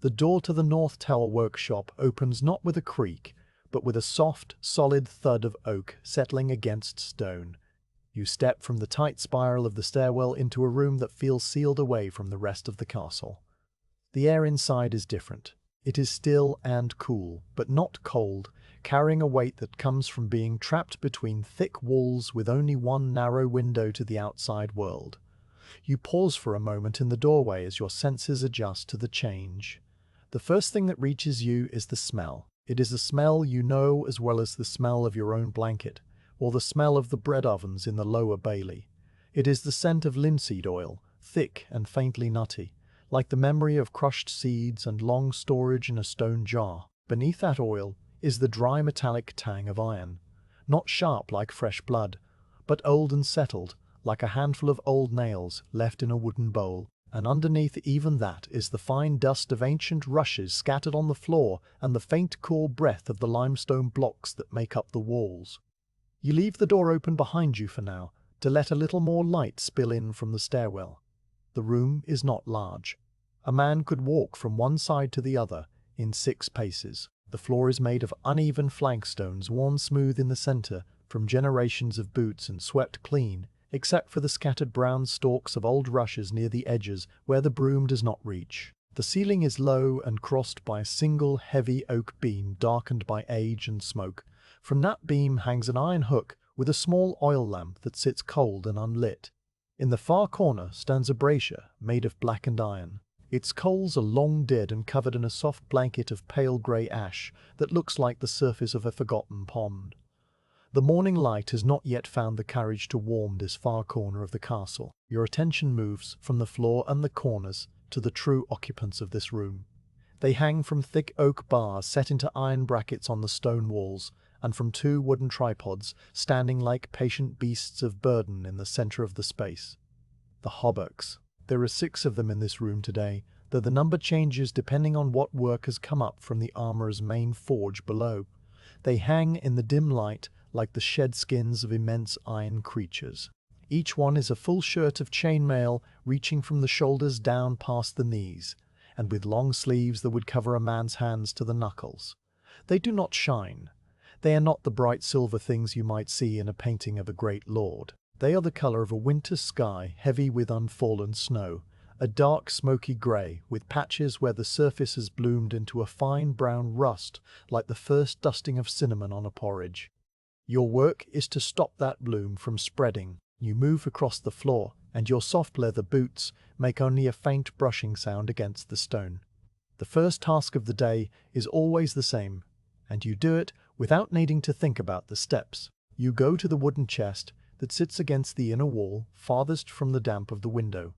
The door to the North Tower workshop opens not with a creak, but with a soft, solid thud of oak settling against stone. You step from the tight spiral of the stairwell into a room that feels sealed away from the rest of the castle. The air inside is different. It is still and cool, but not cold, carrying a weight that comes from being trapped between thick walls with only one narrow window to the outside world. You pause for a moment in the doorway as your senses adjust to the change. The first thing that reaches you is the smell. It is a smell you know as well as the smell of your own blanket, or the smell of the bread ovens in the lower bailey. It is the scent of linseed oil, thick and faintly nutty, like the memory of crushed seeds and long storage in a stone jar. Beneath that oil is the dry metallic tang of iron, not sharp like fresh blood, but old and settled, like a handful of old nails left in a wooden bowl. And underneath even that is the fine dust of ancient rushes scattered on the floor and the faint cool breath of the limestone blocks that make up the walls. You leave the door open behind you for now, to let a little more light spill in from the stairwell. The room is not large. A man could walk from one side to the other in 6 paces. The floor is made of uneven flankstones worn smooth in the center from generations of boots and swept clean, except for the scattered brown stalks of old rushes near the edges where the broom does not reach. The ceiling is low and crossed by a single heavy oak beam darkened by age and smoke. From that beam hangs an iron hook with a small oil lamp that sits cold and unlit. In the far corner stands a brazier made of blackened iron. Its coals are long dead and covered in a soft blanket of pale grey ash that looks like the surface of a forgotten pond. The morning light has not yet found the courage to warm this far corner of the castle. Your attention moves from the floor and the corners to the true occupants of this room. They hang from thick oak bars set into iron brackets on the stone walls, and from 2 wooden tripods standing like patient beasts of burden in the center of the space. The hauberks. There are 6 of them in this room today, though the number changes depending on what work has come up from the armorer's main forge below. They hang in the dim light like the shed skins of immense iron creatures. Each one is a full shirt of chainmail reaching from the shoulders down past the knees, and with long sleeves that would cover a man's hands to the knuckles. They do not shine. They are not the bright silver things you might see in a painting of a great lord. They are the color of a winter sky heavy with unfallen snow, a dark smoky grey with patches where the surface has bloomed into a fine brown rust like the first dusting of cinnamon on a porridge. Your work is to stop that bloom from spreading. You move across the floor, and your soft leather boots make only a faint brushing sound against the stone. The first task of the day is always the same, and you do it without needing to think about the steps. You go to the wooden chest that sits against the inner wall farthest from the damp of the window.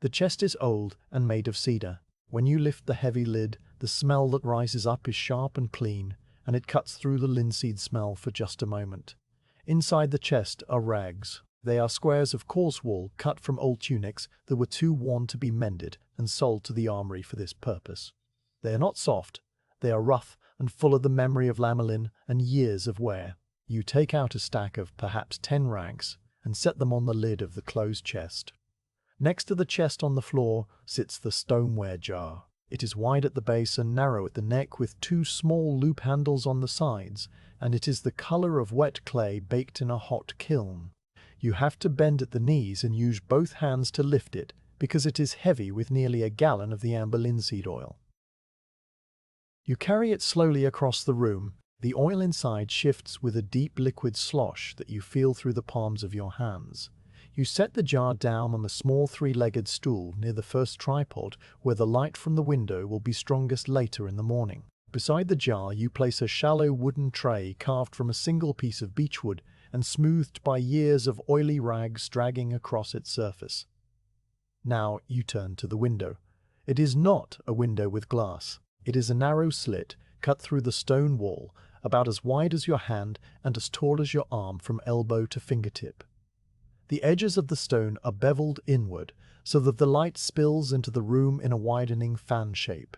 The chest is old and made of cedar. When you lift the heavy lid, the smell that rises up is sharp and clean, and it cuts through the linseed smell for just a moment. Inside the chest are rags. They are squares of coarse wool cut from old tunics that were too worn to be mended and sold to the armory for this purpose. They are not soft. They are rough and full of the memory of lanolin and years of wear. You take out a stack of perhaps 10 rags and set them on the lid of the closed chest. Next to the chest on the floor sits the stoneware jar. It is wide at the base and narrow at the neck with 2 small loop handles on the sides, and it is the color of wet clay baked in a hot kiln. You have to bend at the knees and use both hands to lift it because it is heavy with nearly a gallon of the amber linseed oil. You carry it slowly across the room. The oil inside shifts with a deep liquid slosh that you feel through the palms of your hands. You set the jar down on the small 3-legged stool near the first tripod where the light from the window will be strongest later in the morning. Beside the jar you place a shallow wooden tray carved from a single piece of beechwood and smoothed by years of oily rags dragging across its surface. Now you turn to the window. It is not a window with glass. It is a narrow slit cut through the stone wall, about as wide as your hand and as tall as your arm from elbow to fingertip. The edges of the stone are beveled inward so that the light spills into the room in a widening fan shape.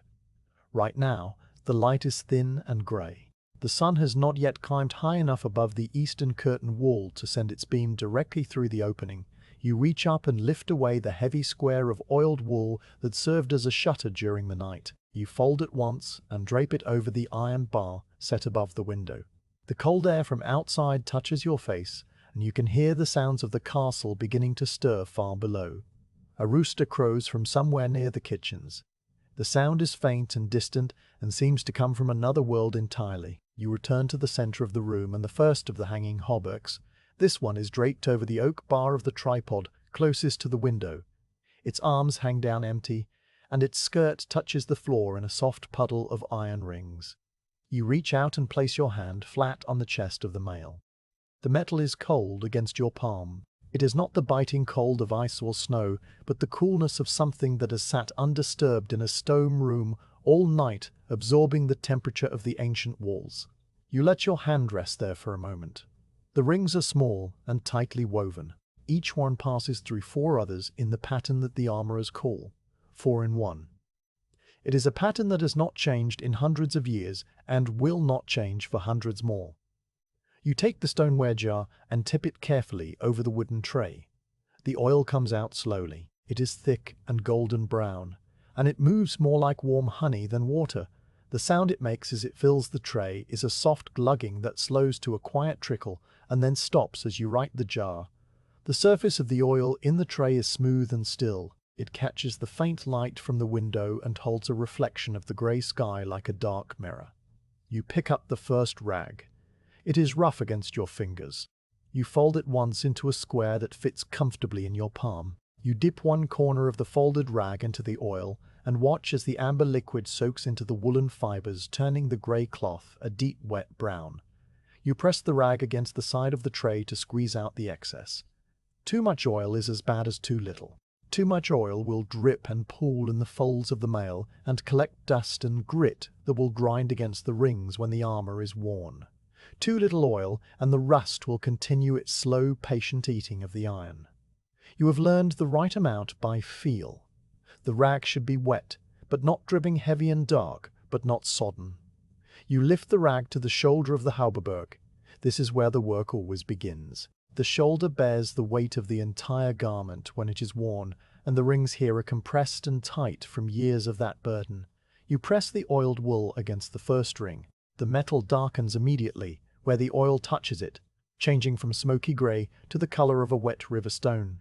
Right now, the light is thin and grey. The sun has not yet climbed high enough above the eastern curtain wall to send its beam directly through the opening. You reach up and lift away the heavy square of oiled wool that served as a shutter during the night. You fold it once and drape it over the iron bar set above the window. The cold air from outside touches your face, and you can hear the sounds of the castle beginning to stir far below. A rooster crows from somewhere near the kitchens. The sound is faint and distant and seems to come from another world entirely. You return to the center of the room and the first of the hanging hauberks. This one is draped over the oak bar of the tripod closest to the window. Its arms hang down empty, and its skirt touches the floor in a soft puddle of iron rings. You reach out and place your hand flat on the chest of the mail. The metal is cold against your palm. It is not the biting cold of ice or snow, but the coolness of something that has sat undisturbed in a stone room all night, absorbing the temperature of the ancient walls. You let your hand rest there for a moment. The rings are small and tightly woven. Each one passes through 4 others in the pattern that the armorers call 4-in-1. It is a pattern that has not changed in hundreds of years and will not change for hundreds more. You take the stoneware jar and tip it carefully over the wooden tray. The oil comes out slowly. It is thick and golden brown, and it moves more like warm honey than water. The sound it makes as it fills the tray is a soft glugging that slows to a quiet trickle and then stops as you right the jar. The surface of the oil in the tray is smooth and still. It catches the faint light from the window and holds a reflection of the grey sky like a dark mirror. You pick up the first rag. It is rough against your fingers. You fold it once into a square that fits comfortably in your palm. You dip one corner of the folded rag into the oil and watch as the amber liquid soaks into the woolen fibers, turning the grey cloth a deep wet brown. You press the rag against the side of the tray to squeeze out the excess. Too much oil is as bad as too little. Too much oil will drip and pool in the folds of the mail and collect dust and grit that will grind against the rings when the armor is worn. Too little oil and the rust will continue its slow, patient eating of the iron. You have learned the right amount by feel. The rag should be wet, but not dripping heavy and dark, but not sodden. You lift the rag to the shoulder of the hauberk. This is where the work always begins. The shoulder bears the weight of the entire garment when it is worn, and the rings here are compressed and tight from years of that burden. You press the oiled wool against the first ring. The metal darkens immediately where the oil touches it, changing from smoky grey to the color of a wet river stone.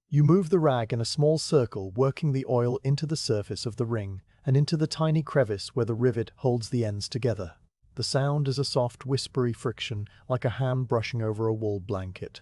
You move the rag in a small circle, working the oil into the surface of the ring and into the tiny crevice where the rivet holds the ends together. The sound is a soft, whispery friction, like a hand brushing over a wool blanket.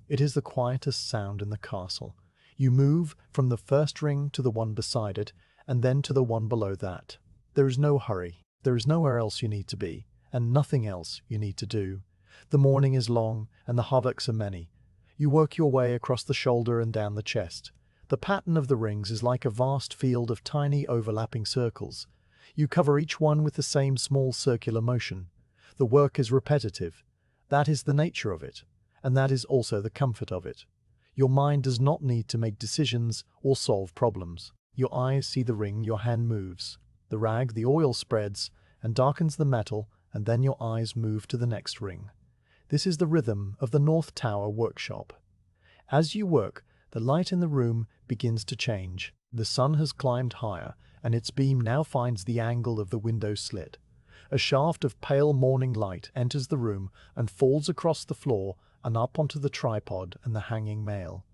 It is the quietest sound in the castle. You move from the first ring to the one beside it, and then to the one below that. There is no hurry. There is nowhere else you need to be, and nothing else you need to do. The morning is long, and the hauberks are many. You work your way across the shoulder and down the chest. The pattern of the rings is like a vast field of tiny overlapping circles. You cover each one with the same small circular motion. The work is repetitive. That is the nature of it, and that is also the comfort of it. Your mind does not need to make decisions or solve problems. Your eyes see the ring, your hand moves. The rag, the oil spreads and darkens the metal, and then your eyes move to the next ring. This is the rhythm of the North Tower workshop. As you work, the light in the room begins to change. The sun has climbed higher, and its beam now finds the angle of the window slit. A shaft of pale morning light enters the room and falls across the floor and up onto the tripod and the hanging mail.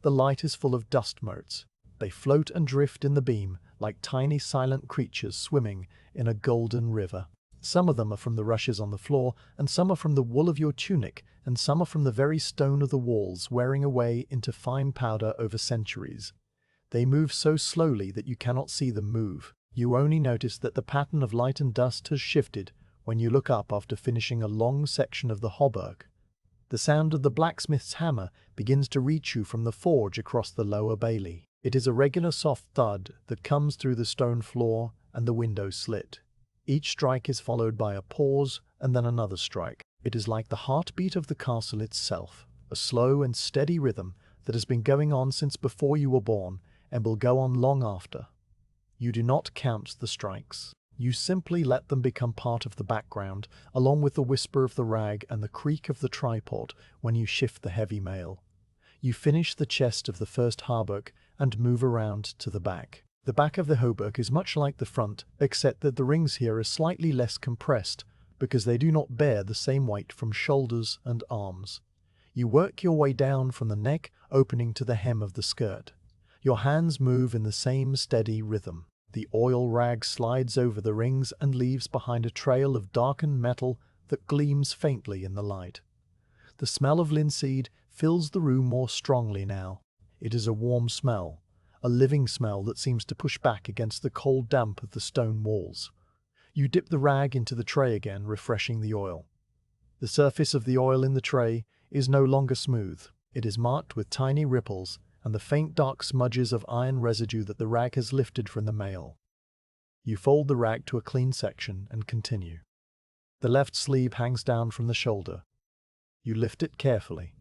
The light is full of dust motes. They float and drift in the beam like tiny silent creatures swimming in a golden river. Some of them are from the rushes on the floor, and some are from the wool of your tunic, and some are from the very stone of the walls, wearing away into fine powder over centuries. They move so slowly that you cannot see them move. You only notice that the pattern of light and dust has shifted when you look up after finishing a long section of the hauberk. The sound of the blacksmith's hammer begins to reach you from the forge across the lower bailey. It is a regular soft thud that comes through the stone floor and the window slit. Each strike is followed by a pause and then another strike. It is like the heartbeat of the castle itself, a slow and steady rhythm that has been going on since before you were born and will go on long after. You do not count the strikes. You simply let them become part of the background, along with the whisper of the rag and the creak of the tripod when you shift the heavy mail. You finish the chest of the first hauberk and move around to the back. The back of the hauberk is much like the front, except that the rings here are slightly less compressed because they do not bear the same weight from shoulders and arms. You work your way down from the neck, opening to the hem of the skirt. Your hands move in the same steady rhythm. The oil rag slides over the rings and leaves behind a trail of darkened metal that gleams faintly in the light. The smell of linseed fills the room more strongly now. It is a warm smell, a living smell that seems to push back against the cold damp of the stone walls. You dip the rag into the tray again, refreshing the oil. The surface of the oil in the tray is no longer smooth. It is marked with tiny ripples and the faint dark smudges of iron residue that the rag has lifted from the mail. You fold the rag to a clean section and continue. The left sleeve hangs down from the shoulder. You lift it carefully.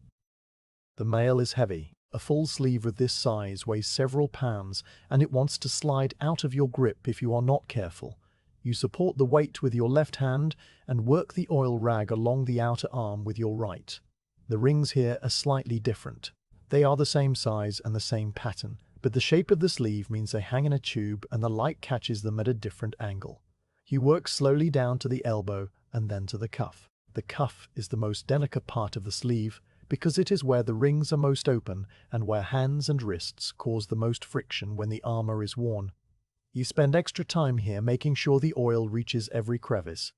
The mail is heavy. A full sleeve of this size weighs several pounds, and it wants to slide out of your grip if you are not careful. You support the weight with your left hand and work the oil rag along the outer arm with your right. The rings here are slightly different. They are the same size and the same pattern, but the shape of the sleeve means they hang in a tube and the light catches them at a different angle. You work slowly down to the elbow and then to the cuff. The cuff is the most delicate part of the sleeve because it is where the rings are most open and where hands and wrists cause the most friction when the armor is worn. You spend extra time here making sure the oil reaches every crevice.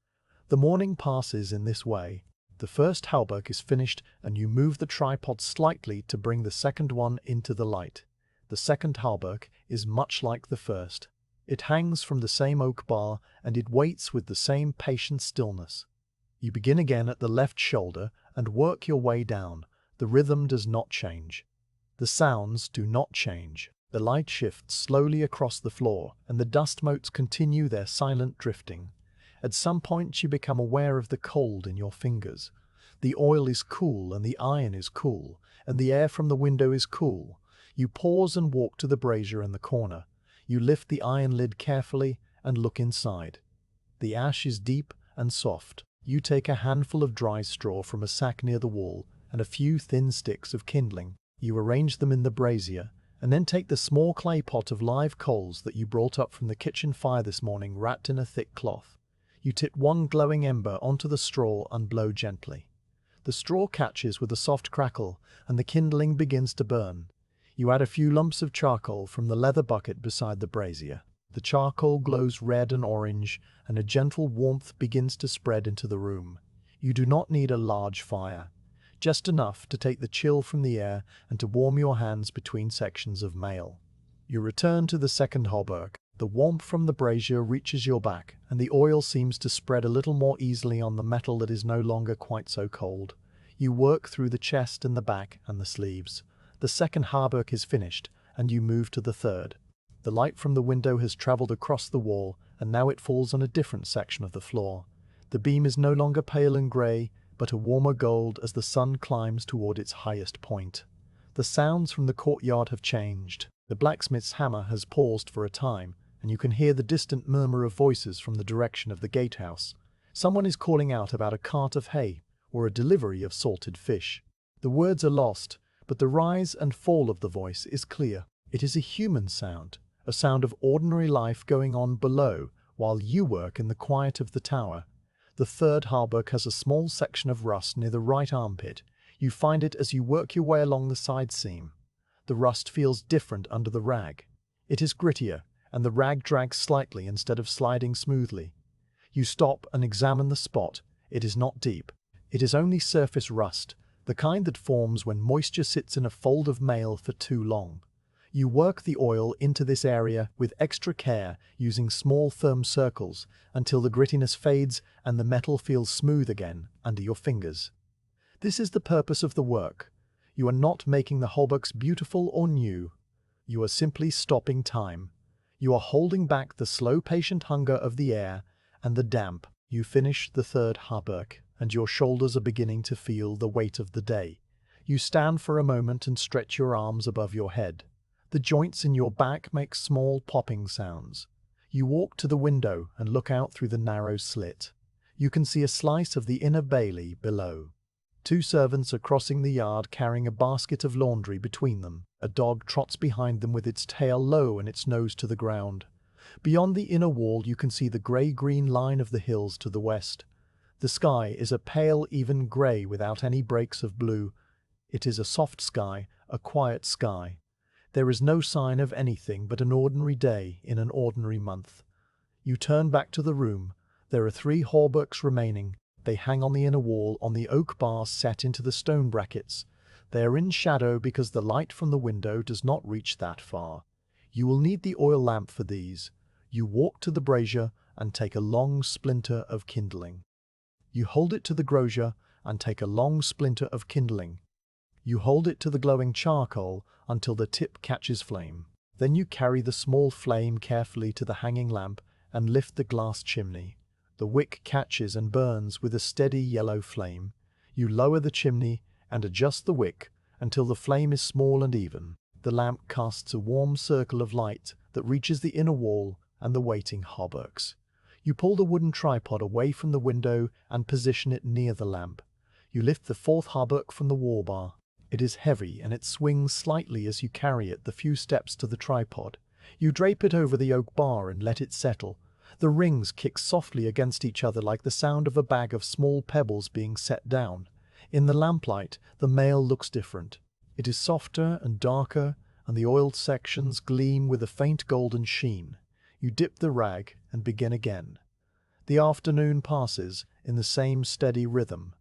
The morning passes in this way. The first hauberk is finished and you move the tripod slightly to bring the second one into the light. The second hauberk is much like the first. It hangs from the same oak bar and it waits with the same patient stillness. You begin again at the left shoulder and work your way down. The rhythm does not change. The sounds do not change. The light shifts slowly across the floor and the dust motes continue their silent drifting. At some point you become aware of the cold in your fingers. The oil is cool and the iron is cool, and the air from the window is cool. You pause and walk to the brazier in the corner. You lift the iron lid carefully and look inside. The ash is deep and soft. You take a handful of dry straw from a sack near the wall and a few thin sticks of kindling. You arrange them in the brazier and then take the small clay pot of live coals that you brought up from the kitchen fire this morning wrapped in a thick cloth. You tip one glowing ember onto the straw and blow gently. The straw catches with a soft crackle and the kindling begins to burn. You add a few lumps of charcoal from the leather bucket beside the brazier. The charcoal glows red and orange, and a gentle warmth begins to spread into the room. You do not need a large fire, just enough to take the chill from the air and to warm your hands between sections of mail. You return to the second hauberk. The warmth from the brazier reaches your back, and the oil seems to spread a little more easily on the metal that is no longer quite so cold. You work through the chest and the back and the sleeves. The second hauberk is finished, and you move to the third. The light from the window has traveled across the wall, and now it falls on a different section of the floor. The beam is no longer pale and grey, but a warmer gold as the sun climbs toward its highest point. The sounds from the courtyard have changed. The blacksmith's hammer has paused for a time, and you can hear the distant murmur of voices from the direction of the gatehouse. Someone is calling out about a cart of hay or a delivery of salted fish. The words are lost, but the rise and fall of the voice is clear. It is a human sound, a sound of ordinary life going on below while you work in the quiet of the tower. The third hauberk has a small section of rust near the right armpit. You find it as you work your way along the side seam. The rust feels different under the rag. It is grittier, and the rag drags slightly instead of sliding smoothly. You stop and examine the spot. It is not deep. It is only surface rust, the kind that forms when moisture sits in a fold of mail for too long. You work the oil into this area with extra care, using small firm circles until the grittiness fades and the metal feels smooth again under your fingers. This is the purpose of the work. You are not making the hauberks beautiful or new. You are simply stopping time. You are holding back the slow patient hunger of the air and the damp. You finish the third hauberk, and your shoulders are beginning to feel the weight of the day. You stand for a moment and stretch your arms above your head. The joints in your back make small popping sounds. You walk to the window and look out through the narrow slit. You can see a slice of the inner bailey below. Two servants are crossing the yard carrying a basket of laundry between them. A dog trots behind them with its tail low and its nose to the ground. Beyond the inner wall you can see the grey-green line of the hills to the west. The sky is a pale, even grey without any breaks of blue. It is a soft sky, a quiet sky. There is no sign of anything but an ordinary day in an ordinary month. You turn back to the room. There are 3 hauberks remaining. They hang on the inner wall on the oak bars set into the stone brackets. They are in shadow because the light from the window does not reach that far. You will need the oil lamp for these. You walk to the brazier and take a long splinter of kindling. You hold it to the brazier and take a long splinter of kindling. You hold it to the glowing charcoal until the tip catches flame. Then you carry the small flame carefully to the hanging lamp and lift the glass chimney. The wick catches and burns with a steady yellow flame. You lower the chimney and adjust the wick until the flame is small and even. The lamp casts a warm circle of light that reaches the inner wall and the waiting hauberks. You pull the wooden tripod away from the window and position it near the lamp. You lift the 4th hauberk from the wall bar. It is heavy and it swings slightly as you carry it the few steps to the tripod. You drape it over the oak bar and let it settle. The rings kick softly against each other like the sound of a bag of small pebbles being set down. In the lamplight, the mail looks different. It is softer and darker, and the oiled sections gleam with a faint golden sheen. You dip the rag and begin again. The afternoon passes in the same steady rhythm.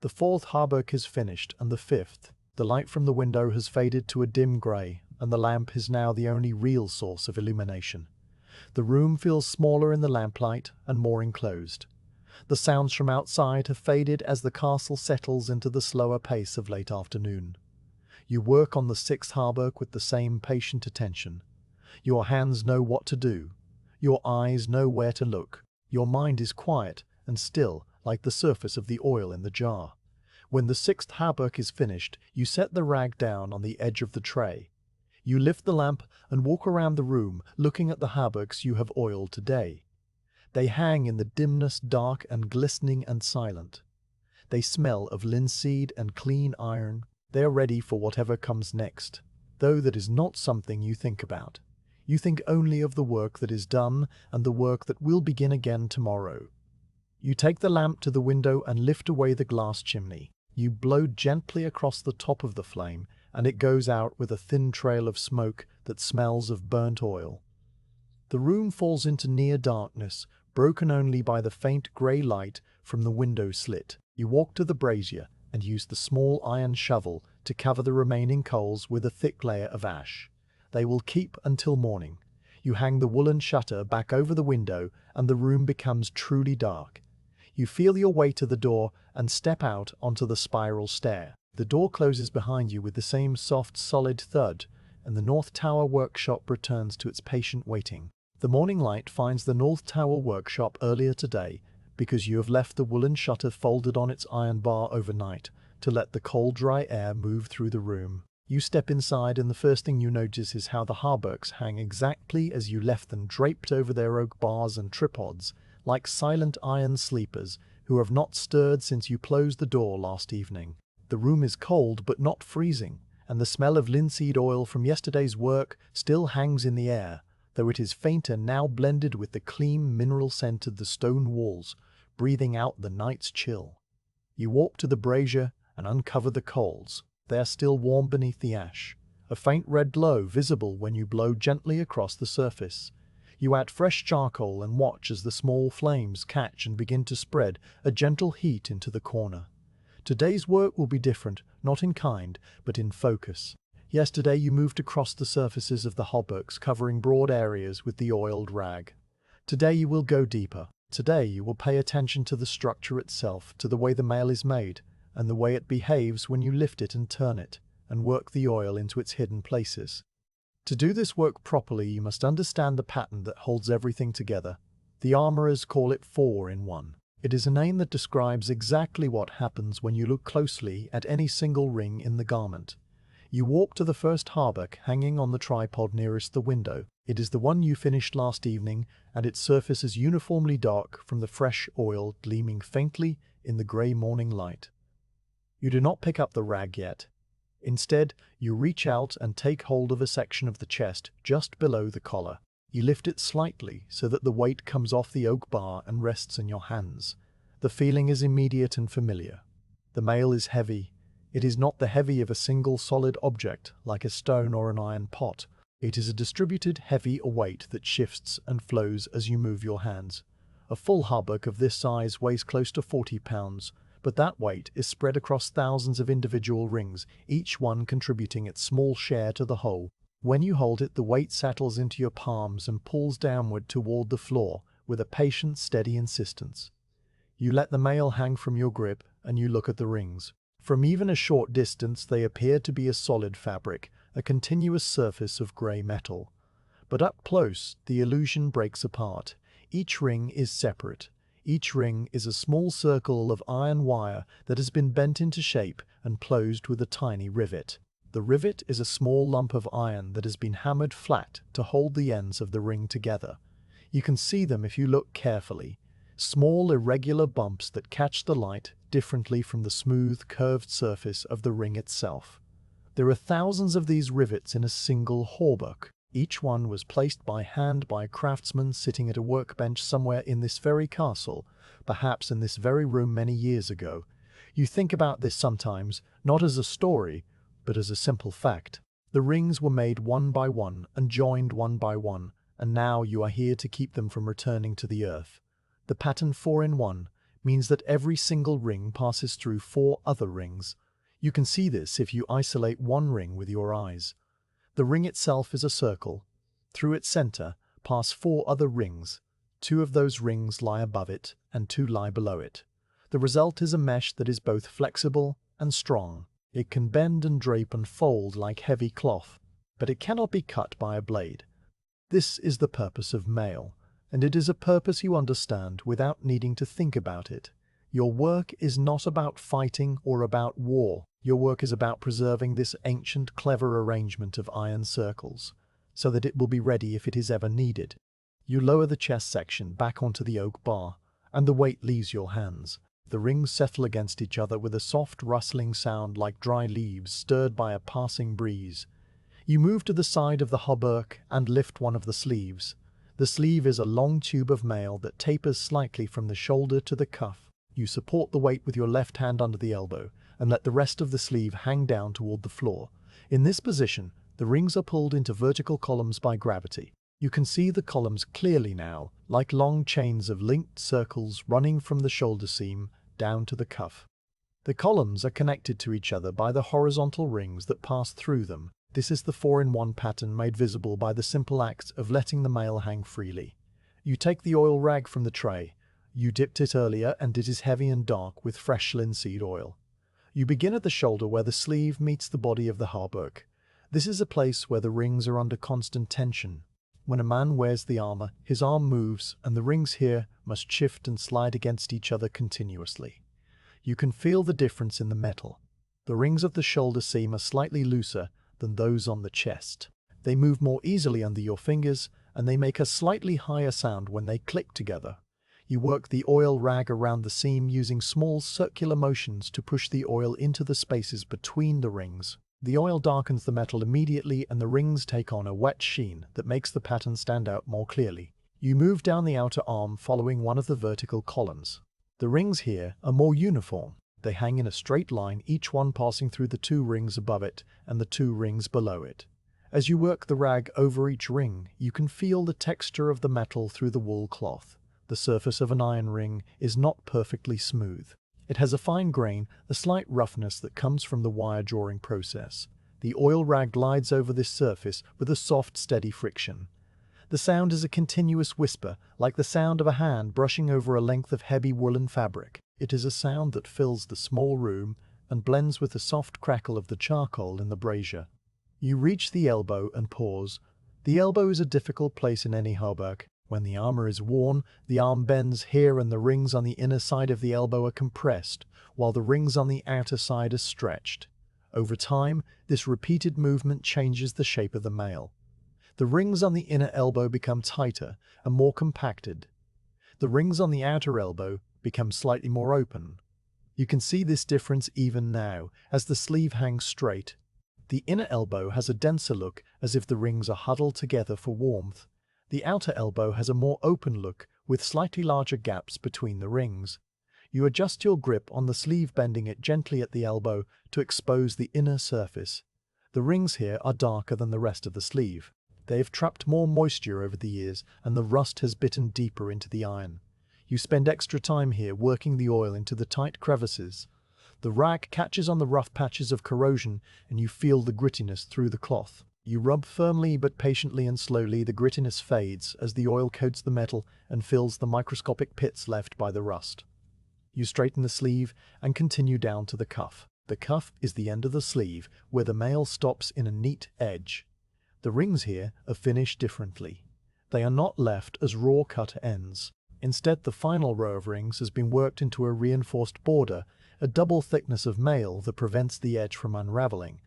The 4th hauberk is finished, and the 5th. The light from the window has faded to a dim grey, and the lamp is now the only real source of illumination. The room feels smaller in the lamplight and more enclosed. The sounds from outside have faded as the castle settles into the slower pace of late afternoon. You work on the 6th hauberk with the same patient attention. Your hands know what to do. Your eyes know where to look. Your mind is quiet and still, like the surface of the oil in the jar. When the 6th hauberk is finished, you set the rag down on the edge of the tray. You lift the lamp and walk around the room, looking at the hauberks you have oiled today. They hang in the dimness, dark and glistening and silent. They smell of linseed and clean iron. They are ready for whatever comes next, though that is not something you think about. You think only of the work that is done and the work that will begin again tomorrow. You take the lamp to the window and lift away the glass chimney. You blow gently across the top of the flame, and it goes out with a thin trail of smoke that smells of burnt oil. The room falls into near darkness, broken only by the faint grey light from the window slit. You walk to the brazier and use the small iron shovel to cover the remaining coals with a thick layer of ash. They will keep until morning. You hang the woolen shutter back over the window and the room becomes truly dark. You feel your way to the door and step out onto the spiral stair. The door closes behind you with the same soft, solid thud, and the North Tower workshop returns to its patient waiting. The morning light finds the North Tower workshop earlier today because you have left the woolen shutter folded on its iron bar overnight to let the cold, dry air move through the room. You step inside and the first thing you notice is how the hauberks hang exactly as you left them, draped over their oak bars and tripods, like silent iron sleepers who have not stirred since you closed the door last evening. The room is cold but not freezing, and the smell of linseed oil from yesterday's work still hangs in the air, though it is fainter now, blended with the clean mineral scent of the stone walls, breathing out the night's chill. You walk to the brazier and uncover the coals. They are still warm beneath the ash, a faint red glow visible when you blow gently across the surface. You add fresh charcoal and watch as the small flames catch and begin to spread a gentle heat into the corner. Today's work will be different, not in kind, but in focus. Yesterday you moved across the surfaces of the hauberks, covering broad areas with the oiled rag. Today you will go deeper. Today you will pay attention to the structure itself, to the way the mail is made, and the way it behaves when you lift it and turn it, and work the oil into its hidden places. To do this work properly, you must understand the pattern that holds everything together. The armourers call it 4 in 1. It is a name that describes exactly what happens when you look closely at any single ring in the garment. You walk to the first hauberk hanging on the tripod nearest the window. It is the one you finished last evening, and its surface is uniformly dark from the fresh oil gleaming faintly in the grey morning light. You do not pick up the rag yet. Instead, you reach out and take hold of a section of the chest just below the collar. You lift it slightly so that the weight comes off the oak bar and rests in your hands. The feeling is immediate and familiar. The mail is heavy. It is not the heavy of a single solid object like a stone or an iron pot. It is a distributed heavy weight that shifts and flows as you move your hands. A full hauberk of this size weighs close to 40 pounds, but that weight is spread across thousands of individual rings, each one contributing its small share to the whole. When you hold it, the weight settles into your palms and pulls downward toward the floor with a patient, steady insistence. You let the mail hang from your grip and you look at the rings. From even a short distance, they appear to be a solid fabric, a continuous surface of grey metal. But up close, the illusion breaks apart. Each ring is separate. Each ring is a small circle of iron wire that has been bent into shape and closed with a tiny rivet. The rivet is a small lump of iron that has been hammered flat to hold the ends of the ring together. You can see them if you look carefully. Small irregular bumps that catch the light differently from the smooth, curved surface of the ring itself. There are thousands of these rivets in a single hauberk. Each one was placed by hand by a craftsman sitting at a workbench somewhere in this very castle, perhaps in this very room many years ago. You think about this sometimes, not as a story, but as a simple fact. The rings were made one by one and joined one by one, and now you are here to keep them from returning to the earth. The pattern 4-in-1 means that every single ring passes through 4 other rings. You can see this if you isolate one ring with your eyes. The ring itself is a circle. Through its center pass 4 other rings. 2 of those rings lie above it and 2 lie below it. The result is a mesh that is both flexible and strong. It can bend and drape and fold like heavy cloth, but it cannot be cut by a blade. This is the purpose of mail, and it is a purpose you understand without needing to think about it. Your work is not about fighting or about war. Your work is about preserving this ancient, clever arrangement of iron circles, so that it will be ready if it is ever needed. You lower the chest section back onto the oak bar, and the weight leaves your hands. The rings settle against each other with a soft rustling sound like dry leaves stirred by a passing breeze. You move to the side of the hauberk and lift one of the sleeves. The sleeve is a long tube of mail that tapers slightly from the shoulder to the cuff. You support the weight with your left hand under the elbow and let the rest of the sleeve hang down toward the floor. In this position, the rings are pulled into vertical columns by gravity. You can see the columns clearly now, like long chains of linked circles running from the shoulder seam down to the cuff. The columns are connected to each other by the horizontal rings that pass through them. This is the 4-in-1 pattern made visible by the simple act of letting the mail hang freely. You take the oil rag from the tray. You dipped it earlier and it is heavy and dark with fresh linseed oil. You begin at the shoulder where the sleeve meets the body of the hauberk. This is a place where the rings are under constant tension. When a man wears the armor, his arm moves and the rings here must shift and slide against each other continuously. You can feel the difference in the metal. The rings of the shoulder seam are slightly looser than those on the chest. They move more easily under your fingers and they make a slightly higher sound when they click together. You work the oil rag around the seam using small circular motions to push the oil into the spaces between the rings. The oil darkens the metal immediately and the rings take on a wet sheen that makes the pattern stand out more clearly. You move down the outer arm following one of the vertical columns. The rings here are more uniform. They hang in a straight line, each one passing through the 2 rings above it and the 2 rings below it. As you work the rag over each ring, you can feel the texture of the metal through the wool cloth. The surface of an iron ring is not perfectly smooth. It has a fine grain, a slight roughness that comes from the wire drawing process. The oil rag glides over this surface with a soft, steady friction. The sound is a continuous whisper, like the sound of a hand brushing over a length of heavy woolen fabric. It is a sound that fills the small room and blends with the soft crackle of the charcoal in the brazier. You reach the elbow and pause. The elbow is a difficult place in any hauberk. When the armor is worn, the arm bends here and the rings on the inner side of the elbow are compressed, while the rings on the outer side are stretched. Over time, this repeated movement changes the shape of the mail. The rings on the inner elbow become tighter and more compacted. The rings on the outer elbow become slightly more open. You can see this difference even now, as the sleeve hangs straight. The inner elbow has a denser look, as if the rings are huddled together for warmth. The outer elbow has a more open look, with slightly larger gaps between the rings. You adjust your grip on the sleeve, bending it gently at the elbow to expose the inner surface. The rings here are darker than the rest of the sleeve. They have trapped more moisture over the years, and the rust has bitten deeper into the iron. You spend extra time here working the oil into the tight crevices. The rag catches on the rough patches of corrosion, and you feel the grittiness through the cloth. You rub firmly but patiently, and slowly the grittiness fades as the oil coats the metal and fills the microscopic pits left by the rust. You straighten the sleeve and continue down to the cuff. The cuff is the end of the sleeve where the mail stops in a neat edge. The rings here are finished differently. They are not left as raw cut ends. Instead, the final row of rings has been worked into a reinforced border, a double thickness of mail that prevents the edge from unraveling.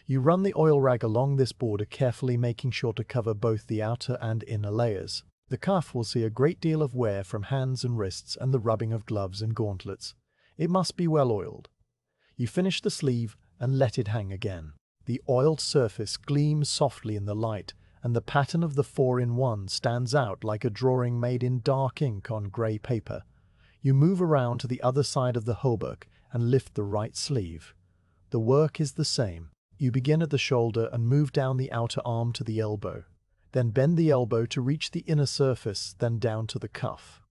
You run the oil rag along this border, carefully making sure to cover both the outer and inner layers. The cuff will see a great deal of wear from hands and wrists and the rubbing of gloves and gauntlets. It must be well oiled. You finish the sleeve and let it hang again. The oiled surface gleams softly in the light, and the pattern of the 4-in-1 stands out like a drawing made in dark ink on grey paper. You move around to the other side of the hauberk and lift the right sleeve. The work is the same. You begin at the shoulder and move down the outer arm to the elbow. Then bend the elbow to reach the inner surface, then down to the cuff.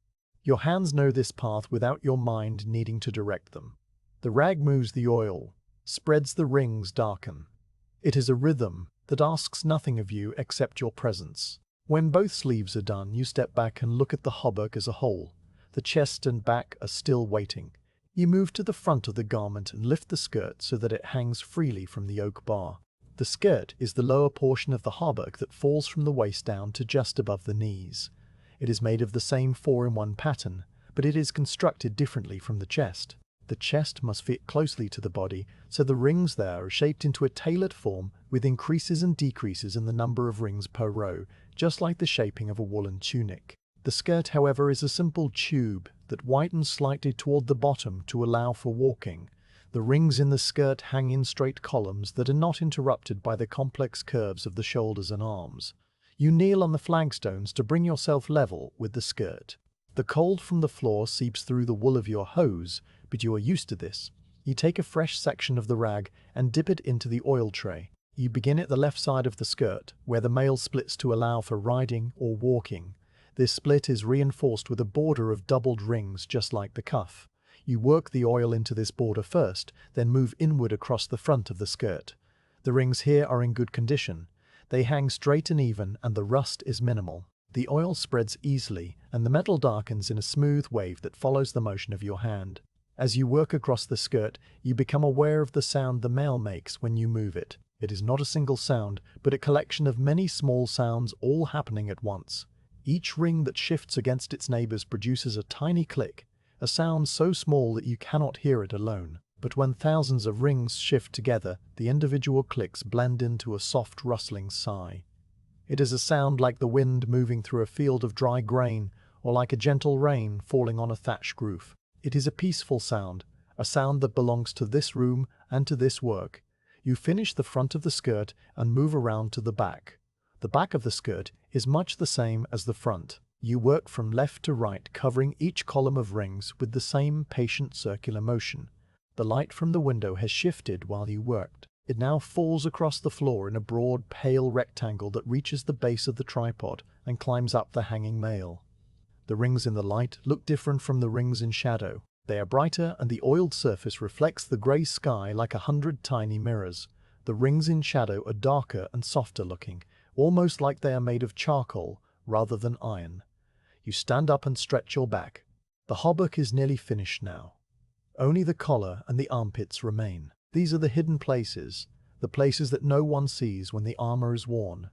Your hands know this path without your mind needing to direct them. The rag moves the oil, spreads the rings, darken. It is a rhythm that asks nothing of you except your presence. When both sleeves are done, you step back and look at the hauberk as a whole. The chest and back are still waiting. You move to the front of the garment and lift the skirt so that it hangs freely from the oak bar. The skirt is the lower portion of the hauberk that falls from the waist down to just above the knees. It is made of the same 4-in-1 pattern, but it is constructed differently from the chest. The chest must fit closely to the body, so the rings there are shaped into a tailored form with increases and decreases in the number of rings per row, just like the shaping of a woolen tunic. The skirt, however, is a simple tube that widens slightly toward the bottom to allow for walking. The rings in the skirt hang in straight columns that are not interrupted by the complex curves of the shoulders and arms. You kneel on the flagstones to bring yourself level with the skirt. The cold from the floor seeps through the wool of your hose, but you are used to this. You take a fresh section of the rag and dip it into the oil tray. You begin at the left side of the skirt, where the mail splits to allow for riding or walking. This split is reinforced with a border of doubled rings, just like the cuff. You work the oil into this border first, then move inward across the front of the skirt. The rings here are in good condition. They hang straight and even, and the rust is minimal. The oil spreads easily, and the metal darkens in a smooth wave that follows the motion of your hand. As you work across the skirt, you become aware of the sound the mail makes when you move it. It is not a single sound, but a collection of many small sounds all happening at once. Each ring that shifts against its neighbors produces a tiny click, a sound so small that you cannot hear it alone. But when thousands of rings shift together, the individual clicks blend into a soft rustling sigh. It is a sound like the wind moving through a field of dry grain, or like a gentle rain falling on a thatched roof. It is a peaceful sound, a sound that belongs to this room and to this work. You finish the front of the skirt and move around to the back. The back of the skirt is much the same as the front. You work from left to right, covering each column of rings with the same patient circular motion. The light from the window has shifted while you worked. It now falls across the floor in a broad, pale rectangle that reaches the base of the tripod and climbs up the hanging mail. The rings in the light look different from the rings in shadow. They are brighter, and the oiled surface reflects the grey sky like 100 tiny mirrors. The rings in shadow are darker and softer looking, almost like they are made of charcoal rather than iron. You stand up and stretch your back. The hauberk is nearly finished now. Only the collar and the armpits remain. These are the hidden places, the places that no one sees when the armor is worn.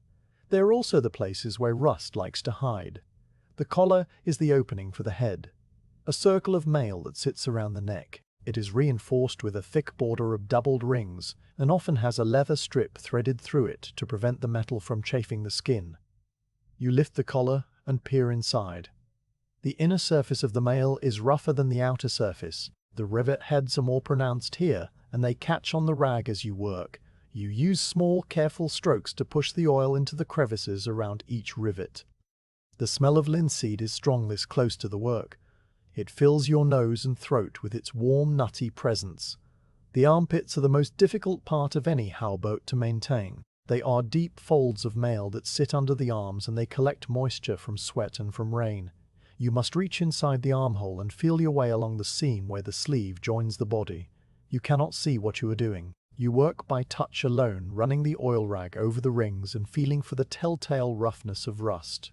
They are also the places where rust likes to hide. The collar is the opening for the head, a circle of mail that sits around the neck. It is reinforced with a thick border of doubled rings and often has a leather strip threaded through it to prevent the metal from chafing the skin. You lift the collar and peer inside. The inner surface of the mail is rougher than the outer surface. The rivet heads are more pronounced here, and they catch on the rag as you work. You use small, careful strokes to push the oil into the crevices around each rivet. The smell of linseed is strongest close to the work. It fills your nose and throat with its warm, nutty presence. The armpits are the most difficult part of any hauberk to maintain. They are deep folds of mail that sit under the arms, and they collect moisture from sweat and from rain. You must reach inside the armhole and feel your way along the seam where the sleeve joins the body. You cannot see what you are doing. You work by touch alone, running the oil rag over the rings and feeling for the telltale roughness of rust.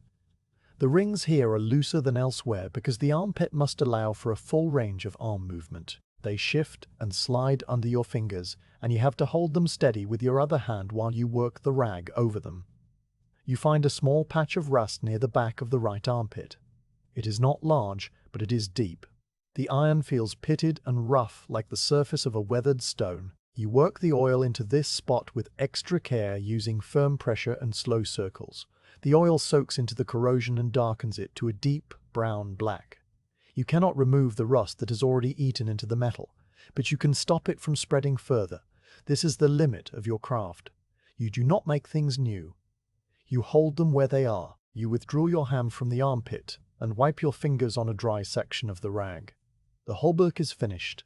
The rings here are looser than elsewhere because the armpit must allow for a full range of arm movement. They shift and slide under your fingers, and you have to hold them steady with your other hand while you work the rag over them. You find a small patch of rust near the back of the right armpit. It is not large, but it is deep. The iron feels pitted and rough like the surface of a weathered stone. You work the oil into this spot with extra care, using firm pressure and slow circles. The oil soaks into the corrosion and darkens it to a deep brown black. You cannot remove the rust that has already eaten into the metal, but you can stop it from spreading further. This is the limit of your craft. You do not make things new. You hold them where they are. You withdraw your hand from the armpit and wipe your fingers on a dry section of the rag. The hauberk is finished.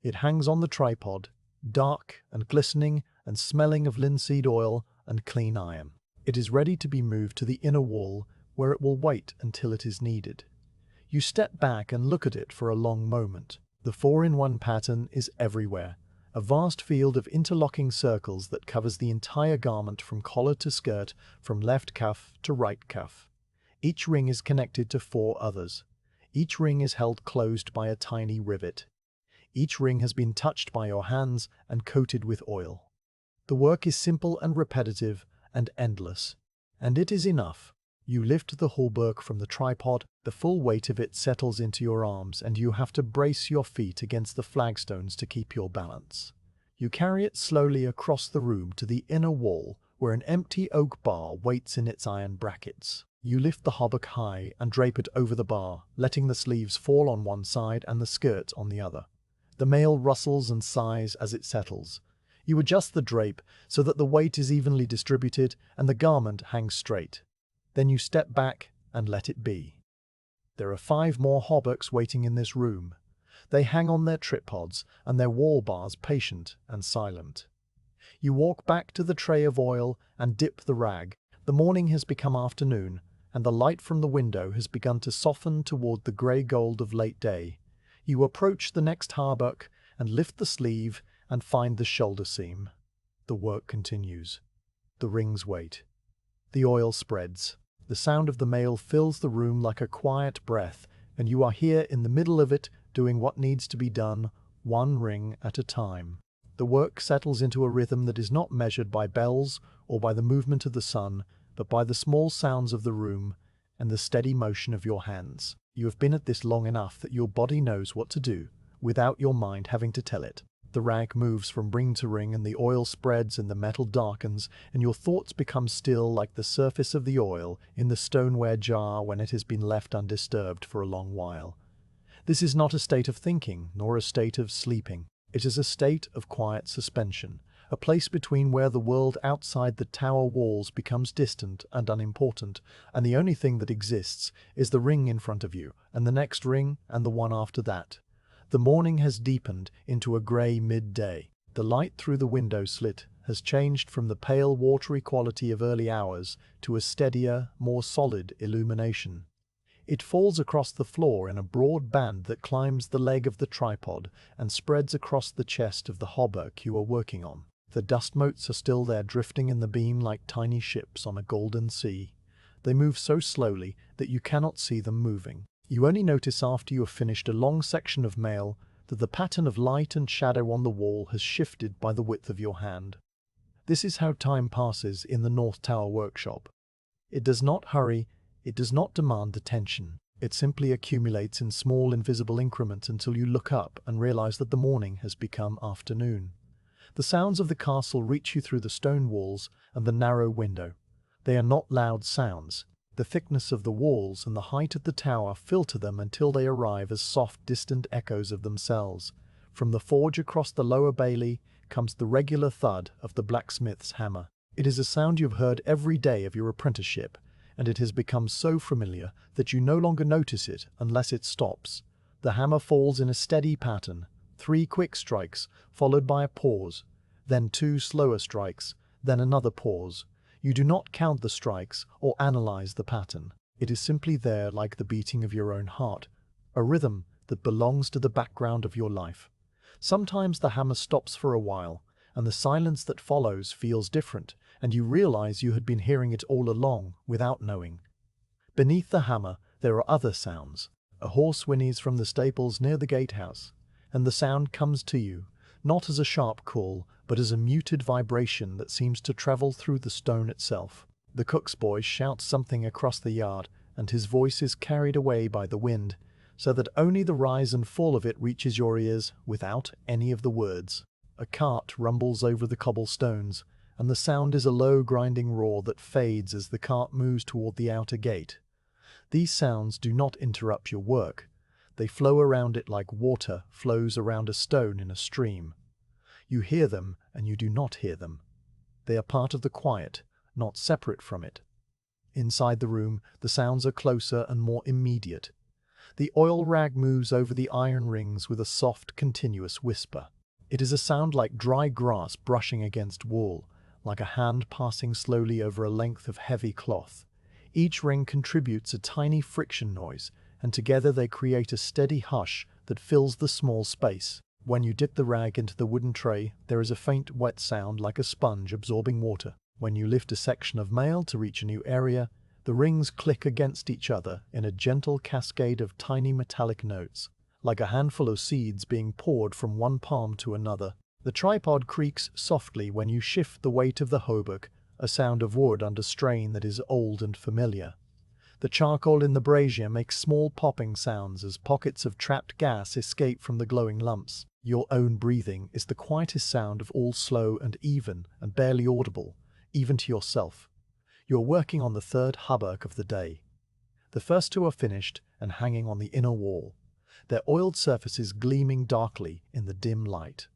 It hangs on the tripod, dark and glistening and smelling of linseed oil and clean iron. It is ready to be moved to the inner wall, where it will wait until it is needed. You step back and look at it for a long moment. The 4-in-1 pattern is everywhere, a vast field of interlocking circles that covers the entire garment from collar to skirt, from left cuff to right cuff. Each ring is connected to 4 others. Each ring is held closed by a tiny rivet. Each ring has been touched by your hands and coated with oil. The work is simple and repetitive and endless, and it is enough. You lift the hauberk from the tripod, the full weight of it settles into your arms, and you have to brace your feet against the flagstones to keep your balance. You carry it slowly across the room to the inner wall, where an empty oak bar waits in its iron brackets. You lift the hauberk high and drape it over the bar, letting the sleeves fall on one side and the skirt on the other. The mail rustles and sighs as it settles. You adjust the drape so that the weight is evenly distributed and the garment hangs straight. Then you step back and let it be. There are 5 more hauberks waiting in this room. They hang on their tripods and their wall bars, patient and silent. You walk back to the tray of oil and dip the rag. The morning has become afternoon, and the light from the window has begun to soften toward the grey gold of late day. You approach the next hauberk and lift the sleeve and find the shoulder seam. The work continues. The rings wait. The oil spreads. The sound of the mail fills the room like a quiet breath, and you are here in the middle of it, doing what needs to be done, 1 ring at a time. The work settles into a rhythm that is not measured by bells or by the movement of the sun, but by the small sounds of the room and the steady motion of your hands. You have been at this long enough that your body knows what to do, without your mind having to tell it. The rag moves from ring to ring, and the oil spreads and the metal darkens, and your thoughts become still like the surface of the oil in the stoneware jar when it has been left undisturbed for a long while. This is not a state of thinking, nor a state of sleeping. It is a state of quiet suspension, a place between where the world outside the tower walls becomes distant and unimportant, and the only thing that exists is the ring in front of you, and the next ring, and the one after that. The morning has deepened into a grey midday. The light through the window slit has changed from the pale, watery quality of early hours to a steadier, more solid illumination. It falls across the floor in a broad band that climbs the leg of the tripod and spreads across the chest of the hauberk you are working on. The dust motes are still there, drifting in the beam like tiny ships on a golden sea. They move so slowly that you cannot see them moving. You only notice after you have finished a long section of mail that the pattern of light and shadow on the wall has shifted by the width of your hand. This is how time passes in the North Tower workshop. It does not hurry, it does not demand attention. It simply accumulates in small invisible increments until you look up and realize that the morning has become afternoon. The sounds of the castle reach you through the stone walls and the narrow window. They are not loud sounds. The thickness of the walls and the height of the tower filter them until they arrive as soft, distant echoes of themselves. From the forge across the lower bailey comes the regular thud of the blacksmith's hammer. It is a sound you've heard every day of your apprenticeship, and it has become so familiar that you no longer notice it unless it stops. The hammer falls in a steady pattern, 3 quick strikes, followed by a pause, then 2 slower strikes, then another pause. You do not count the strikes or analyze the pattern. It is simply there like the beating of your own heart, a rhythm that belongs to the background of your life. Sometimes the hammer stops for a while, and the silence that follows feels different, and you realize you had been hearing it all along without knowing. Beneath the hammer, there are other sounds. A horse whinnies from the stables near the gatehouse, and the sound comes to you, not as a sharp call, but as a muted vibration that seems to travel through the stone itself. The cook's boy shouts something across the yard, and his voice is carried away by the wind, so that only the rise and fall of it reaches your ears without any of the words. A cart rumbles over the cobblestones, and the sound is a low grinding roar that fades as the cart moves toward the outer gate. These sounds do not interrupt your work. They flow around it like water flows around a stone in a stream. You hear them and you do not hear them. They are part of the quiet, not separate from it. Inside the room, the sounds are closer and more immediate. The oil rag moves over the iron rings with a soft, continuous whisper. It is a sound like dry grass brushing against wool, like a hand passing slowly over a length of heavy cloth. Each ring contributes a tiny friction noise, and together they create a steady hush that fills the small space. When you dip the rag into the wooden tray, there is a faint wet sound like a sponge absorbing water. When you lift a section of mail to reach a new area, the rings click against each other in a gentle cascade of tiny metallic notes, like a handful of seeds being poured from one palm to another. The tripod creaks softly when you shift the weight of the hauberk, a sound of wood under strain that is old and familiar. The charcoal in the brazier makes small popping sounds as pockets of trapped gas escape from the glowing lumps. Your own breathing is the quietest sound of all, slow and even and barely audible, even to yourself. You are working on the 3rd hauberk of the day. The first 2 are finished and hanging on the inner wall, their oiled surfaces gleaming darkly in the dim light.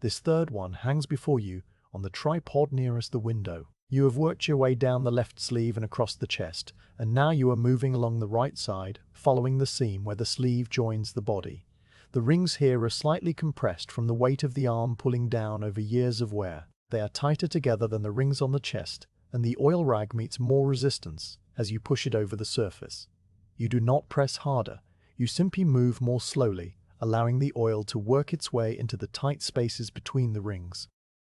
This 3rd one hangs before you on the tripod nearest the window. You have worked your way down the left sleeve and across the chest, and now you are moving along the right side, following the seam where the sleeve joins the body. The rings here are slightly compressed from the weight of the arm pulling down over years of wear. They are tighter together than the rings on the chest, and the oil rag meets more resistance as you push it over the surface. You do not press harder, you simply move more slowly, allowing the oil to work its way into the tight spaces between the rings.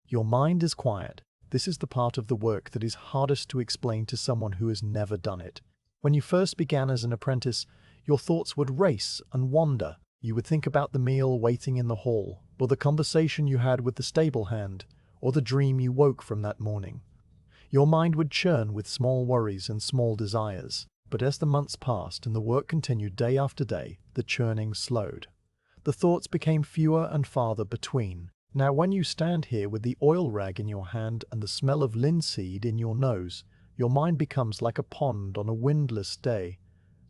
Your mind is quiet. This is the part of the work that is hardest to explain to someone who has never done it. When you first began as an apprentice, your thoughts would race and wander. You would think about the meal waiting in the hall, or the conversation you had with the stable hand, or the dream you woke from that morning. Your mind would churn with small worries and small desires. But as the months passed and the work continued day after day, the churning slowed. The thoughts became fewer and farther between. Now when you stand here with the oil rag in your hand and the smell of linseed in your nose, your mind becomes like a pond on a windless day.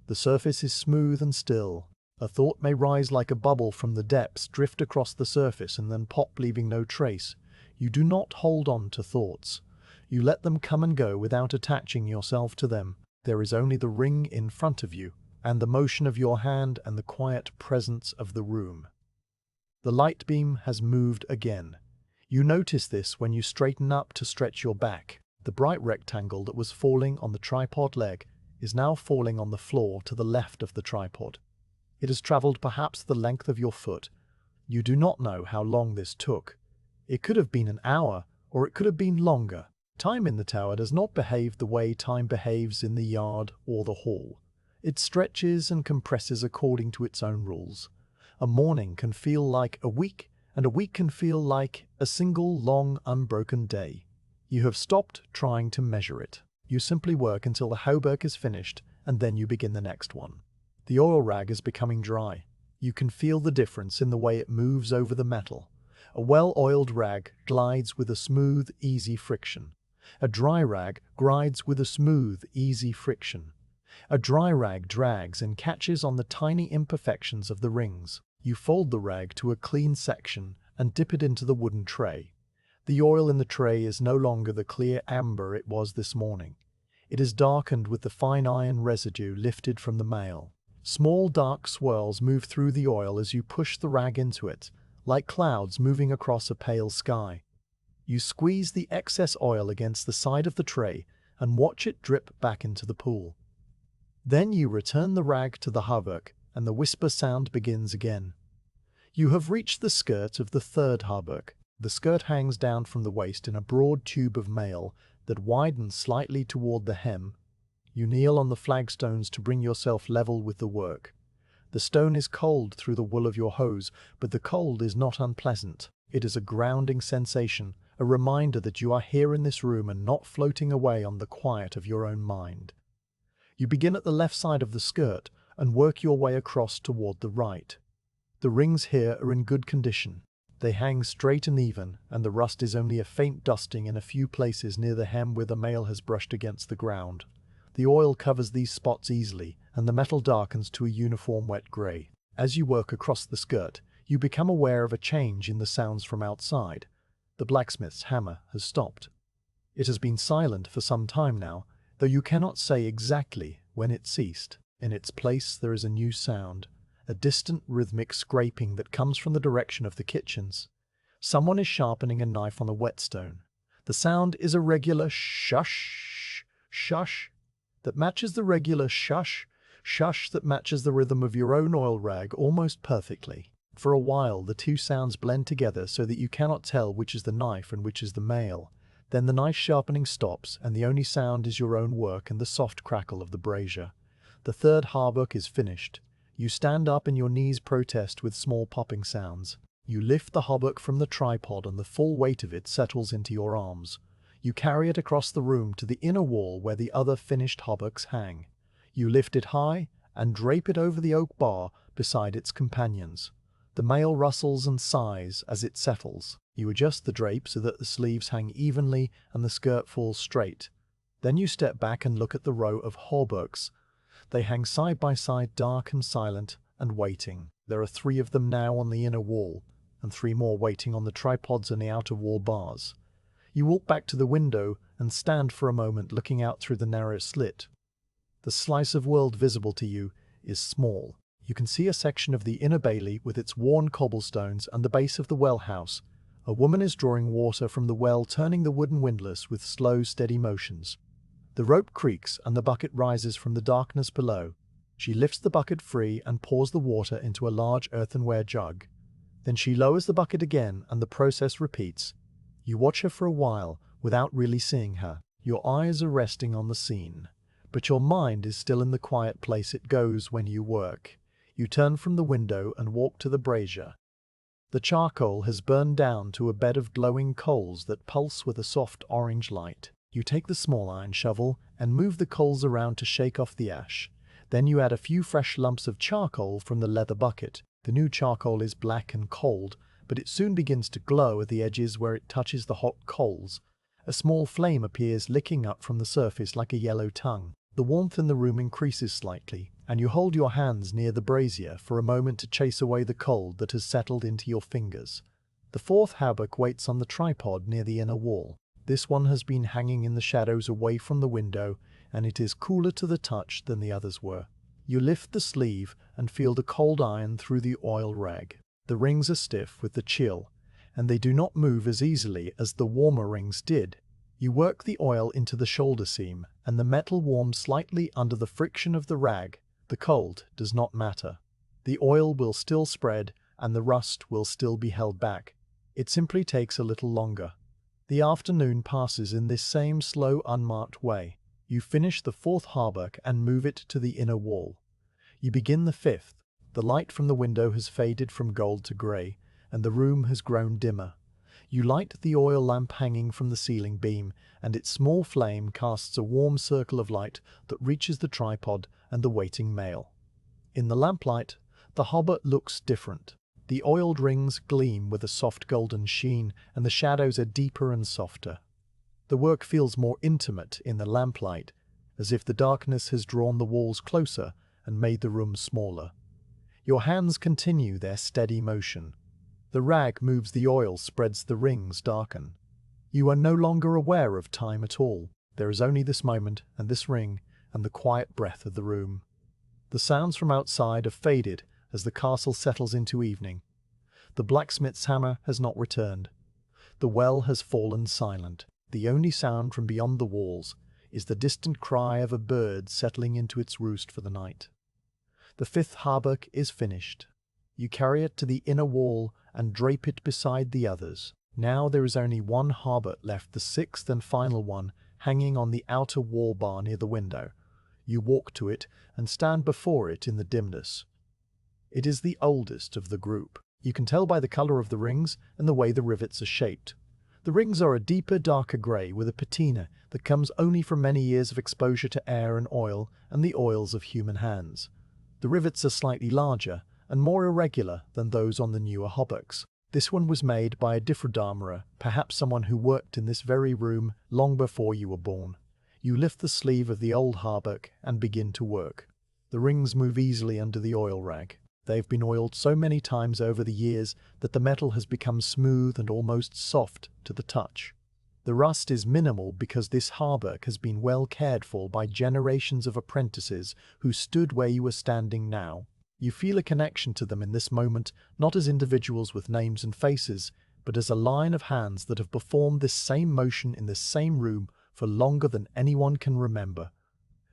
The surface is smooth and still. A thought may rise like a bubble from the depths, drift across the surface, and then pop, leaving no trace. You do not hold on to thoughts. You let them come and go without attaching yourself to them. There is only the ring in front of you, and the motion of your hand and the quiet presence of the room. The light beam has moved again. You notice this when you straighten up to stretch your back. The bright rectangle that was falling on the tripod leg is now falling on the floor to the left of the tripod. It has traveled perhaps the length of your foot. You do not know how long this took. It could have been an hour, or it could have been longer. Time in the tower does not behave the way time behaves in the yard or the hall. It stretches and compresses according to its own rules. A morning can feel like a week, and a week can feel like a single long unbroken day. You have stopped trying to measure it. You simply work until the hauberk is finished, and then you begin the next one. The oil rag is becoming dry. You can feel the difference in the way it moves over the metal. A well-oiled rag glides with a smooth, easy friction. A dry rag glides with a smooth, easy friction. A dry rag drags and catches on the tiny imperfections of the rings. You fold the rag to a clean section and dip it into the wooden tray. The oil in the tray is no longer the clear amber it was this morning. It is darkened with the fine iron residue lifted from the mail. Small dark swirls move through the oil as you push the rag into it, like clouds moving across a pale sky. You squeeze the excess oil against the side of the tray and watch it drip back into the pool. Then you return the rag to the hauberk, and the whisper sound begins again. You have reached the skirt of the third hauberk. The skirt hangs down from the waist in a broad tube of mail that widens slightly toward the hem. You kneel on the flagstones to bring yourself level with the work. The stone is cold through the wool of your hose, but the cold is not unpleasant. It is a grounding sensation, a reminder that you are here in this room and not floating away on the quiet of your own mind. You begin at the left side of the skirt and work your way across toward the right. The rings here are in good condition. They hang straight and even, and the rust is only a faint dusting in a few places near the hem where the mail has brushed against the ground. The oil covers these spots easily, and the metal darkens to a uniform wet grey. As you work across the skirt, you become aware of a change in the sounds from outside. The blacksmith's hammer has stopped. It has been silent for some time now, though you cannot say exactly when it ceased. In its place there is a new sound, a distant rhythmic scraping that comes from the direction of the kitchens. Someone is sharpening a knife on a whetstone. The sound is a regular shush, shush, that matches the regular shush, shush that matches the rhythm of your own oil rag almost perfectly. For a while the two sounds blend together so that you cannot tell which is the knife and which is the mail. Then the knife sharpening stops, and the only sound is your own work and the soft crackle of the brazier. The third hauberk is finished. You stand up and your knees protest with small popping sounds. You lift the hauberk from the tripod and the full weight of it settles into your arms. You carry it across the room to the inner wall where the other finished hauberks hang. You lift it high and drape it over the oak bar beside its companions. The mail rustles and sighs as it settles. You adjust the drape so that the sleeves hang evenly and the skirt falls straight. Then you step back and look at the row of hauberks. They hang side by side, dark and silent and waiting. There are 3 of them now on the inner wall, and 3 more waiting on the tripods and the outer wall bars. You walk back to the window and stand for a moment looking out through the narrow slit. The slice of world visible to you is small. You can see a section of the inner bailey with its worn cobblestones and the base of the well house. A woman is drawing water from the well, turning the wooden windlass with slow, steady motions. The rope creaks and the bucket rises from the darkness below. She lifts the bucket free and pours the water into a large earthenware jug. Then she lowers the bucket again and the process repeats. You watch her for a while without really seeing her. Your eyes are resting on the scene, but your mind is still in the quiet place it goes when you work. You turn from the window and walk to the brazier. The charcoal has burned down to a bed of glowing coals that pulse with a soft orange light. You take the small iron shovel and move the coals around to shake off the ash. Then you add a few fresh lumps of charcoal from the leather bucket. The new charcoal is black and cold, but it soon begins to glow at the edges where it touches the hot coals. A small flame appears licking up from the surface like a yellow tongue. The warmth in the room increases slightly, and you hold your hands near the brazier for a moment to chase away the cold that has settled into your fingers. The fourth hauberk waits on the tripod near the inner wall. This one has been hanging in the shadows away from the window, and it is cooler to the touch than the others were. You lift the sleeve and feel the cold iron through the oil rag. The rings are stiff with the chill, and they do not move as easily as the warmer rings did. You work the oil into the shoulder seam, and the metal warms slightly under the friction of the rag. The cold does not matter. The oil will still spread, and the rust will still be held back. It simply takes a little longer. The afternoon passes in this same slow, unmarked way. You finish the fourth hauberk and move it to the inner wall. You begin the fifth. The light from the window has faded from gold to grey, and the room has grown dimmer. You light the oil lamp hanging from the ceiling beam, and its small flame casts a warm circle of light that reaches the tripod and the waiting mail. In the lamplight, the hauberk looks different. The oiled rings gleam with a soft golden sheen, and the shadows are deeper and softer. The work feels more intimate in the lamplight, as if the darkness has drawn the walls closer and made the room smaller. Your hands continue their steady motion. The rag moves, the oil spreads, the rings darken. You are no longer aware of time at all. There is only this moment and this ring and the quiet breath of the room. The sounds from outside have faded as the castle settles into evening. The blacksmith's hammer has not returned. The well has fallen silent. The only sound from beyond the walls is the distant cry of a bird settling into its roost for the night. The 5th hauberk is finished. You carry it to the inner wall and drape it beside the others. Now there is only one hauberk left, the 6th and final one, hanging on the outer wall bar near the window. You walk to it and stand before it in the dimness. It is the oldest of the group. You can tell by the color of the rings and the way the rivets are shaped. The rings are a deeper, darker grey with a patina that comes only from many years of exposure to air and oil and the oils of human hands. The rivets are slightly larger and more irregular than those on the newer hauberks. This one was made by a different armourer, perhaps someone who worked in this very room long before you were born. You lift the sleeve of the old hauberk and begin to work. The rings move easily under the oil rag. They've been oiled so many times over the years that the metal has become smooth and almost soft to the touch. The rust is minimal because this hauberk has been well cared for by generations of apprentices who stood where you are standing now. You feel a connection to them in this moment, not as individuals with names and faces, but as a line of hands that have performed this same motion in this same room for longer than anyone can remember.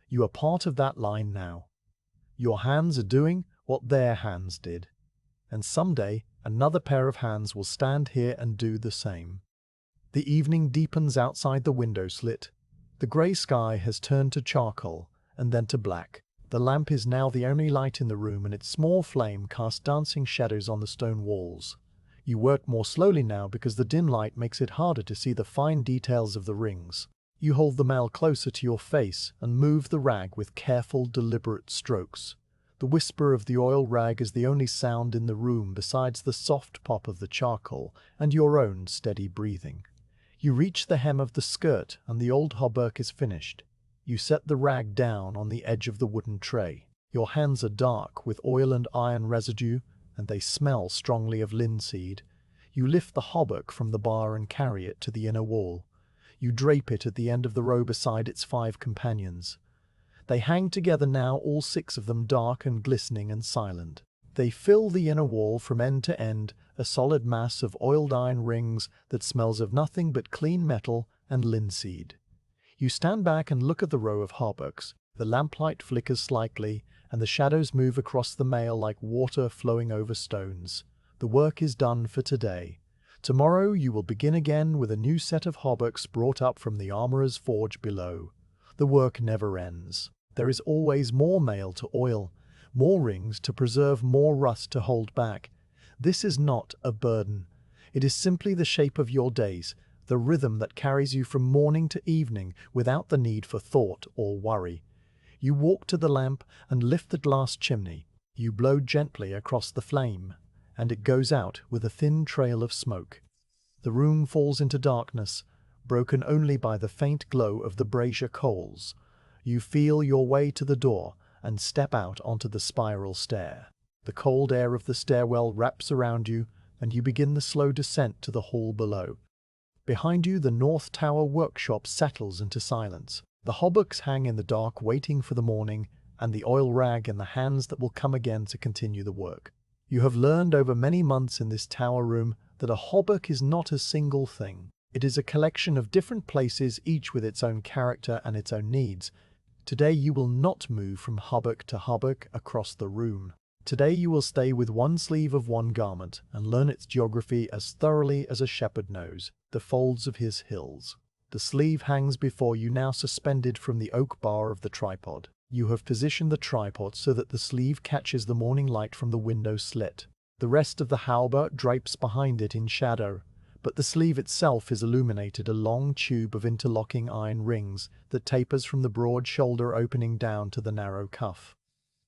You are part of that line now. Your hands are doing what their hands did. And someday, another pair of hands will stand here and do the same. The evening deepens outside the window slit. The grey sky has turned to charcoal and then to black. The lamp is now the only light in the room, and its small flame casts dancing shadows on the stone walls. You work more slowly now because the dim light makes it harder to see the fine details of the rings. You hold the mail closer to your face and move the rag with careful, deliberate strokes. The whisper of the oil rag is the only sound in the room besides the soft pop of the charcoal and your own steady breathing. You reach the hem of the skirt and the old hauberk is finished. You set the rag down on the edge of the wooden tray. Your hands are dark with oil and iron residue, and they smell strongly of linseed. You lift the hauberk from the bar and carry it to the inner wall. You drape it at the end of the row beside its 5 companions. They hang together now, all 6 of them, dark and glistening and silent. They fill the inner wall from end to end, a solid mass of oiled iron rings that smells of nothing but clean metal and linseed. You stand back and look at the row of hauberks. The lamplight flickers slightly, and the shadows move across the mail like water flowing over stones. The work is done for today. Tomorrow you will begin again with a new set of hauberks brought up from the armourer's forge below. The work never ends. There is always more mail to oil, more rings to preserve, more rust to hold back. This is not a burden. It is simply the shape of your days, the rhythm that carries you from morning to evening without the need for thought or worry. You walk to the lamp and lift the glass chimney. You blow gently across the flame, and it goes out with a thin trail of smoke. The room falls into darkness, broken only by the faint glow of the brazier coals. You feel your way to the door and step out onto the spiral stair. The cold air of the stairwell wraps around you, and you begin the slow descent to the hall below. Behind you, the North Tower workshop settles into silence. The hauberks hang in the dark, waiting for the morning, and the oil rag in the hands that will come again to continue the work. You have learned over many months in this tower room that a hauberk is not a single thing. It is a collection of different places, each with its own character and its own needs. Today you will not move from hauberk to hauberk across the room. Today you will stay with one sleeve of one garment and learn its geography as thoroughly as a shepherd knows the folds of his hills. The sleeve hangs before you now, suspended from the oak bar of the tripod. You have positioned the tripod so that the sleeve catches the morning light from the window slit. The rest of the hauberk drapes behind it in shadow, but the sleeve itself is illuminated, a long tube of interlocking iron rings that tapers from the broad shoulder opening down to the narrow cuff.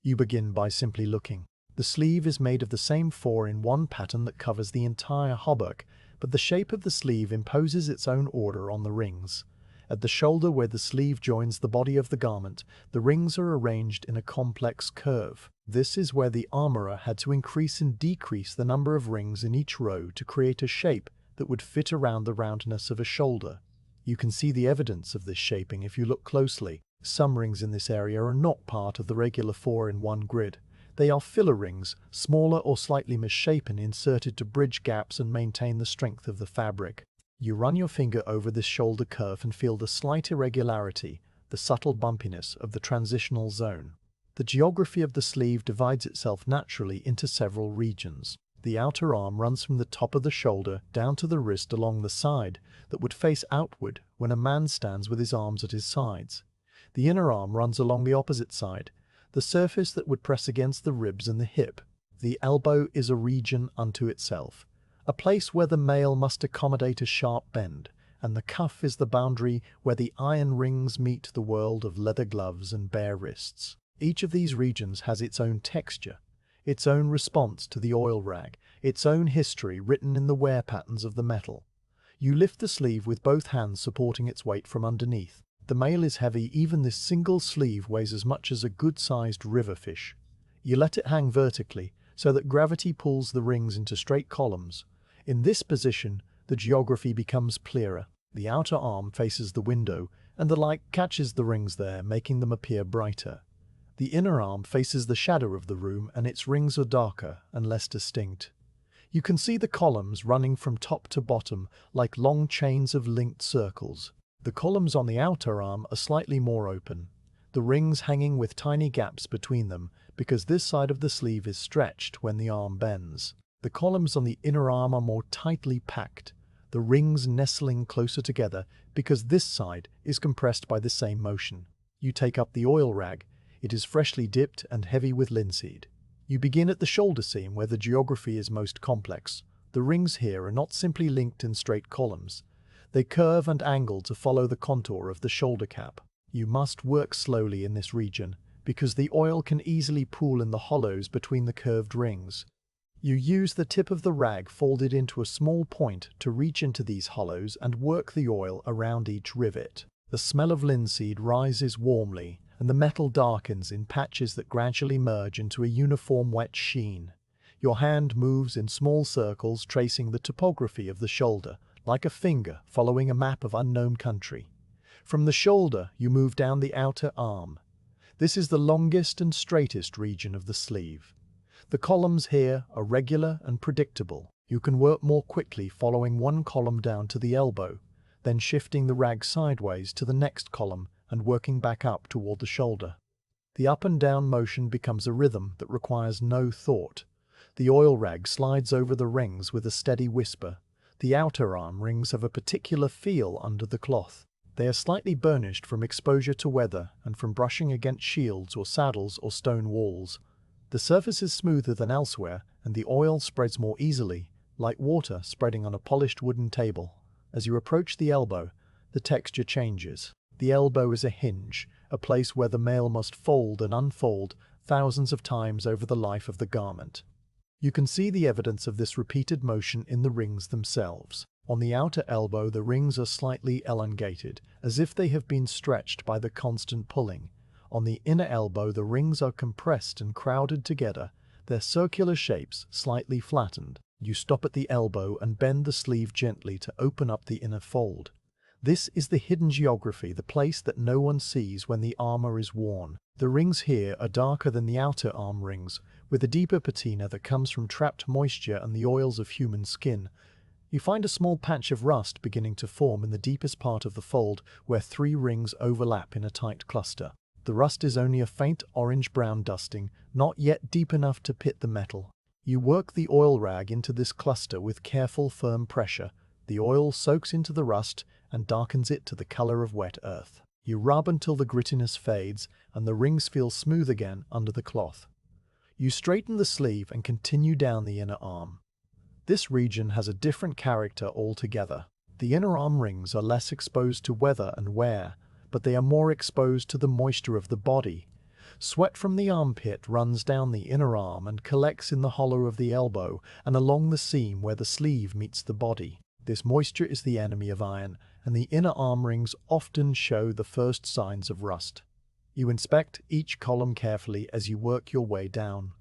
You begin by simply looking. The sleeve is made of the same 4-in-1 pattern that covers the entire hauberk, but the shape of the sleeve imposes its own order on the rings. At the shoulder, where the sleeve joins the body of the garment, the rings are arranged in a complex curve. This is where the armorer had to increase and decrease the number of rings in each row to create a shape that would fit around the roundness of a shoulder. You can see the evidence of this shaping if you look closely. Some rings in this area are not part of the regular 4-in-1 grid. They are filler rings, smaller or slightly misshapen, inserted to bridge gaps and maintain the strength of the fabric. You run your finger over this shoulder curve and feel the slight irregularity, the subtle bumpiness of the transitional zone. The geography of the sleeve divides itself naturally into several regions. The outer arm runs from the top of the shoulder down to the wrist along the side that would face outward when a man stands with his arms at his sides. The inner arm runs along the opposite side, the surface that would press against the ribs and the hip. The elbow is a region unto itself, a place where the mail must accommodate a sharp bend, and the cuff is the boundary where the iron rings meet the world of leather gloves and bare wrists. Each of these regions has its own texture, its own response to the oil rag, its own history written in the wear patterns of the metal. You lift the sleeve with both hands supporting its weight from underneath. The mail is heavy, even this single sleeve weighs as much as a good-sized river fish. You let it hang vertically so that gravity pulls the rings into straight columns. In this position, the geography becomes clearer. The outer arm faces the window, and the light catches the rings there, making them appear brighter. The inner arm faces the shadow of the room, and its rings are darker and less distinct. You can see the columns running from top to bottom like long chains of linked circles. The columns on the outer arm are slightly more open, the rings hanging with tiny gaps between them because this side of the sleeve is stretched when the arm bends. The columns on the inner arm are more tightly packed, the rings nestling closer together because this side is compressed by the same motion. You take up the oil rag. It is freshly dipped and heavy with linseed. You begin at the shoulder seam where the geography is most complex. The rings here are not simply linked in straight columns. They curve and angle to follow the contour of the shoulder cap. You must work slowly in this region because the oil can easily pool in the hollows between the curved rings. You use the tip of the rag folded into a small point to reach into these hollows and work the oil around each rivet. The smell of linseed rises warmly, and the metal darkens in patches that gradually merge into a uniform wet sheen. Your hand moves in small circles, tracing the topography of the shoulder, like a finger following a map of unknown country. From the shoulder, you move down the outer arm. This is the longest and straightest region of the sleeve. The columns here are regular and predictable. You can work more quickly following one column down to the elbow, then shifting the rag sideways to the next column and working back up toward the shoulder. The up and down motion becomes a rhythm that requires no thought. The oil rag slides over the rings with a steady whisper. The outer arm rings have a particular feel under the cloth. They are slightly burnished from exposure to weather and from brushing against shields or saddles or stone walls. The surface is smoother than elsewhere, and the oil spreads more easily, like water spreading on a polished wooden table. As you approach the elbow, the texture changes. The elbow is a hinge, a place where the mail must fold and unfold thousands of times over the life of the garment. You can see the evidence of this repeated motion in the rings themselves. On the outer elbow, the rings are slightly elongated, as if they have been stretched by the constant pulling. On the inner elbow, the rings are compressed and crowded together, their circular shapes slightly flattened. You stop at the elbow and bend the sleeve gently to open up the inner fold. This is the hidden geography, the place that no one sees when the armor is worn. The rings here are darker than the outer arm rings, with a deeper patina that comes from trapped moisture and the oils of human skin. You find a small patch of rust beginning to form in the deepest part of the fold where 3 rings overlap in a tight cluster. The rust is only a faint orange-brown dusting, not yet deep enough to pit the metal. You work the oil rag into this cluster with careful, firm pressure. The oil soaks into the rust and darkens it to the color of wet earth. You rub until the grittiness fades and the rings feel smooth again under the cloth. You straighten the sleeve and continue down the inner arm. This region has a different character altogether. The inner arm rings are less exposed to weather and wear, but they are more exposed to the moisture of the body. Sweat from the armpit runs down the inner arm and collects in the hollow of the elbow and along the seam where the sleeve meets the body. This moisture is the enemy of iron, and the inner arm rings often show the first signs of rust. You inspect each column carefully as you work your way down.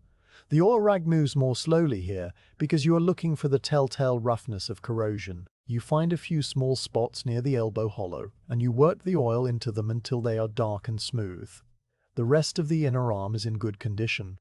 The oil rag moves more slowly here because you are looking for the telltale roughness of corrosion. You find a few small spots near the elbow hollow, and you work the oil into them until they are dark and smooth. The rest of the inner arm is in good condition.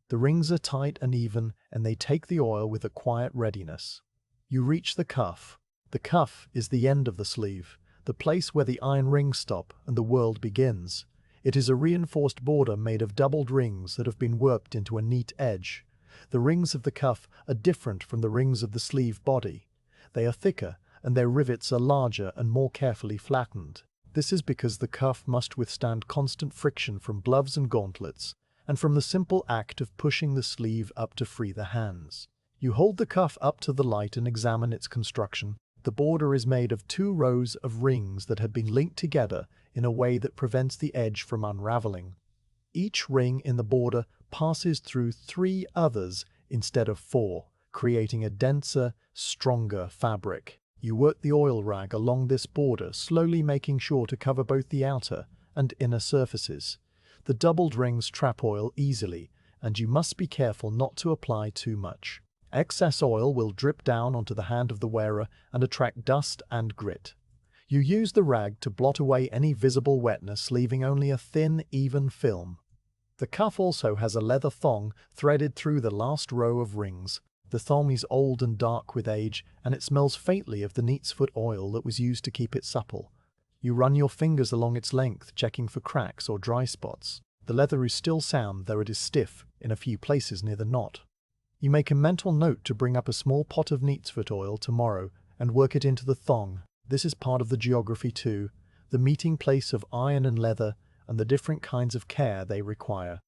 The rings are tight and even, and they take the oil with a quiet readiness. You reach the cuff. The cuff is the end of the sleeve, the place where the iron rings stop and the world begins. It is a reinforced border made of doubled rings that have been worked into a neat edge. The rings of the cuff are different from the rings of the sleeve body. They are thicker, and their rivets are larger and more carefully flattened. This is because the cuff must withstand constant friction from gloves and gauntlets, and from the simple act of pushing the sleeve up to free the hands. You hold the cuff up to the light and examine its construction. The border is made of 2 rows of rings that have been linked together in a way that prevents the edge from unraveling. Each ring in the border passes through 3 others instead of 4, creating a denser, stronger fabric. You work the oil rag along this border, slowly making sure to cover both the outer and inner surfaces. The doubled rings trap oil easily, and you must be careful not to apply too much. Excess oil will drip down onto the hand of the wearer and attract dust and grit. You use the rag to blot away any visible wetness, leaving only a thin, even film. The cuff also has a leather thong threaded through the last row of rings. The thong is old and dark with age, and it smells faintly of the neatsfoot oil that was used to keep it supple. You run your fingers along its length, checking for cracks or dry spots. The leather is still sound, though it is stiff in a few places near the knot. You make a mental note to bring up a small pot of neatsfoot oil tomorrow and work it into the thong. This is part of the geography too, the meeting place of iron and leather and the different kinds of care they require.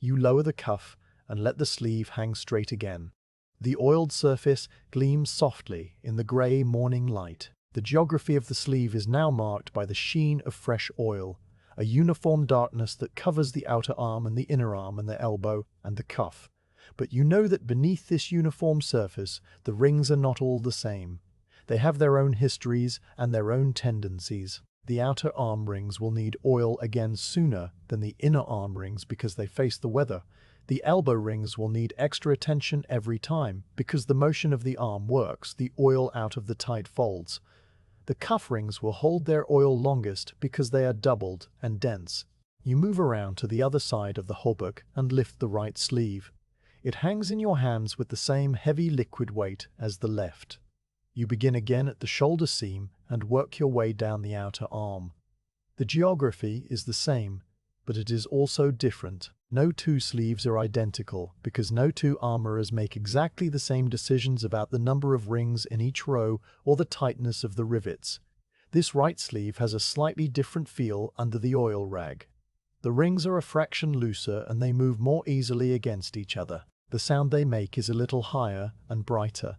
You lower the cuff and let the sleeve hang straight again. The oiled surface gleams softly in the grey morning light. The geography of the sleeve is now marked by the sheen of fresh oil, a uniform darkness that covers the outer arm and the inner arm and the elbow and the cuff. But you know that beneath this uniform surface, the rings are not all the same. They have their own histories and their own tendencies. The outer arm rings will need oil again sooner than the inner arm rings because they face the weather. The elbow rings will need extra attention every time because the motion of the arm works the oil out of the tight folds. The cuff rings will hold their oil longest because they are doubled and dense. You move around to the other side of the hauberk and lift the right sleeve. It hangs in your hands with the same heavy liquid weight as the left. You begin again at the shoulder seam and work your way down the outer arm. The geography is the same, but it is also different. No 2 sleeves are identical because no 2 armorers make exactly the same decisions about the number of rings in each row or the tightness of the rivets. This right sleeve has a slightly different feel under the oil rag. The rings are a fraction looser and they move more easily against each other. The sound they make is a little higher and brighter,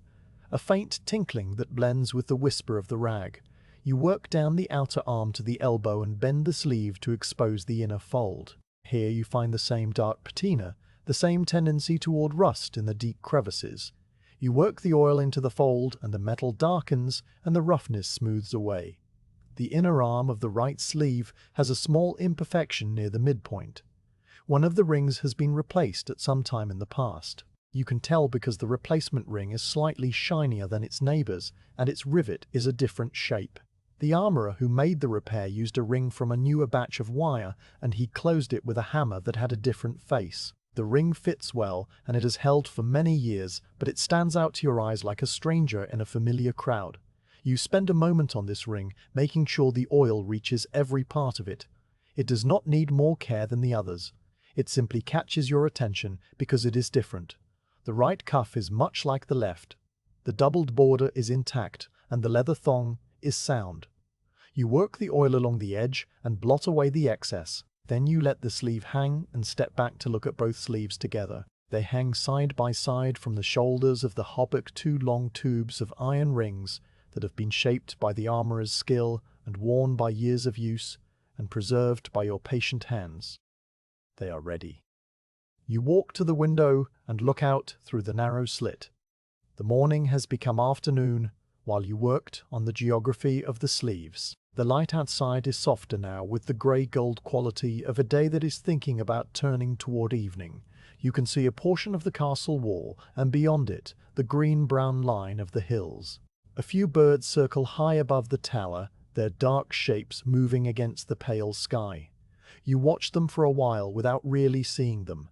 a faint tinkling that blends with the whisper of the rag. You work down the outer arm to the elbow and bend the sleeve to expose the inner fold. Here you find the same dark patina, the same tendency toward rust in the deep crevices. You work the oil into the fold and the metal darkens and the roughness smooths away. The inner arm of the right sleeve has a small imperfection near the midpoint. One of the rings has been replaced at some time in the past. You can tell because the replacement ring is slightly shinier than its neighbors and its rivet is a different shape. The armorer who made the repair used a ring from a newer batch of wire and he closed it with a hammer that had a different face. The ring fits well and it has held for many years, but it stands out to your eyes like a stranger in a familiar crowd. You spend a moment on this ring, making sure the oil reaches every part of it. It does not need more care than the others. It simply catches your attention because it is different. The right cuff is much like the left. The doubled border is intact and the leather thong is sound. You work the oil along the edge and blot away the excess. Then you let the sleeve hang and step back to look at both sleeves together. They hang side by side from the shoulders of the hauberk, 2 long tubes of iron rings that have been shaped by the armorer's skill and worn by years of use and preserved by your patient hands. They are ready. You walk to the window and look out through the narrow slit. The morning has become afternoon while you worked on the geography of the sleeves. The light outside is softer now, with the grey-gold quality of a day that is thinking about turning toward evening. You can see a portion of the castle wall, and beyond it, the green-brown line of the hills. A few birds circle high above the tower, their dark shapes moving against the pale sky. You watch them for a while without really seeing them.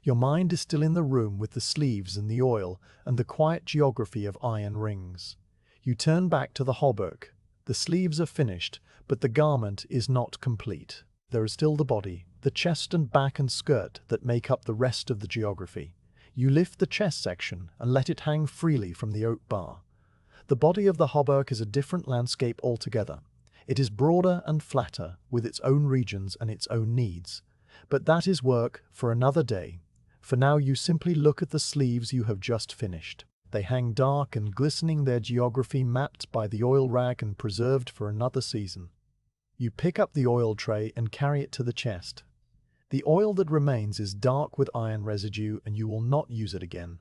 Your mind is still in the room with the sleeves and the oil and the quiet geography of iron rings. You turn back to the hauberk. The sleeves are finished, but the garment is not complete. There is still the body, the chest and back and skirt that make up the rest of the geography. You lift the chest section and let it hang freely from the oak bar. The body of the hauberk is a different landscape altogether. It is broader and flatter, with its own regions and its own needs. But that is work for another day. For now you simply look at the sleeves you have just finished. They hang dark and glistening, their geography mapped by the oil rag and preserved for another season. You pick up the oil tray and carry it to the chest. The oil that remains is dark with iron residue, and you will not use it again.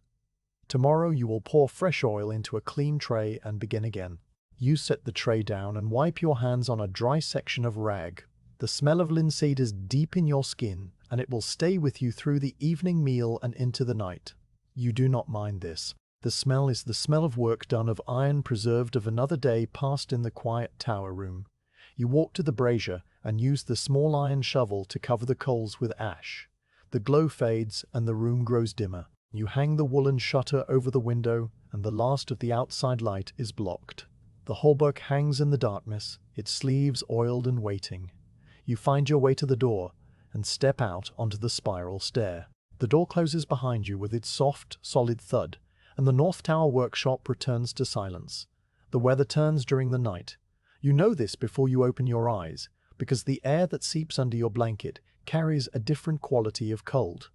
Tomorrow you will pour fresh oil into a clean tray and begin again. You set the tray down and wipe your hands on a dry section of rag. The smell of linseed is deep in your skin, and it will stay with you through the evening meal and into the night. You do not mind this. The smell is the smell of work done, of iron preserved, of another day passed in the quiet tower room. You walk to the brazier and use the small iron shovel to cover the coals with ash. The glow fades and the room grows dimmer. You hang the woolen shutter over the window, and the last of the outside light is blocked. The hauberk hangs in the darkness, its sleeves oiled and waiting. You find your way to the door and step out onto the spiral stair. The door closes behind you with its soft, solid thud, and the North Tower workshop returns to silence. The weather turns during the night. You know this before you open your eyes, because the air that seeps under your blanket carries a different quality of cold.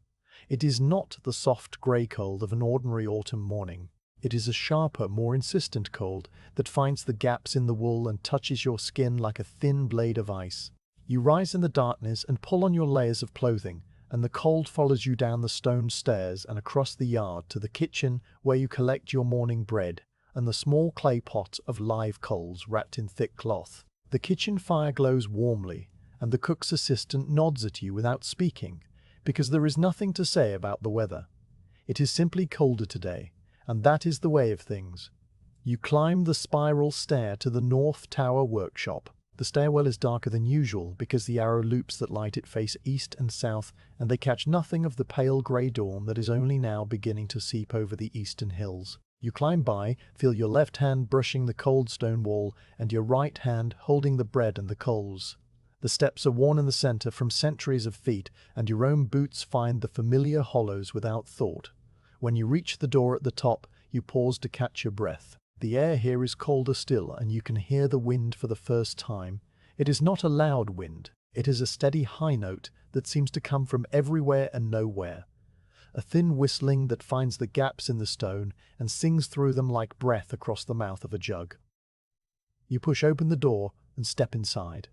It is not the soft grey cold of an ordinary autumn morning. It is a sharper, more insistent cold that finds the gaps in the wool and touches your skin like a thin blade of ice. You rise in the darkness and pull on your layers of clothing, and the cold follows you down the stone stairs and across the yard to the kitchen, where you collect your morning bread and the small clay pot of live coals wrapped in thick cloth. The kitchen fire glows warmly, and the cook's assistant nods at you without speaking, because there is nothing to say about the weather. It is simply colder today, and that is the way of things. You climb the spiral stair to the North Tower workshop. The stairwell is darker than usual because the arrow loops that light it face east and south, and they catch nothing of the pale grey dawn that is only now beginning to seep over the eastern hills. You climb by, feel your left hand brushing the cold stone wall and your right hand holding the bread and the coals. The steps are worn in the center from centuries of feet, and your own boots find the familiar hollows without thought. When you reach the door at the top, you pause to catch your breath. The air here is colder still, and you can hear the wind for the first time. It is not a loud wind. It is a steady high note that seems to come from everywhere and nowhere. A thin whistling that finds the gaps in the stone and sings through them like breath across the mouth of a jug. You push open the door and step inside.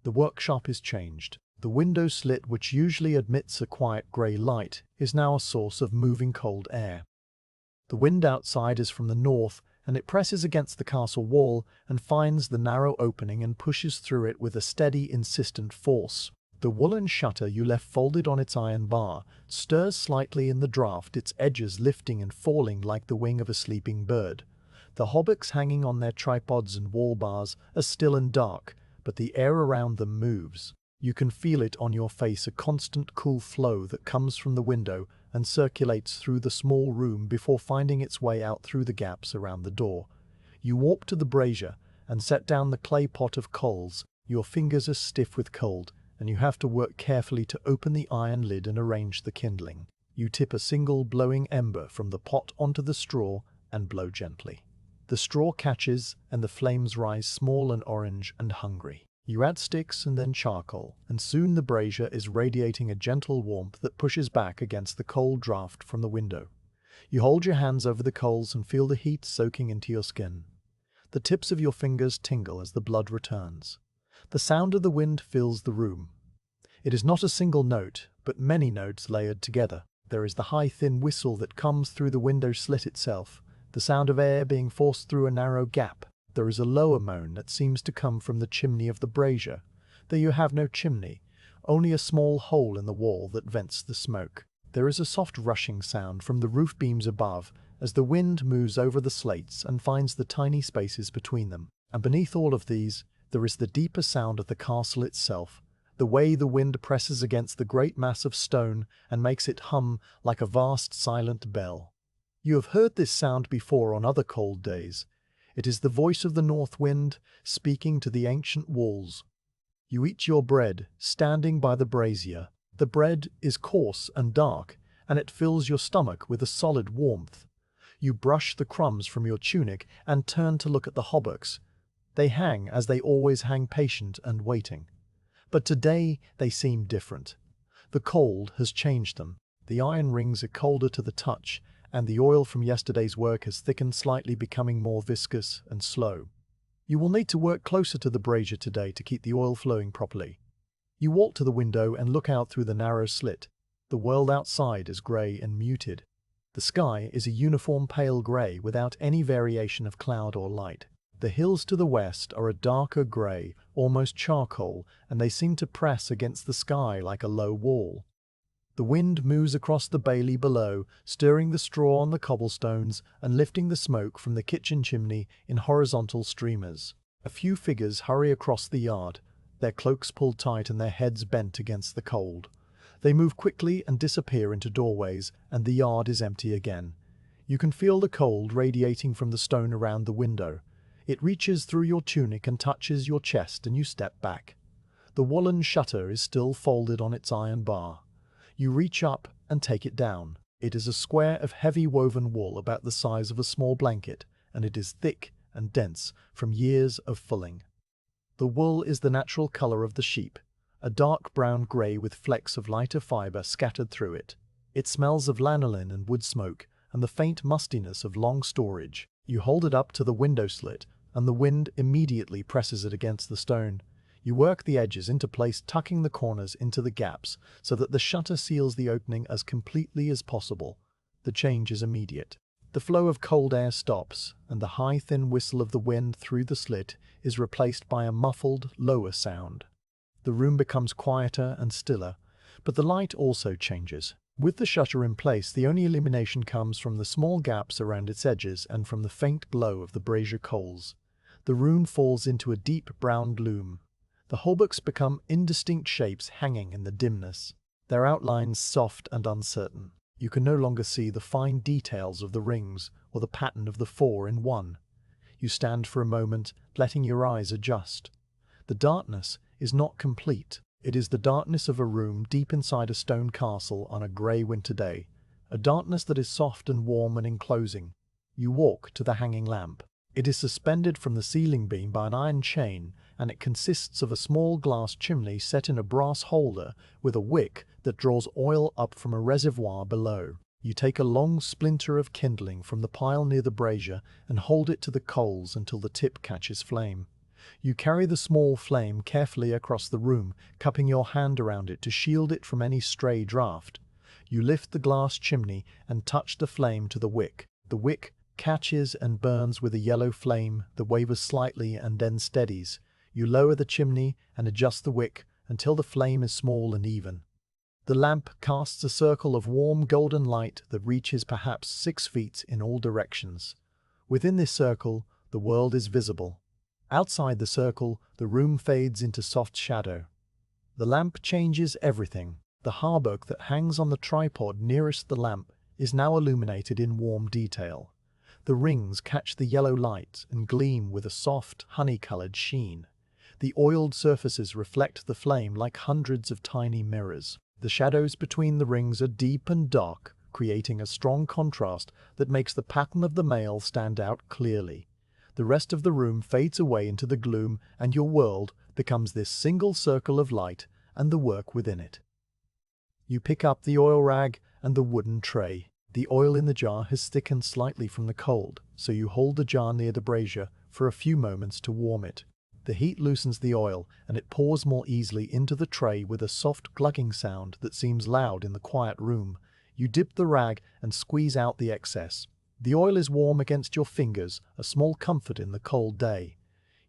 The workshop is changed. The window slit, which usually admits a quiet grey light, is now a source of moving cold air. The wind outside is from the north, and it presses against the castle wall and finds the narrow opening and pushes through it with a steady, insistent force. The woolen shutter you left folded on its iron bar stirs slightly in the draught, its edges lifting and falling like the wing of a sleeping bird. The hauberks hanging on their tripods and wall bars are still and dark, but the air around them moves. You can feel it on your face, a constant cool flow that comes from the window and circulates through the small room before finding its way out through the gaps around the door. You walk to the brazier and set down the clay pot of coals. Your fingers are stiff with cold, and you have to work carefully to open the iron lid and arrange the kindling. You tip a single blowing ember from the pot onto the straw and blow gently. The straw catches, and the flames rise small and orange and hungry. You add sticks and then charcoal, and soon the brazier is radiating a gentle warmth that pushes back against the cold draught from the window. You hold your hands over the coals and feel the heat soaking into your skin. The tips of your fingers tingle as the blood returns. The sound of the wind fills the room. It is not a single note, but many notes layered together. There is the high, thin whistle that comes through the window slit itself, the sound of air being forced through a narrow gap. There is a lower moan that seems to come from the chimney of the brazier, though you have no chimney, only a small hole in the wall that vents the smoke. There is a soft rushing sound from the roof beams above as the wind moves over the slates and finds the tiny spaces between them. And beneath all of these, there is the deeper sound of the castle itself, the way the wind presses against the great mass of stone and makes it hum like a vast silent bell. You have heard this sound before on other cold days. It is the voice of the north wind speaking to the ancient walls. You eat your bread, standing by the brazier. The bread is coarse and dark, and it fills your stomach with a solid warmth. You brush the crumbs from your tunic and turn to look at the hauberks. They hang as they always hang, patient and waiting. But today they seem different. The cold has changed them. The iron rings are colder to the touch, and the oil from yesterday's work has thickened slightly, becoming more viscous and slow. You will need to work closer to the brazier today to keep the oil flowing properly. You walk to the window and look out through the narrow slit. The world outside is grey and muted. The sky is a uniform pale grey without any variation of cloud or light. The hills to the west are a darker grey, almost charcoal, and they seem to press against the sky like a low wall. The wind moves across the bailey below, stirring the straw on the cobblestones and lifting the smoke from the kitchen chimney in horizontal streamers. A few figures hurry across the yard, their cloaks pulled tight and their heads bent against the cold. They move quickly and disappear into doorways, and the yard is empty again. You can feel the cold radiating from the stone around the window. It reaches through your tunic and touches your chest, and you step back. The woolen shutter is still folded on its iron bar. You reach up and take it down. It is a square of heavy woven wool about the size of a small blanket, and it is thick and dense from years of fulling. The wool is the natural color of the sheep, a dark brown-gray with flecks of lighter fiber scattered through it. It smells of lanolin and wood smoke and the faint mustiness of long storage. You hold it up to the window slit, and the wind immediately presses it against the stone. You work the edges into place, tucking the corners into the gaps so that the shutter seals the opening as completely as possible. The change is immediate. The flow of cold air stops, and the high, thin whistle of the wind through the slit is replaced by a muffled, lower sound. The room becomes quieter and stiller, but the light also changes. With the shutter in place, the only illumination comes from the small gaps around its edges and from the faint glow of the brazier coals. The room falls into a deep brown gloom. The hauberks become indistinct shapes hanging in the dimness, their outlines soft and uncertain. You can no longer see the fine details of the rings or the pattern of the 4-in-1. You stand for a moment, letting your eyes adjust. The darkness is not complete. It is the darkness of a room deep inside a stone castle on a grey winter day, a darkness that is soft and warm and enclosing. You walk to the hanging lamp. It is suspended from the ceiling beam by an iron chain, and it consists of a small glass chimney set in a brass holder with a wick that draws oil up from a reservoir below. You take a long splinter of kindling from the pile near the brazier and hold it to the coals until the tip catches flame. You carry the small flame carefully across the room, cupping your hand around it to shield it from any stray draft. You lift the glass chimney and touch the flame to the wick. The wick catches and burns with a yellow flame that wavers slightly and then steadies. You lower the chimney and adjust the wick until the flame is small and even. The lamp casts a circle of warm golden light that reaches perhaps 6 feet in all directions. Within this circle, the world is visible. Outside the circle, the room fades into soft shadow. The lamp changes everything. The hauberk that hangs on the tripod nearest the lamp is now illuminated in warm detail. The rings catch the yellow light and gleam with a soft, honey-colored sheen. The oiled surfaces reflect the flame like hundreds of tiny mirrors. The shadows between the rings are deep and dark, creating a strong contrast that makes the pattern of the mail stand out clearly. The rest of the room fades away into the gloom, and your world becomes this single circle of light and the work within it. You pick up the oil rag and the wooden tray. The oil in the jar has thickened slightly from the cold, so you hold the jar near the brazier for a few moments to warm it. The heat loosens the oil, and it pours more easily into the tray with a soft glugging sound that seems loud in the quiet room. You dip the rag and squeeze out the excess. The oil is warm against your fingers, a small comfort in the cold day.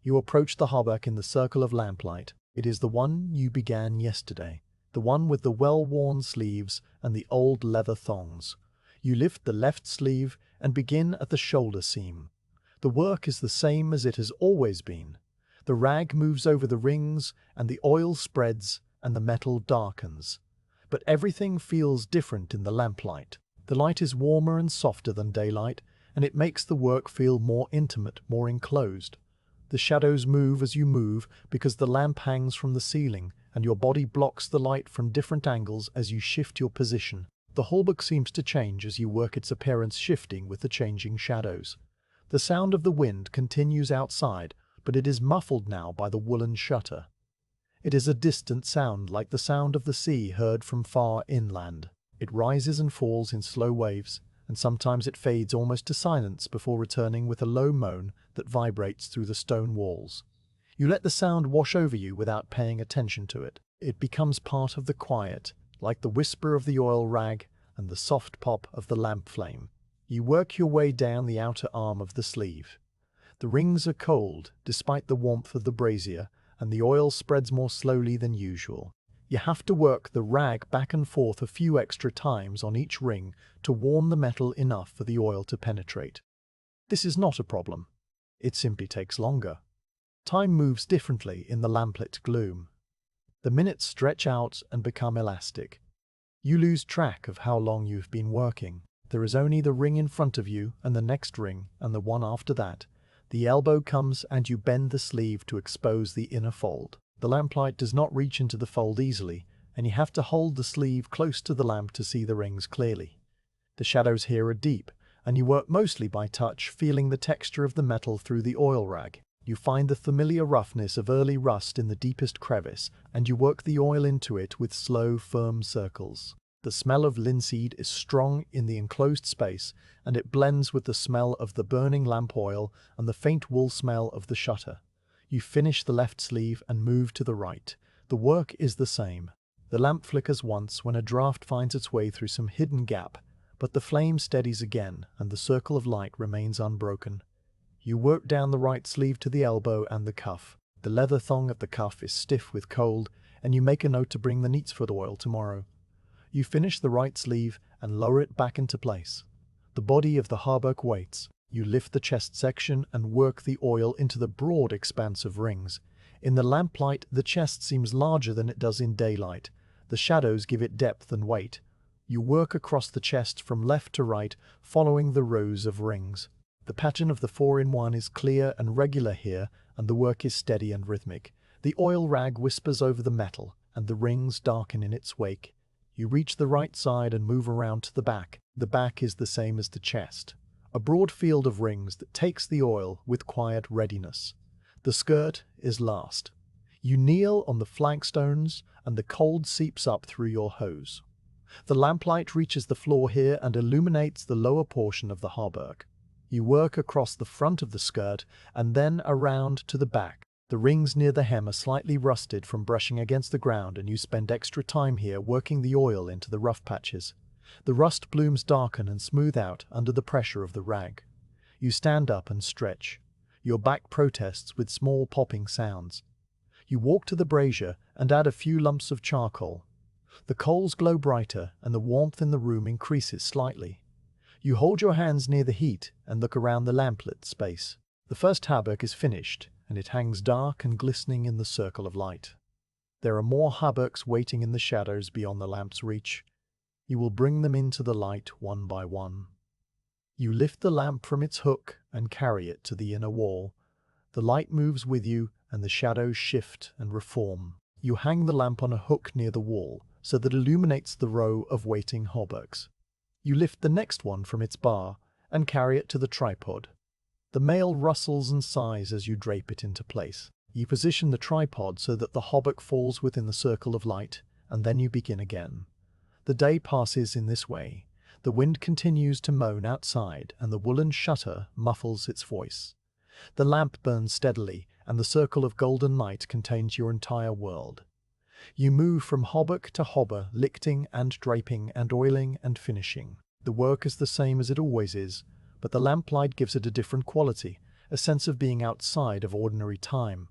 You approach the hauberk in the circle of lamplight. It is the one you began yesterday, the one with the well-worn sleeves and the old leather thongs. You lift the left sleeve and begin at the shoulder seam. The work is the same as it has always been. The rag moves over the rings, and the oil spreads, and the metal darkens. But everything feels different in the lamplight. The light is warmer and softer than daylight, and it makes the work feel more intimate, more enclosed. The shadows move as you move because the lamp hangs from the ceiling, and your body blocks the light from different angles as you shift your position. The hauberk seems to change as you work, its appearance shifting with the changing shadows. The sound of the wind continues outside, but it is muffled now by the woolen shutter. It is a distant sound, like the sound of the sea heard from far inland. It rises and falls in slow waves, and sometimes it fades almost to silence before returning with a low moan that vibrates through the stone walls. You let the sound wash over you without paying attention to it. It becomes part of the quiet, like the whisper of the oil rag and the soft pop of the lamp flame. You work your way down the outer arm of the sleeve. The rings are cold, despite the warmth of the brazier, and the oil spreads more slowly than usual. You have to work the rag back and forth a few extra times on each ring to warm the metal enough for the oil to penetrate. This is not a problem. It simply takes longer. Time moves differently in the lamplit gloom. The minutes stretch out and become elastic. You lose track of how long you've been working. There is only the ring in front of you, and the next ring, and the one after that. The elbow comes and you bend the sleeve to expose the inner fold. The lamplight does not reach into the fold easily, and you have to hold the sleeve close to the lamp to see the rings clearly. The shadows here are deep, and you work mostly by touch, feeling the texture of the metal through the oil rag. You find the familiar roughness of early rust in the deepest crevice, and you work the oil into it with slow, firm circles. The smell of linseed is strong in the enclosed space, and it blends with the smell of the burning lamp oil and the faint wool smell of the shutter. You finish the left sleeve and move to the right. The work is the same. The lamp flickers once when a draft finds its way through some hidden gap, but the flame steadies again, and the circle of light remains unbroken. You work down the right sleeve to the elbow and the cuff. The leather thong at the cuff is stiff with cold, and you make a note to bring the neatsfoot oil tomorrow. You finish the right sleeve and lower it back into place. The body of the hauberk waits. You lift the chest section and work the oil into the broad expanse of rings. In the lamplight, the chest seems larger than it does in daylight. The shadows give it depth and weight. You work across the chest from left to right, following the rows of rings. The pattern of the 4-in-1 is clear and regular here, and the work is steady and rhythmic. The oil rag whispers over the metal, and the rings darken in its wake. You reach the right side and move around to the back. The back is the same as the chest. A broad field of rings that takes the oil with quiet readiness. The skirt is last. You kneel on the flagstones, and the cold seeps up through your hose. The lamplight reaches the floor here and illuminates the lower portion of the hauberk. You work across the front of the skirt and then around to the back. The rings near the hem are slightly rusted from brushing against the ground, and you spend extra time here working the oil into the rough patches. The rust blooms darken and smooth out under the pressure of the rag. You stand up and stretch. Your back protests with small popping sounds. You walk to the brazier and add a few lumps of charcoal. The coals glow brighter and the warmth in the room increases slightly. You hold your hands near the heat and look around the lamplit space. The first hauberk is finished, and it hangs dark and glistening in the circle of light. There are more hauberks waiting in the shadows beyond the lamp's reach. You will bring them into the light one by one. You lift the lamp from its hook and carry it to the inner wall. The light moves with you, and the shadows shift and reform. You hang the lamp on a hook near the wall, so that it illuminates the row of waiting hauberks. You lift the next one from its bar and carry it to the tripod. The mail rustles and sighs as you drape it into place. You position the tripod so that the hauberk falls within the circle of light, and then you begin again. The day passes in this way. The wind continues to moan outside, and the woolen shutter muffles its voice. The lamp burns steadily, and the circle of golden light contains your entire world. You move from hauberk to hauber, lichting and draping and oiling and finishing. The work is the same as it always is, but the lamplight gives it a different quality, a sense of being outside of ordinary time.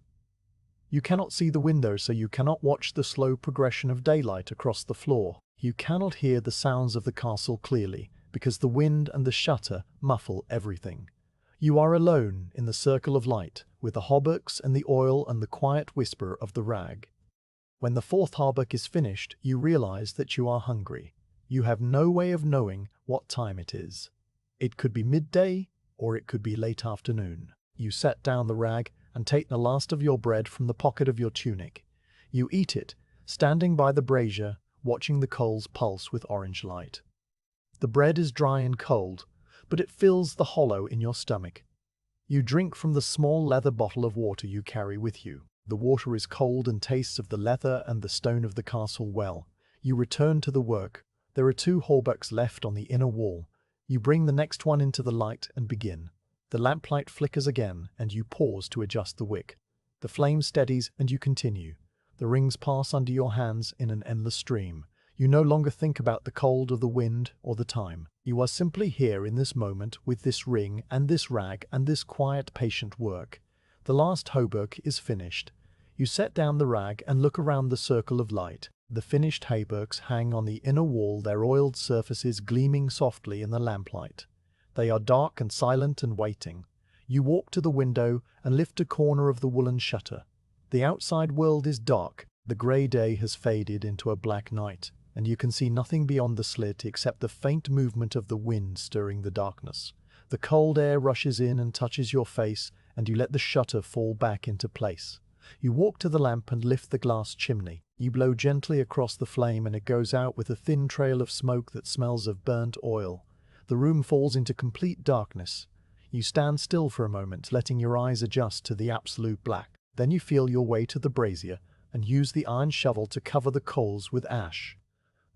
You cannot see the window, so you cannot watch the slow progression of daylight across the floor. You cannot hear the sounds of the castle clearly, because the wind and the shutter muffle everything. You are alone in the circle of light, with the hauberks and the oil and the quiet whisper of the rag. When the fourth hauberk is finished, you realize that you are hungry. You have no way of knowing what time it is. It could be midday, or it could be late afternoon. You set down the rag and take the last of your bread from the pocket of your tunic. You eat it, standing by the brazier, watching the coals pulse with orange light. The bread is dry and cold, but it fills the hollow in your stomach. You drink from the small leather bottle of water you carry with you. The water is cold and tastes of the leather and the stone of the castle well. You return to the work. There are 2 hauberks left on the inner wall. You bring the next one into the light and begin. The lamplight flickers again, and you pause to adjust the wick. The flame steadies, and you continue. The rings pass under your hands in an endless stream. You no longer think about the cold or the wind or the time. You are simply here in this moment with this ring and this rag and this quiet, patient work. The last hauberk is finished. You set down the rag and look around the circle of light. The finished hauberks hang on the inner wall, their oiled surfaces gleaming softly in the lamplight. They are dark and silent and waiting. You walk to the window and lift a corner of the woolen shutter. The outside world is dark. The grey day has faded into a black night, and you can see nothing beyond the slit except the faint movement of the wind stirring the darkness. The cold air rushes in and touches your face, and you let the shutter fall back into place. You walk to the lamp and lift the glass chimney. You blow gently across the flame, and it goes out with a thin trail of smoke that smells of burnt oil. The room falls into complete darkness. You stand still for a moment, letting your eyes adjust to the absolute black. Then you feel your way to the brazier and use the iron shovel to cover the coals with ash.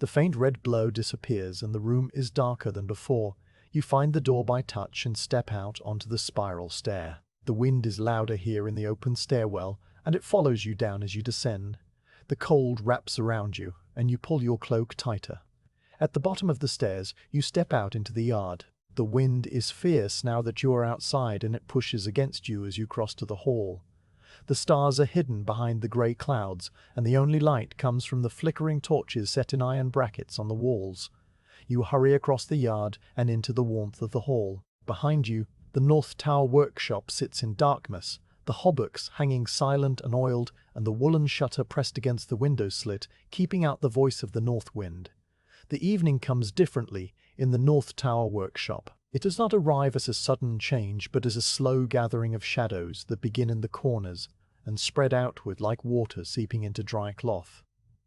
The faint red glow disappears and the room is darker than before. You find the door by touch and step out onto the spiral stair. The wind is louder here in the open stairwell, and it follows you down as you descend. The cold wraps around you, and you pull your cloak tighter. At the bottom of the stairs, you step out into the yard. The wind is fierce now that you are outside, and it pushes against you as you cross to the hall. The stars are hidden behind the grey clouds, and the only light comes from the flickering torches set in iron brackets on the walls. You hurry across the yard and into the warmth of the hall. Behind you, the North Tower workshop sits in darkness, the hauberks hanging silent and oiled, and the woolen shutter pressed against the window slit, keeping out the voice of the north wind. The evening comes differently in the North Tower workshop. It does not arrive as a sudden change, but as a slow gathering of shadows that begin in the corners and spread outward like water seeping into dry cloth.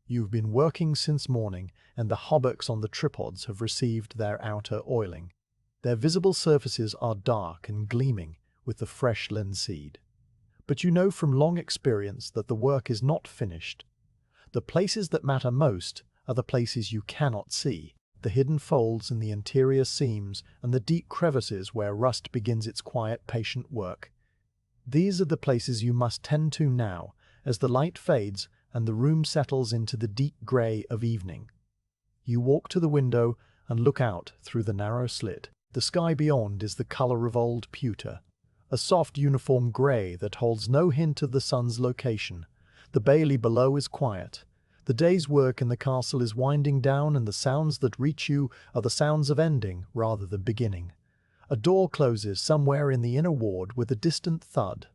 You've been working since morning, and the hauberks on the tripods have received their outer oiling. Their visible surfaces are dark and gleaming with the fresh linseed. But you know from long experience that the work is not finished. The places that matter most are the places you cannot see, the hidden folds in the interior seams and the deep crevices where rust begins its quiet, patient work. These are the places you must tend to now, as the light fades and the room settles into the deep grey of evening. You walk to the window and look out through the narrow slit. The sky beyond is the colour of old pewter, a soft uniform grey that holds no hint of the sun's location. The bailey below is quiet. The day's work in the castle is winding down, and the sounds that reach you are the sounds of ending rather than beginning. A door closes somewhere in the inner ward with a distant thud.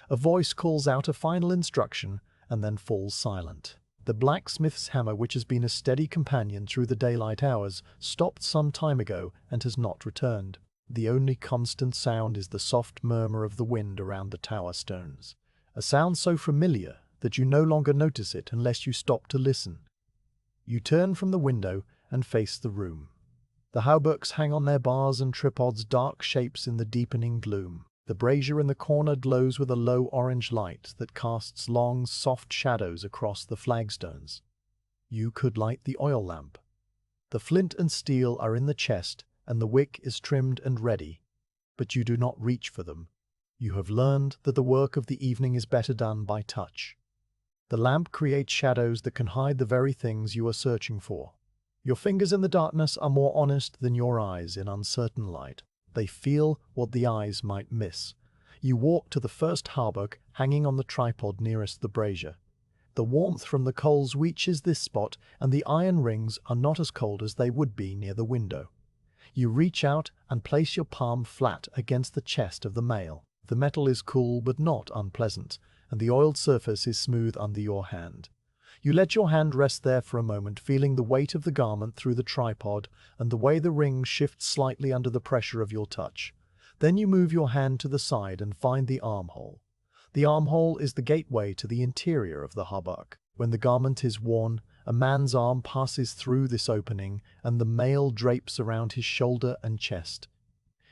A voice calls out a final instruction and then falls silent. The blacksmith's hammer, which has been a steady companion through the daylight hours, stopped some time ago and has not returned. The only constant sound is the soft murmur of the wind around the tower stones, a sound so familiar that you no longer notice it unless you stop to listen. You turn from the window and face the room. The hauberks hang on their bars and tripods, dark shapes in the deepening gloom. The brazier in the corner glows with a low orange light that casts long, soft shadows across the flagstones. You could light the oil lamp. The flint and steel are in the chest, and the wick is trimmed and ready, but you do not reach for them. You have learned that the work of the evening is better done by touch. The lamp creates shadows that can hide the very things you are searching for. Your fingers in the darkness are more honest than your eyes in uncertain light. They feel what the eyes might miss. You walk to the first hauberk hanging on the tripod nearest the brazier. The warmth from the coals reaches this spot, and the iron rings are not as cold as they would be near the window. You reach out and place your palm flat against the chest of the male. The metal is cool but not unpleasant, and the oiled surface is smooth under your hand. You let your hand rest there for a moment, feeling the weight of the garment through the tripod and the way the rings shift slightly under the pressure of your touch. Then you move your hand to the side and find the armhole. The armhole is the gateway to the interior of the hauberk. When the garment is worn, a man's arm passes through this opening and the mail drapes around his shoulder and chest.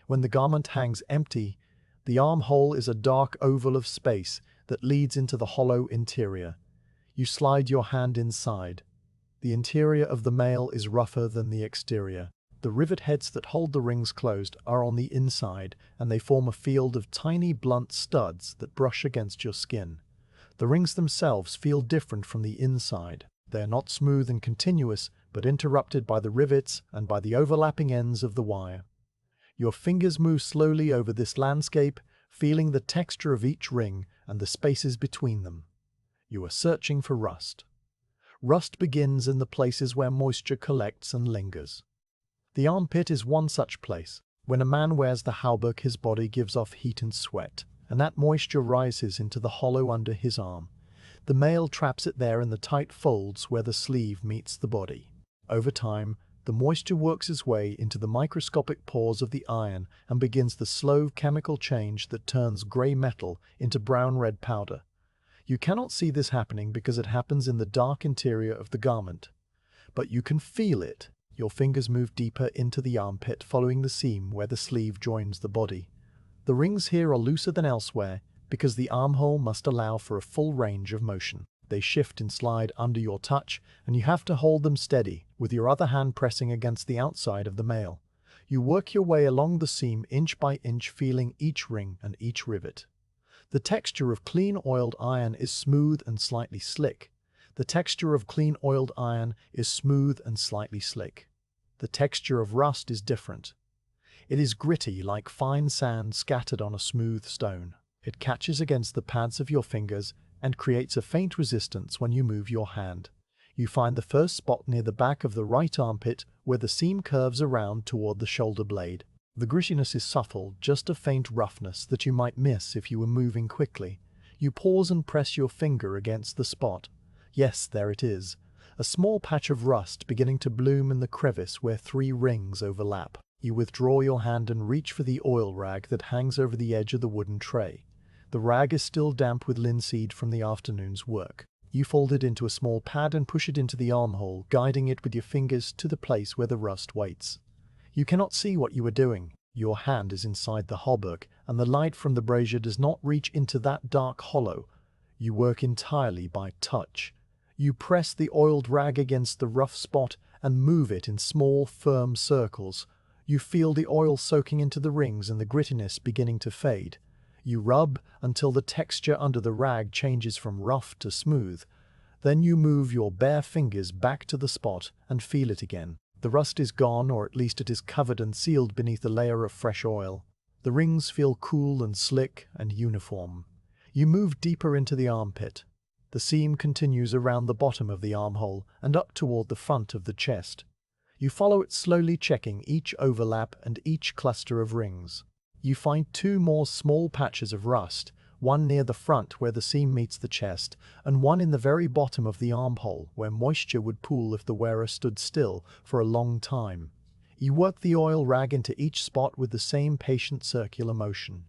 When the garment hangs empty, the armhole is a dark oval of space that leads into the hollow interior. You slide your hand inside. The interior of the mail is rougher than the exterior. The rivet heads that hold the rings closed are on the inside, and they form a field of tiny blunt studs that brush against your skin. The rings themselves feel different from the inside. They are not smooth and continuous, but interrupted by the rivets and by the overlapping ends of the wire. Your fingers move slowly over this landscape, feeling the texture of each ring and the spaces between them. You are searching for rust. Rust begins in the places where moisture collects and lingers. The armpit is one such place. When a man wears the hauberk, his body gives off heat and sweat, and that moisture rises into the hollow under his arm. The male traps it there in the tight folds where the sleeve meets the body. Over time, the moisture works its way into the microscopic pores of the iron and begins the slow chemical change that turns grey metal into brown-red powder. You cannot see this happening because it happens in the dark interior of the garment. But you can feel it. Your fingers move deeper into the armpit, following the seam where the sleeve joins the body. The rings here are looser than elsewhere because the armhole must allow for a full range of motion. They shift and slide under your touch, and you have to hold them steady, with your other hand pressing against the outside of the mail. You work your way along the seam inch by inch, feeling each ring and each rivet. The texture of clean oiled iron is smooth and slightly slick. The texture of clean oiled iron is smooth and slightly slick. The texture of rust is different. It is gritty, like fine sand scattered on a smooth stone. It catches against the pads of your fingers and creates a faint resistance when you move your hand. You find the first spot near the back of the right armpit where the seam curves around toward the shoulder blade. The grittiness is subtle, just a faint roughness that you might miss if you were moving quickly. You pause and press your finger against the spot. Yes, there it is. A small patch of rust beginning to bloom in the crevice where 3 rings overlap. You withdraw your hand and reach for the oil rag that hangs over the edge of the wooden tray. The rag is still damp with linseed from the afternoon's work. You fold it into a small pad and push it into the armhole, guiding it with your fingers to the place where the rust waits. You cannot see what you are doing. Your hand is inside the hauberk, and the light from the brazier does not reach into that dark hollow. You work entirely by touch. You press the oiled rag against the rough spot and move it in small, firm circles. You feel the oil soaking into the rings and the grittiness beginning to fade. You rub until the texture under the rag changes from rough to smooth. Then you move your bare fingers back to the spot and feel it again. The rust is gone, or at least it is covered and sealed beneath a layer of fresh oil. The rings feel cool and slick and uniform. You move deeper into the armpit. The seam continues around the bottom of the armhole and up toward the front of the chest. You follow it slowly, checking each overlap and each cluster of rings. You find 2 more small patches of rust, one near the front where the seam meets the chest, and one in the very bottom of the armhole where moisture would pool if the wearer stood still for a long time. You work the oil rag into each spot with the same patient circular motion.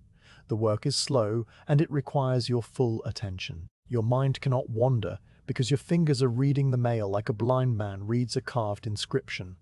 The work is slow, and it requires your full attention. Your mind cannot wander because your fingers are reading the mail like a blind man reads a carved inscription.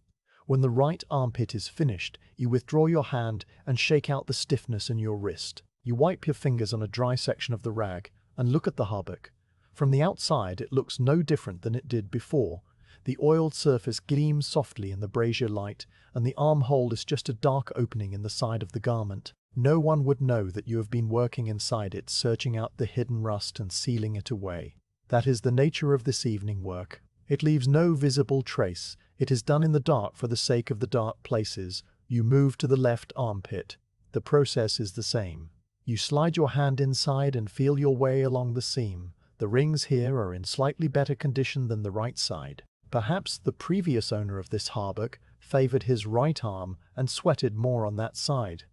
When the right armpit is finished, you withdraw your hand and shake out the stiffness in your wrist. You wipe your fingers on a dry section of the rag and look at the hauberk. From the outside, it looks no different than it did before. The oiled surface gleams softly in the brazier light, and the armhole is just a dark opening in the side of the garment. No one would know that you have been working inside it, searching out the hidden rust and sealing it away. That is the nature of this evening work. It leaves no visible trace. It is done in the dark for the sake of the dark places. You move to the left armpit. The process is the same. You slide your hand inside and feel your way along the seam. The rings here are in slightly better condition than the right side. Perhaps the previous owner of this hauberk favored his right arm and sweated more on that side.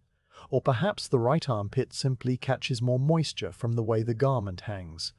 Or perhaps the right armpit simply catches more moisture from the way the garment hangs.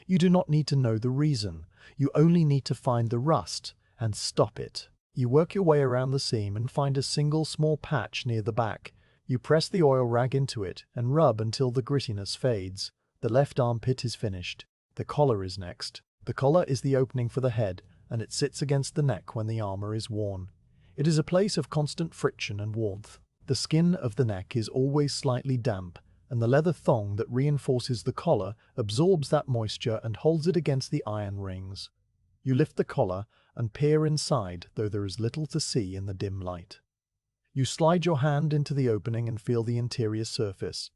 You do not need to know the reason. You only need to find the rust and stop it. You work your way around the seam and find a single small patch near the back. You press the oil rag into it and rub until the grittiness fades. The left armpit is finished. The collar is next. The collar is the opening for the head, and it sits against the neck when the armor is worn. It is a place of constant friction and warmth. The skin of the neck is always slightly damp, and the leather thong that reinforces the collar absorbs that moisture and holds it against the iron rings. You lift the collar and peer inside, though there is little to see in the dim light. You slide your hand into the opening and feel the interior surface.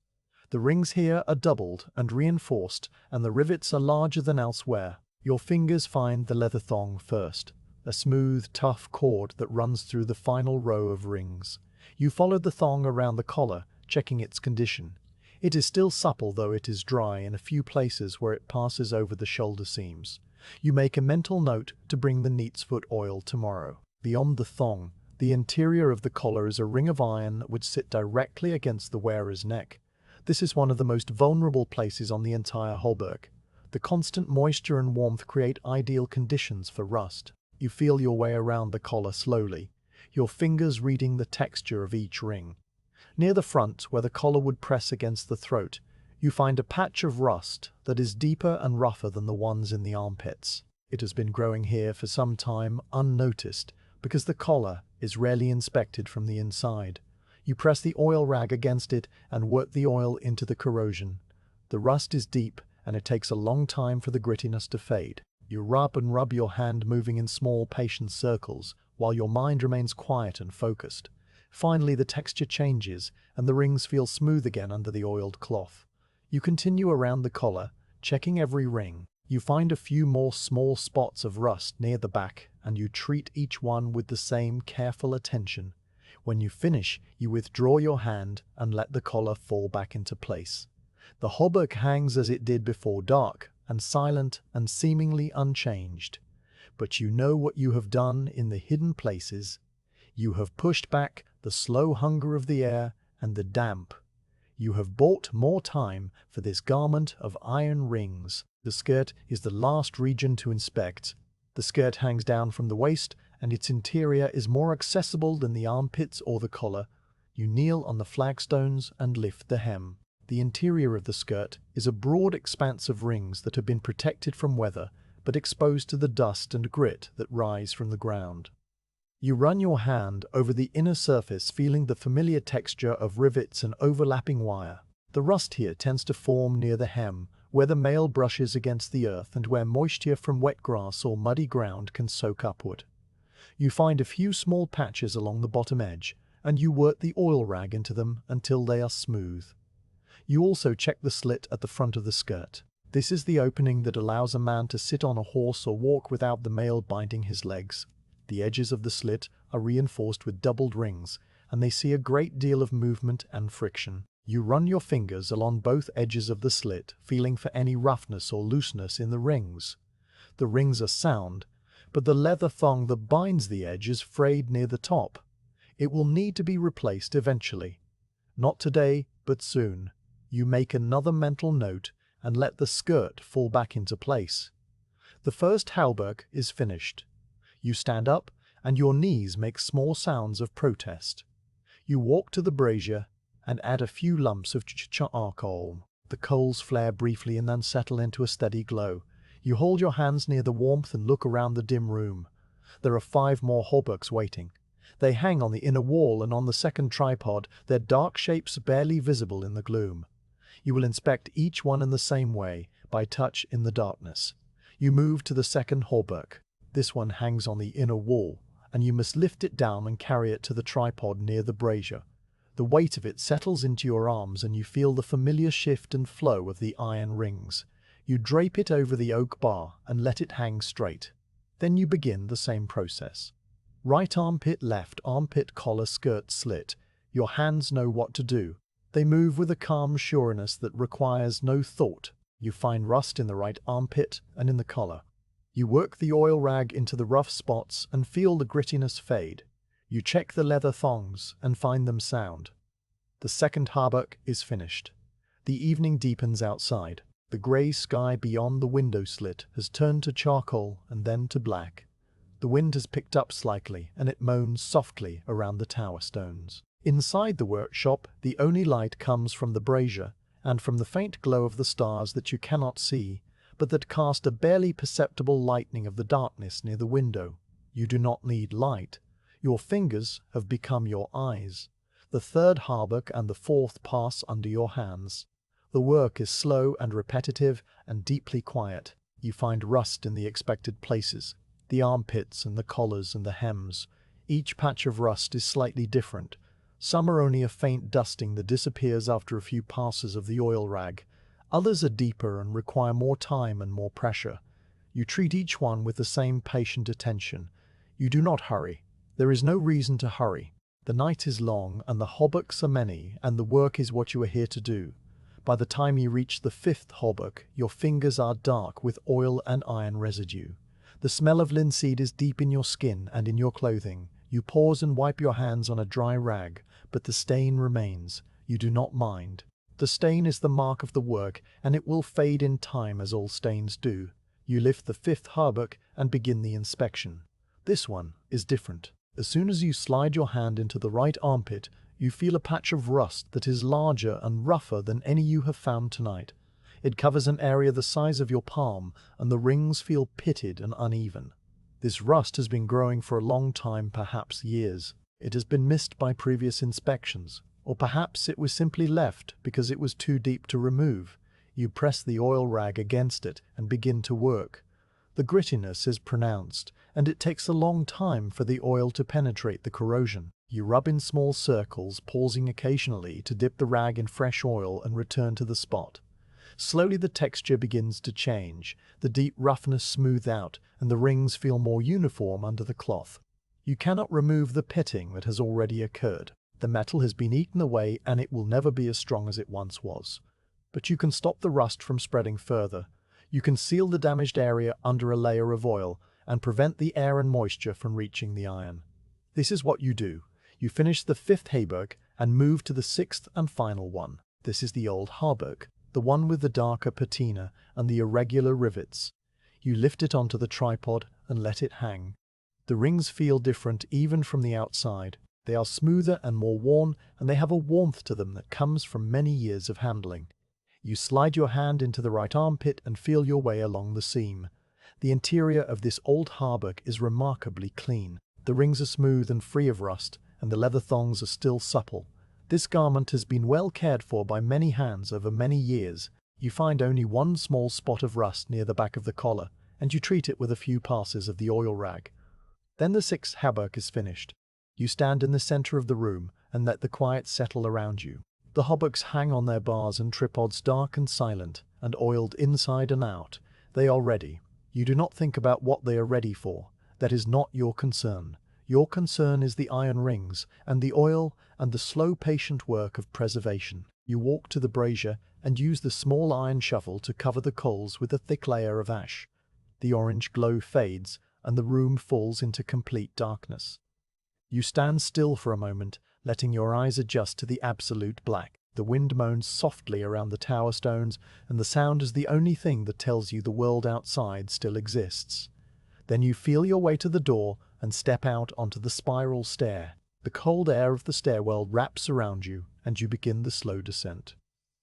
The rings here are doubled and reinforced, and the rivets are larger than elsewhere. Your fingers find the leather thong first, a smooth, tough cord that runs through the final row of rings. You follow the thong around the collar, checking its condition. It is still supple, though it is dry in a few places where it passes over the shoulder seams. You make a mental note to bring the neat's foot oil tomorrow. Beyond the thong, the interior of the collar is a ring of iron that would sit directly against the wearer's neck. This is one of the most vulnerable places on the entire hauberk. The constant moisture and warmth create ideal conditions for rust. You feel your way around the collar slowly, your fingers reading the texture of each ring. Near the front, where the collar would press against the throat, you find a patch of rust that is deeper and rougher than the ones in the armpits. It has been growing here for some time unnoticed because the collar is rarely inspected from the inside. You press the oil rag against it and work the oil into the corrosion. The rust is deep, and it takes a long time for the grittiness to fade. You rub and rub your hand, moving in small, patient circles, while your mind remains quiet and focused. Finally, the texture changes, and the rings feel smooth again under the oiled cloth. You continue around the collar, checking every ring. You find a few more small spots of rust near the back, and you treat each one with the same careful attention. When you finish, you withdraw your hand and let the collar fall back into place. The hauberk hangs as it did before dark, and silent and seemingly unchanged. But you know what you have done in the hidden places. You have pushed back the slow hunger of the air and the damp. You have bought more time for this garment of iron rings. The skirt is the last region to inspect. The skirt hangs down from the waist, and its interior is more accessible than the armpits or the collar. You kneel on the flagstones and lift the hem. The interior of the skirt is a broad expanse of rings that have been protected from weather, but exposed to the dust and grit that rise from the ground. You run your hand over the inner surface, feeling the familiar texture of rivets and overlapping wire. The rust here tends to form near the hem, where the mail brushes against the earth and where moisture from wet grass or muddy ground can soak upward. You find a few small patches along the bottom edge, and you work the oil rag into them until they are smooth. You also check the slit at the front of the skirt. This is the opening that allows a man to sit on a horse or walk without the mail binding his legs. The edges of the slit are reinforced with doubled rings, and they see a great deal of movement and friction. You run your fingers along both edges of the slit, feeling for any roughness or looseness in the rings. The rings are sound, but the leather thong that binds the edge is frayed near the top. It will need to be replaced eventually. Not today, but soon. You make another mental note and let the skirt fall back into place. The first hauberk is finished. You stand up, and your knees make small sounds of protest. You walk to the brazier and add a few lumps of charcoal. The coals flare briefly and then settle into a steady glow. You hold your hands near the warmth and look around the dim room. There are 5 more hauberks waiting. They hang on the inner wall, and on the second tripod, their dark shapes barely visible in the gloom. You will inspect each one in the same way, by touch in the darkness. You move to the second hauberk. This one hangs on the inner wall, and you must lift it down and carry it to the tripod near the brazier. The weight of it settles into your arms, and you feel the familiar shift and flow of the iron rings. You drape it over the oak bar and let it hang straight. Then you begin the same process. Right armpit, left armpit, collar, skirt, slit. Your hands know what to do. They move with a calm sureness that requires no thought. You find rust in the right armpit and in the collar. You work the oil rag into the rough spots and feel the grittiness fade. You check the leather thongs and find them sound. The second hauberk is finished. The evening deepens outside. The grey sky beyond the window slit has turned to charcoal and then to black. The wind has picked up slightly, and it moans softly around the tower stones. Inside the workshop, the only light comes from the brazier and from the faint glow of the stars that you cannot see, but that cast a barely perceptible lightening of the darkness near the window. You do not need light. Your fingers have become your eyes. The third hauberk and the fourth pass under your hands. The work is slow and repetitive and deeply quiet. You find rust in the expected places, the armpits and the collars and the hems. Each patch of rust is slightly different. Some are only a faint dusting that disappears after a few passes of the oil rag. Others are deeper and require more time and more pressure. You treat each one with the same patient attention. You do not hurry. There is no reason to hurry. The night is long and the hauberks are many, and the work is what you are here to do. By the time you reach the fifth hauberk, your fingers are dark with oil and iron residue. The smell of linseed is deep in your skin and in your clothing. You pause and wipe your hands on a dry rag, but the stain remains. You do not mind. The stain is the mark of the work, and it will fade in time as all stains do. You lift the fifth hauberk and begin the inspection. This one is different. As soon as you slide your hand into the right armpit, you feel a patch of rust that is larger and rougher than any you have found tonight. It covers an area the size of your palm, and the rings feel pitted and uneven. This rust has been growing for a long time, perhaps years. It has been missed by previous inspections, or perhaps it was simply left because it was too deep to remove. You press the oil rag against it and begin to work. The grittiness is pronounced, and it takes a long time for the oil to penetrate the corrosion. You rub in small circles, pausing occasionally to dip the rag in fresh oil and return to the spot. Slowly the texture begins to change, the deep roughness smooths out, and the rings feel more uniform under the cloth. You cannot remove the pitting that has already occurred. The metal has been eaten away and it will never be as strong as it once was. But you can stop the rust from spreading further. You can seal the damaged area under a layer of oil and prevent the air and moisture from reaching the iron. This is what you do. You finish the fifth hauberk and move to the sixth and final one. This is the old hauberk, the one with the darker patina and the irregular rivets. You lift it onto the tripod and let it hang. The rings feel different even from the outside. They are smoother and more worn, and they have a warmth to them that comes from many years of handling. You slide your hand into the right armpit and feel your way along the seam. The interior of this old hauberk is remarkably clean. The rings are smooth and free of rust, and the leather thongs are still supple. This garment has been well cared for by many hands over many years. You find only one small spot of rust near the back of the collar, and you treat it with a few passes of the oil rag. Then the sixth hauberk is finished. You stand in the center of the room and let the quiet settle around you. The hauberks hang on their bars and tripods, dark and silent, and oiled inside and out. They are ready. You do not think about what they are ready for. That is not your concern. Your concern is the iron rings, and the oil, and the slow, patient work of preservation. You walk to the brazier and use the small iron shovel to cover the coals with a thick layer of ash. The orange glow fades, and the room falls into complete darkness. You stand still for a moment, letting your eyes adjust to the absolute black. The wind moans softly around the tower stones, and the sound is the only thing that tells you the world outside still exists. Then you feel your way to the door and step out onto the spiral stair. The cold air of the stairwell wraps around you, and you begin the slow descent.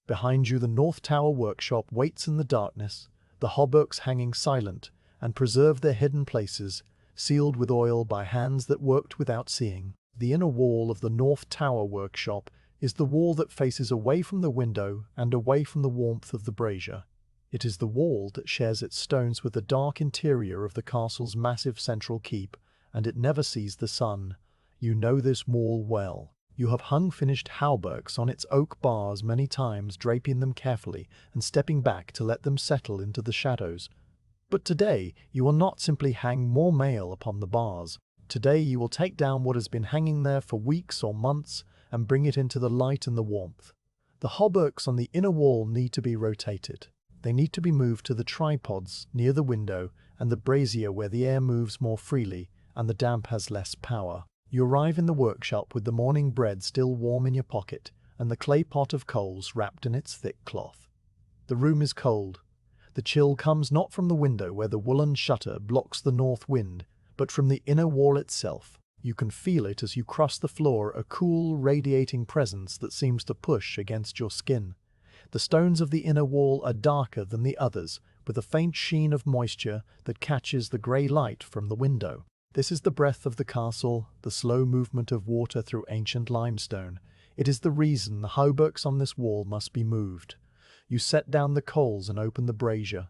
Behind you the North Tower workshop waits in the darkness, the hauberks hanging silent and preserve their hidden places, sealed with oil by hands that worked without seeing. The inner wall of the North Tower workshop is the wall that faces away from the window and away from the warmth of the brazier. It is the wall that shares its stones with the dark interior of the castle's massive central keep, and it never sees the sun. You know this wall well. You have hung finished hauberks on its oak bars many times, draping them carefully and stepping back to let them settle into the shadows. But today you will not simply hang more mail upon the bars. Today you will take down what has been hanging there for weeks or months and bring it into the light and the warmth. The hauberks on the inner wall need to be rotated. They need to be moved to the tripods near the window and the brazier where the air moves more freely and the damp has less power. You arrive in the workshop with the morning bread still warm in your pocket and the clay pot of coals wrapped in its thick cloth. The room is cold. The chill comes not from the window where the woolen shutter blocks the north wind, but from the inner wall itself. You can feel it as you cross the floor, a cool, radiating presence that seems to push against your skin. The stones of the inner wall are darker than the others, with a faint sheen of moisture that catches the grey light from the window. This is the breath of the castle, the slow movement of water through ancient limestone. It is the reason the hauberks on this wall must be moved. You set down the coals and open the brazier.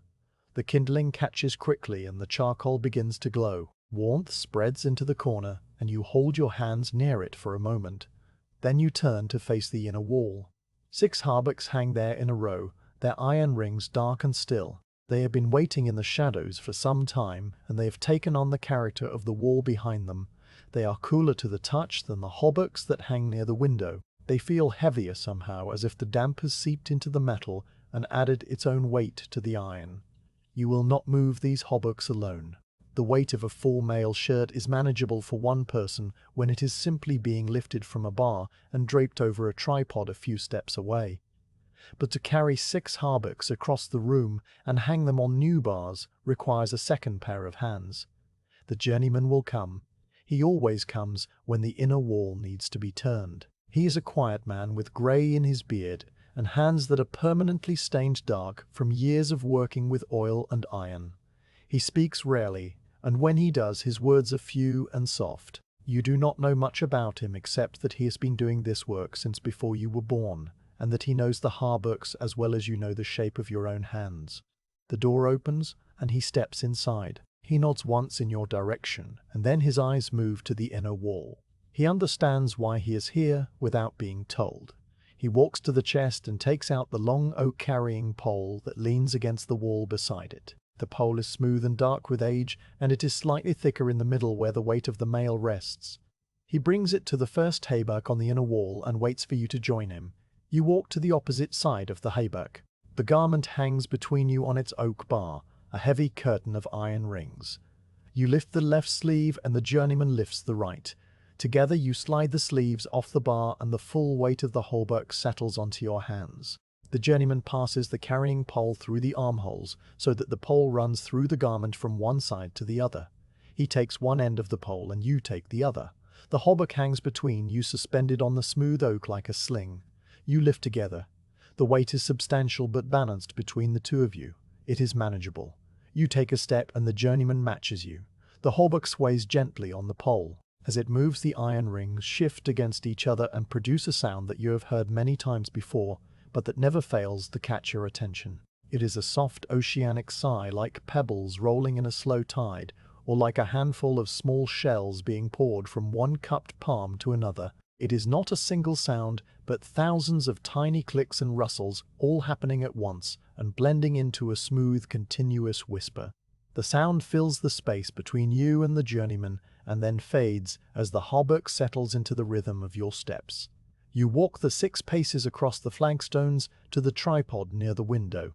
The kindling catches quickly and the charcoal begins to glow. Warmth spreads into the corner, and you hold your hands near it for a moment. Then you turn to face the inner wall. 6 hauberks hang there in a row, their iron rings dark and still. They have been waiting in the shadows for some time, and they have taken on the character of the wall behind them. They are cooler to the touch than the hauberks that hang near the window. They feel heavier somehow, as if the damp has seeped into the metal and added its own weight to the iron. You will not move these hauberks alone. The weight of a full mail shirt is manageable for one person when it is simply being lifted from a bar and draped over a tripod a few steps away. But to carry 6 hauberks across the room and hang them on new bars requires a second pair of hands. The journeyman will come. He always comes when the inner wall needs to be turned. He is a quiet man with grey in his beard and hands that are permanently stained dark from years of working with oil and iron. He speaks rarely, and when he does, his words are few and soft. You do not know much about him except that he has been doing this work since before you were born, and that he knows the hauberks as well as you know the shape of your own hands. The door opens, and he steps inside. He nods once in your direction, and then his eyes move to the inner wall. He understands why he is here without being told. He walks to the chest and takes out the long oak carrying pole that leans against the wall beside it. The pole is smooth and dark with age, and it is slightly thicker in the middle where the weight of the mail rests. He brings it to the first hauberk on the inner wall and waits for you to join him. You walk to the opposite side of the hauberk. The garment hangs between you on its oak bar, a heavy curtain of iron rings. You lift the left sleeve and the journeyman lifts the right. Together you slide the sleeves off the bar and the full weight of the hauberk settles onto your hands. The journeyman passes the carrying pole through the armholes so that the pole runs through the garment from one side to the other. He takes one end of the pole and you take the other. The hauberk hangs between you, suspended on the smooth oak like a sling. You lift together. The weight is substantial but balanced between the two of you. It is manageable. You take a step and the journeyman matches you. The hauberk sways gently on the pole. As it moves, the iron rings shift against each other and produce a sound that you have heard many times before, but that never fails to catch your attention. It is a soft oceanic sigh, like pebbles rolling in a slow tide, or like a handful of small shells being poured from one cupped palm to another. It is not a single sound, but thousands of tiny clicks and rustles, all happening at once and blending into a smooth, continuous whisper. The sound fills the space between you and the journeyman and then fades as the hauberk settles into the rhythm of your steps. You walk the 6 paces across the flagstones to the tripod near the window.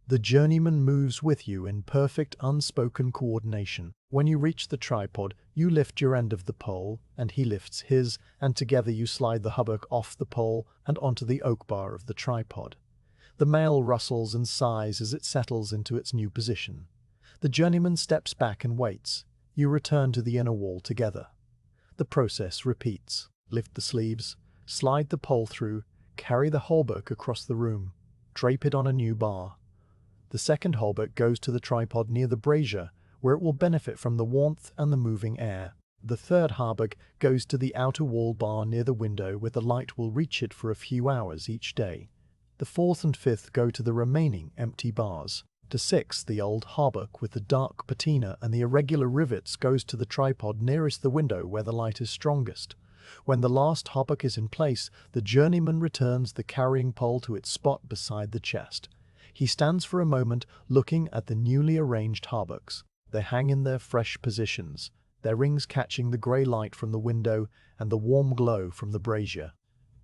The journeyman moves with you in perfect unspoken coordination. When you reach the tripod, you lift your end of the pole, and he lifts his, and together you slide the hauberk off the pole and onto the oak bar of the tripod. The mail rustles and sighs as it settles into its new position. The journeyman steps back and waits. You return to the inner wall together. The process repeats. Lift the sleeves, slide the pole through, carry the hauberk across the room, drape it on a new bar. The second hauberk goes to the tripod near the brazier, where it will benefit from the warmth and the moving air. The third hauberk goes to the outer wall bar near the window, where the light will reach it for a few hours each day. The fourth and fifth go to the remaining empty bars. The sixth, the old hauberk with the dark patina and the irregular rivets, goes to the tripod nearest the window where the light is strongest. When the last hauberk is in place, the journeyman returns the carrying pole to its spot beside the chest. He stands for a moment looking at the newly arranged hauberks. They hang in their fresh positions, their rings catching the grey light from the window and the warm glow from the brazier.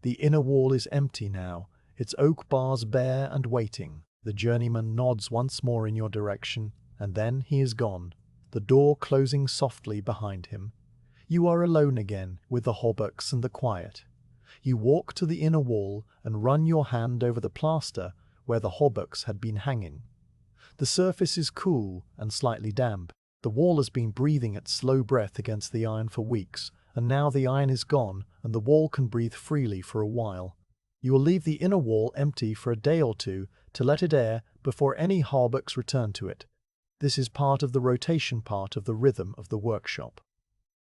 The inner wall is empty now, its oak bars bare and waiting. The journeyman nods once more in your direction, and then he is gone, the door closing softly behind him. You are alone again with the hauberks and the quiet. You walk to the inner wall and run your hand over the plaster where the hauberks had been hanging. The surface is cool and slightly damp. The wall has been breathing its slow breath against the iron for weeks, and now the iron is gone and the wall can breathe freely for a while. You will leave the inner wall empty for a day or two to let it air before any hauberks return to it. This is part of the rotation part of the rhythm of the workshop.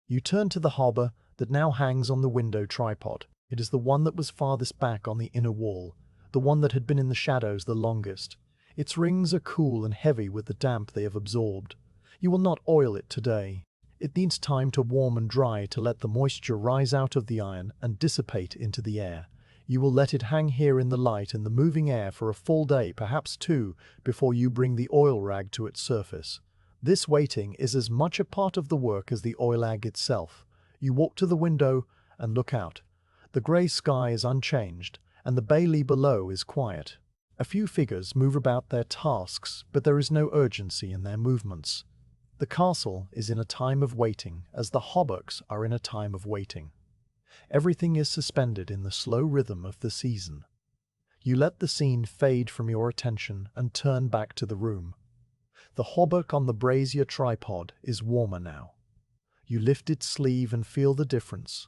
You turn to the hauber that now hangs on the window tripod. It is the one that was farthest back on the inner wall, the one that had been in the shadows the longest. Its rings are cool and heavy with the damp they have absorbed. You will not oil it today. It needs time to warm and dry to let the moisture rise out of the iron and dissipate into the air. You will let it hang here in the light and the moving air for a full day, perhaps two, before you bring the oil rag to its surface. This waiting is as much a part of the work as the oil rag itself. You walk to the window and look out. The grey sky is unchanged, and the bailey below is quiet. A few figures move about their tasks, but there is no urgency in their movements. The castle is in a time of waiting, as the hauberks are in a time of waiting. Everything is suspended in the slow rhythm of the season. You let the scene fade from your attention and turn back to the room. The hauberk on the brazier tripod is warmer now. You lift its sleeve and feel the difference.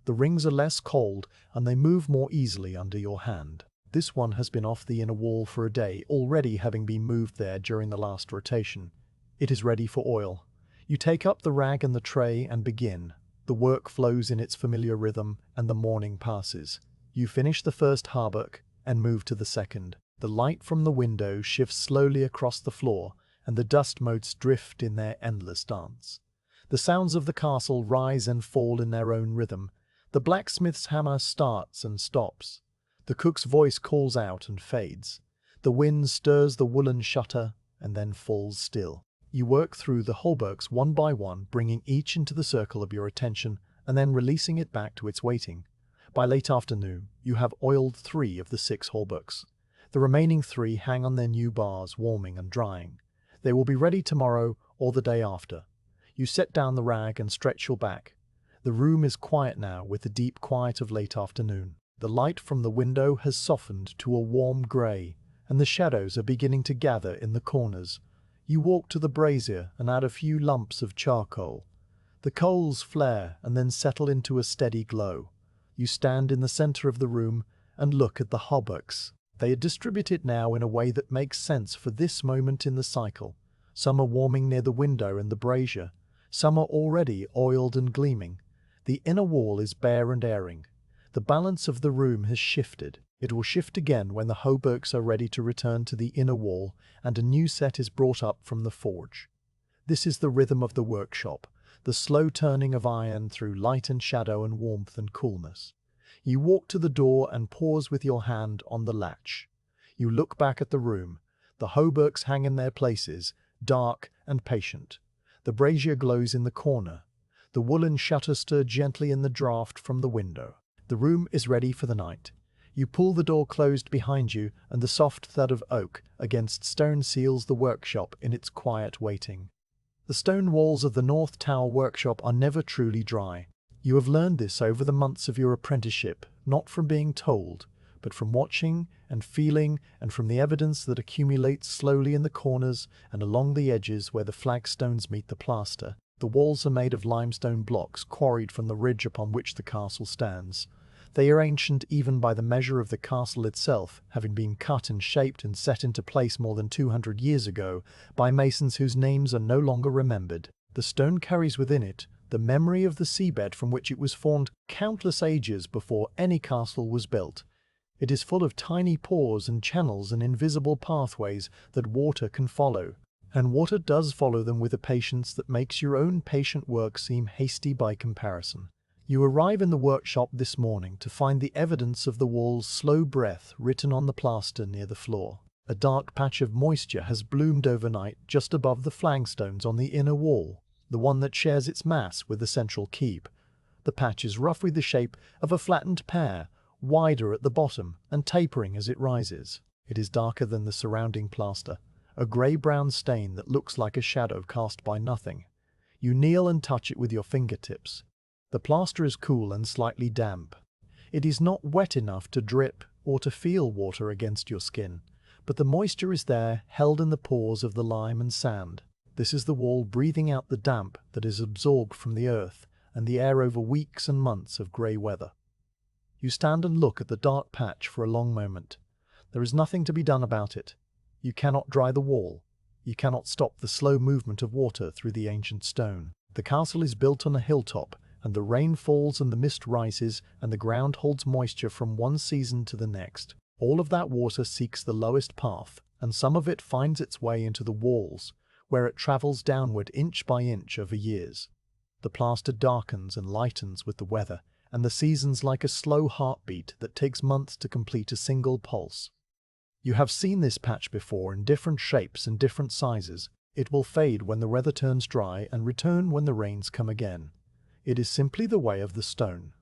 The rings are less cold and they move more easily under your hand. This one has been off the inner wall for a day, already having been moved there during the last rotation. It is ready for oil. You take up the rag and the tray and begin. The work flows in its familiar rhythm and the morning passes. You finish the first hauberk and move to the second. The light from the window shifts slowly across the floor and the dust motes drift in their endless dance. The sounds of the castle rise and fall in their own rhythm. The blacksmith's hammer starts and stops. The cook's voice calls out and fades. The wind stirs the woolen shutter and then falls still. You work through the hauberks one by one, bringing each into the circle of your attention and then releasing it back to its waiting. By late afternoon, you have oiled 3 of the 6 hauberks. The remaining 3 hang on their new bars, warming and drying. They will be ready tomorrow or the day after. You set down the rag and stretch your back. The room is quiet now with the deep quiet of late afternoon. The light from the window has softened to a warm grey, and the shadows are beginning to gather in the corners. You walk to the brazier and add a few lumps of charcoal. The coals flare and then settle into a steady glow. You stand in the centre of the room and look at the hauberks. They are distributed now in a way that makes sense for this moment in the cycle. Some are warming near the window and the brazier. Some are already oiled and gleaming. The inner wall is bare and airing. The balance of the room has shifted. It will shift again when the hauberks are ready to return to the inner wall and a new set is brought up from the forge. This is the rhythm of the workshop, the slow turning of iron through light and shadow and warmth and coolness. You walk to the door and pause with your hand on the latch. You look back at the room. The hauberks hang in their places, dark and patient. The brazier glows in the corner. The woolen shutter stirred gently in the draught from the window. The room is ready for the night. You pull the door closed behind you and the soft thud of oak against stone seals the workshop in its quiet waiting. The stone walls of the North Tower workshop are never truly dry. You have learned this over the months of your apprenticeship, not from being told, but from watching and feeling and from the evidence that accumulates slowly in the corners and along the edges where the flagstones meet the plaster. The walls are made of limestone blocks quarried from the ridge upon which the castle stands. They are ancient even by the measure of the castle itself, having been cut and shaped and set into place more than 200 years ago by masons whose names are no longer remembered. The stone carries within it the memory of the seabed from which it was formed countless ages before any castle was built. It is full of tiny pores and channels and invisible pathways that water can follow. And water does follow them with a patience that makes your own patient work seem hasty by comparison. You arrive in the workshop this morning to find the evidence of the wall's slow breath written on the plaster near the floor. A dark patch of moisture has bloomed overnight just above the flagstones on the inner wall, the one that shares its mass with the central keep. The patch is roughly the shape of a flattened pear, wider at the bottom and tapering as it rises. It is darker than the surrounding plaster, a grey-brown stain that looks like a shadow cast by nothing. You kneel and touch it with your fingertips. The plaster is cool and slightly damp. It is not wet enough to drip or to feel water against your skin, but the moisture is there, held in the pores of the lime and sand. This is the wall breathing out the damp that is absorbed from the earth and the air over weeks and months of grey weather. You stand and look at the dark patch for a long moment. There is nothing to be done about it. You cannot dry the wall. You cannot stop the slow movement of water through the ancient stone. The castle is built on a hilltop, and the rain falls and the mist rises, and the ground holds moisture from one season to the next. All of that water seeks the lowest path, and some of it finds its way into the walls, where it travels downward inch by inch over years. The plaster darkens and lightens with the weather, and the seasons like a slow heartbeat that takes months to complete a single pulse. You have seen this patch before in different shapes and different sizes. It will fade when the weather turns dry and return when the rains come again. It is simply the way of the stone.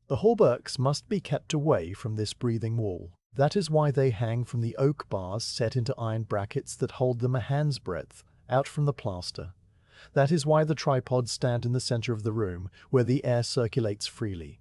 The hauberks must be kept away from this breathing wall. That is why they hang from the oak bars set into iron brackets that hold them a hand's breadth out from the plaster. That is why the tripods stand in the center of the room, where the air circulates freely.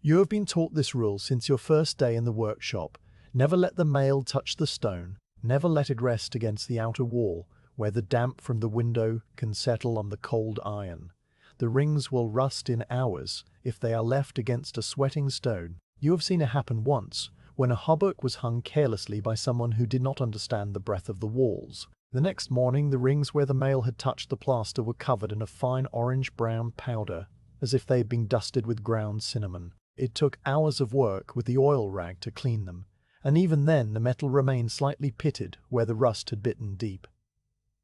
You have been taught this rule since your first day in the workshop. Never let the mail touch the stone. Never let it rest against the outer wall, where the damp from the window can settle on the cold iron. The rings will rust in hours if they are left against a sweating stone. You have seen it happen once, when a hauberk was hung carelessly by someone who did not understand the breadth of the walls. The next morning, the rings where the mail had touched the plaster were covered in a fine orange-brown powder, as if they had been dusted with ground cinnamon. It took hours of work with the oil rag to clean them, and even then the metal remained slightly pitted where the rust had bitten deep.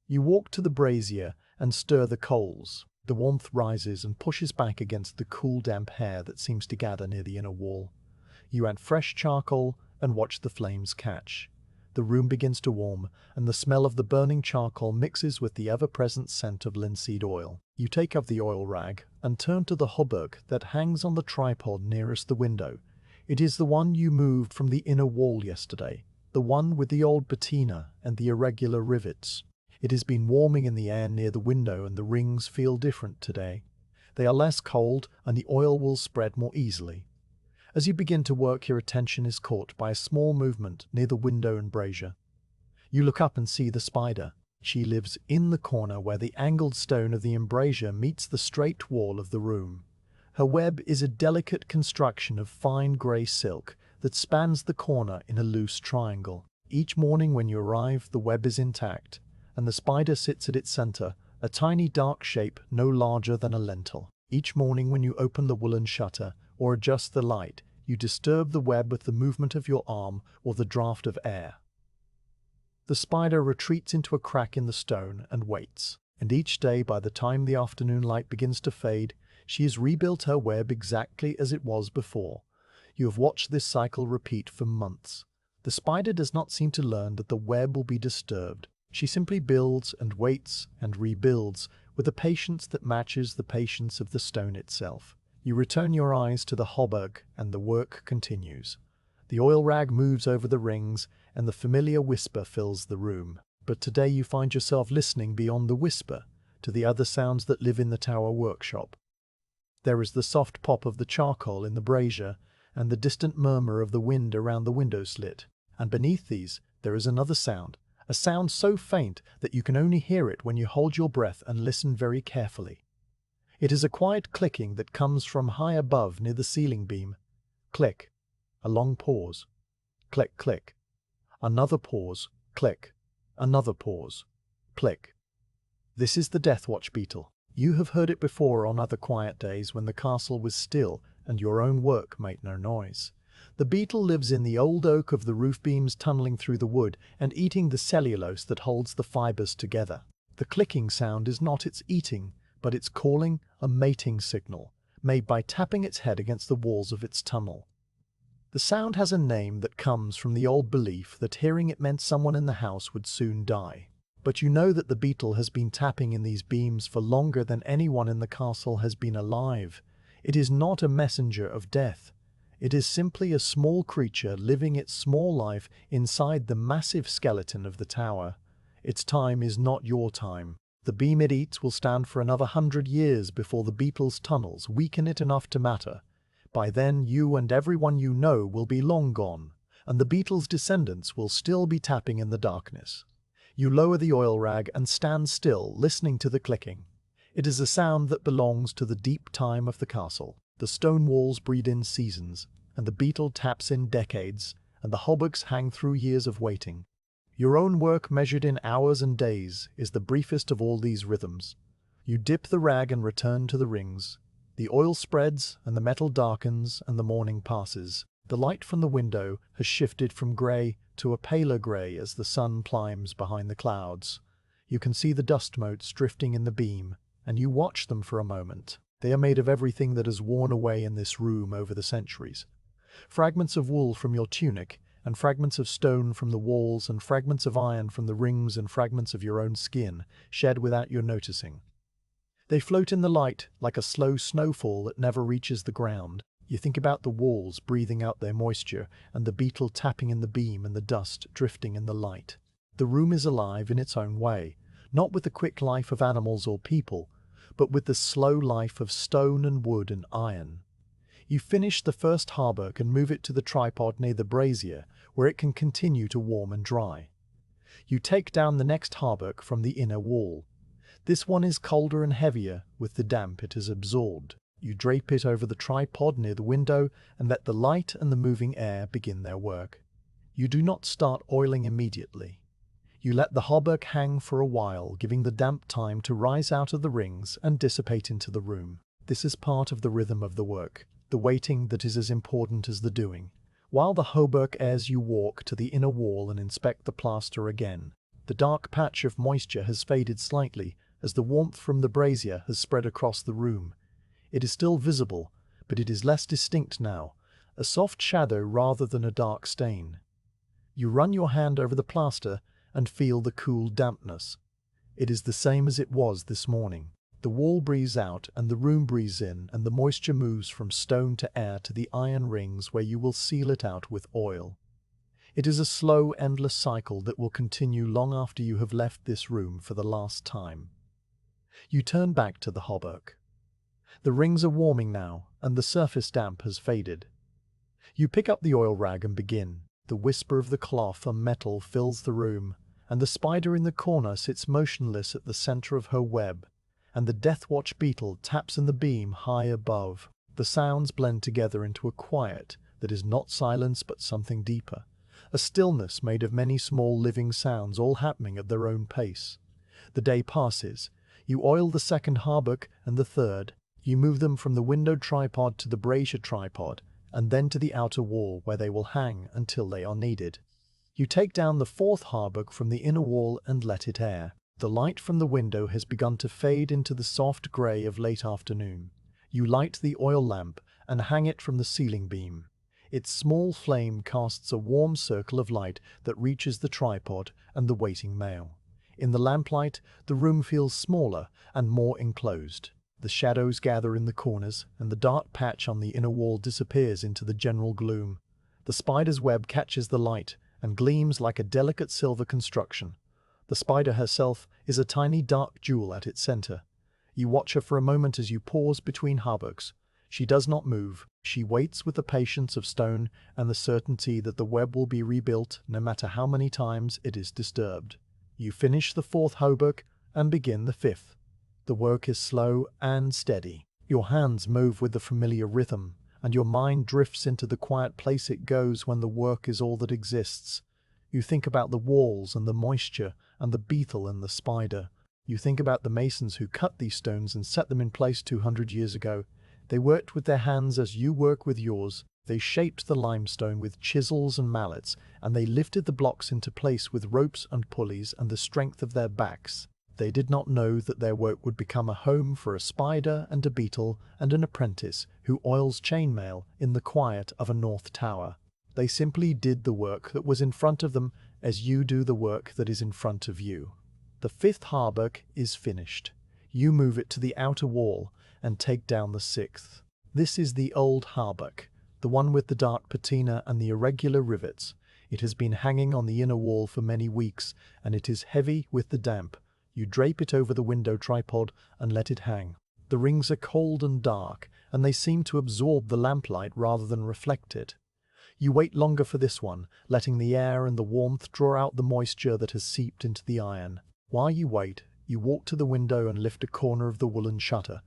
You walk to the brazier and stir the coals. The warmth rises and pushes back against the cool damp hair that seems to gather near the inner wall. You add fresh charcoal and watch the flames catch. The room begins to warm, and the smell of the burning charcoal mixes with the ever-present scent of linseed oil. You take up the oil rag and turn to the hauberk that hangs on the tripod nearest the window. It is the one you moved from the inner wall yesterday, the one with the old patina and the irregular rivets. It has been warming in the air near the window, and the rings feel different today. They are less cold, and the oil will spread more easily. As you begin to work, your attention is caught by a small movement near the window and brazier. You look up and see the spider. She lives in the corner where the angled stone of the embrasure meets the straight wall of the room. Her web is a delicate construction of fine grey silk that spans the corner in a loose triangle. Each morning when you arrive, the web is intact, and the spider sits at its center, a tiny dark shape no larger than a lentil. Each morning when you open the woolen shutter or adjust the light, you disturb the web with the movement of your arm or the draft of air. The spider retreats into a crack in the stone and waits, and each day, by the time the afternoon light begins to fade, she has rebuilt her web exactly as it was before. You have watched this cycle repeat for months. The spider does not seem to learn that the web will be disturbed. She simply builds and waits and rebuilds with a patience that matches the patience of the stone itself. You return your eyes to the hauberk, and the work continues. The oil rag moves over the rings, and the familiar whisper fills the room. But today you find yourself listening beyond the whisper to the other sounds that live in the tower workshop. There is the soft pop of the charcoal in the brazier, and the distant murmur of the wind around the window slit. And beneath these, there is another sound, a sound so faint that you can only hear it when you hold your breath and listen very carefully. It is a quiet clicking that comes from high above near the ceiling beam. Click. A long pause. Click, click. Another pause. Click. Another pause. Click. This is the death watch beetle. You have heard it before on other quiet days when the castle was still and your own work made no noise. The beetle lives in the old oak of the roof beams, tunneling through the wood and eating the cellulose that holds the fibers together. The clicking sound is not its eating, but its calling, a mating signal, made by tapping its head against the walls of its tunnel. The sound has a name that comes from the old belief that hearing it meant someone in the house would soon die. But you know that the beetle has been tapping in these beams for longer than anyone in the castle has been alive. It is not a messenger of death. It is simply a small creature living its small life inside the massive skeleton of the tower. Its time is not your time. The beam it eats will stand for another 100 years before the beetle's tunnels weaken it enough to matter. By then, you and everyone you know will be long gone, and the beetle's descendants will still be tapping in the darkness. You lower the oil rag and stand still, listening to the clicking. It is a sound that belongs to the deep time of the castle. The stone walls breathe in seasons, and the beetle taps in decades, and the hauberks hang through years of waiting. Your own work, measured in hours and days, is the briefest of all these rhythms. You dip the rag and return to the rings. The oil spreads, and the metal darkens, and the morning passes. The light from the window has shifted from grey to a paler grey as the sun climbs behind the clouds. You can see the dust motes drifting in the beam, and you watch them for a moment. They are made of everything that has worn away in this room over the centuries. Fragments of wool from your tunic, and fragments of stone from the walls, and fragments of iron from the rings, and fragments of your own skin, shed without your noticing. They float in the light like a slow snowfall that never reaches the ground. You think about the walls breathing out their moisture, and the beetle tapping in the beam, and the dust drifting in the light. The room is alive in its own way, not with the quick life of animals or people, but with the slow life of stone and wood and iron. You finish the first hauberk and move it to the tripod near the brazier, where it can continue to warm and dry. You take down the next hauberk from the inner wall. This one is colder and heavier with the damp it has absorbed. You drape it over the tripod near the window and let the light and the moving air begin their work. You do not start oiling immediately. You let the hauberk hang for a while, giving the damp time to rise out of the rings and dissipate into the room. This is part of the rhythm of the work, the waiting that is as important as the doing. While the hauberk airs, you walk to the inner wall and inspect the plaster again. The dark patch of moisture has faded slightly as the warmth from the brazier has spread across the room. It is still visible, but it is less distinct now, a soft shadow rather than a dark stain. You run your hand over the plaster and feel the cool dampness. It is the same as it was this morning. The wall breathes out and the room breathes in, and the moisture moves from stone to air to the iron rings where you will seal it out with oil. It is a slow, endless cycle that will continue long after you have left this room for the last time. You turn back to the hauberk. The rings are warming now, and the surface damp has faded. You pick up the oil rag and begin. The whisper of the cloth on metal fills the room, and the spider in the corner sits motionless at the center of her web, and the death watch beetle taps in the beam high above. The sounds blend together into a quiet that is not silence but something deeper, a stillness made of many small living sounds all happening at their own pace. The day passes. You oil the second hauberk and the third. You move them from the window tripod to the brazier tripod, and then to the outer wall where they will hang until they are needed. You take down the fourth hauberk from the inner wall and let it air. The light from the window has begun to fade into the soft grey of late afternoon. You light the oil lamp and hang it from the ceiling beam. Its small flame casts a warm circle of light that reaches the tripod and the waiting male. In the lamplight, the room feels smaller and more enclosed. The shadows gather in the corners, and the dark patch on the inner wall disappears into the general gloom. The spider's web catches the light and gleams like a delicate silver construction. The spider herself is a tiny dark jewel at its center. You watch her for a moment as you pause between hauberks. She does not move. She waits with the patience of stone and the certainty that the web will be rebuilt no matter how many times it is disturbed. You finish the fourth hauberk and begin the fifth. The work is slow and steady. Your hands move with the familiar rhythm, and your mind drifts into the quiet place it goes when the work is all that exists. You think about the walls and the moisture and the beetle and the spider. You think about the masons who cut these stones and set them in place 200 years ago. They worked with their hands as you work with yours. They shaped the limestone with chisels and mallets, and they lifted the blocks into place with ropes and pulleys and the strength of their backs. They did not know that their work would become a home for a spider and a beetle and an apprentice who oils chainmail in the quiet of a north tower. They simply did the work that was in front of them as you do the work that is in front of you. The fifth hauberk is finished. You move it to the outer wall and take down the sixth. This is the old hauberk, the one with the dark patina and the irregular rivets. It has been hanging on the inner wall for many weeks, and it is heavy with the damp. You drape it over the window tripod and let it hang. The rings are cold and dark, and they seem to absorb the lamplight rather than reflect it. You wait longer for this one, letting the air and the warmth draw out the moisture that has seeped into the iron. While you wait, you walk to the window and lift a corner of the woolen shutter.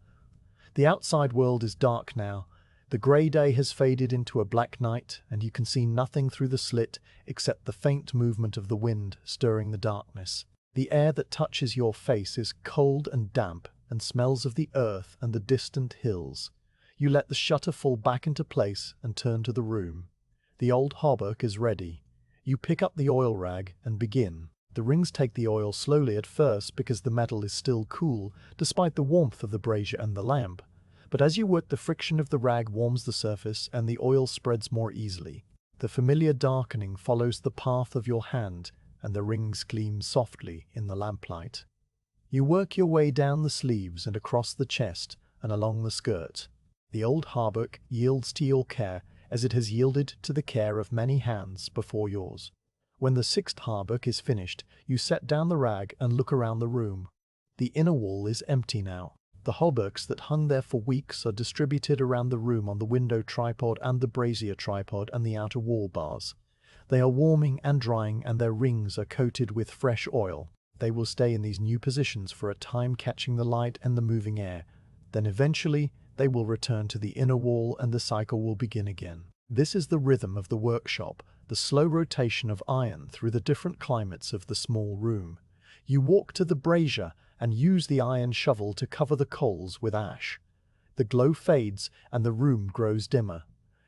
The outside world is dark now. The grey day has faded into a black night, and you can see nothing through the slit except the faint movement of the wind stirring the darkness. The air that touches your face is cold and damp and smells of the earth and the distant hills. You let the shutter fall back into place and turn to the room. The old hauberk is ready. You pick up the oil rag and begin. The rings take the oil slowly at first because the metal is still cool, despite the warmth of the brazier and the lamp. But as you work, the friction of the rag warms the surface and the oil spreads more easily. The familiar darkening follows the path of your hand, and the rings gleam softly in the lamplight. You work your way down the sleeves and across the chest and along the skirt. The old hauberk yields to your care as it has yielded to the care of many hands before yours. When the sixth hauberk is finished, you set down the rag and look around the room. The inner wall is empty now. The hauberks that hung there for weeks are distributed around the room on the window tripod and the brazier tripod and the outer wall bars. They are warming and drying, and their rings are coated with fresh oil. They will stay in these new positions for a time, catching the light and the moving air. Then eventually they will return to the inner wall and the cycle will begin again. This is the rhythm of the workshop, the slow rotation of iron through the different climates of the small room. You walk to the brazier and use the iron shovel to cover the coals with ash. The glow fades and the room grows dimmer.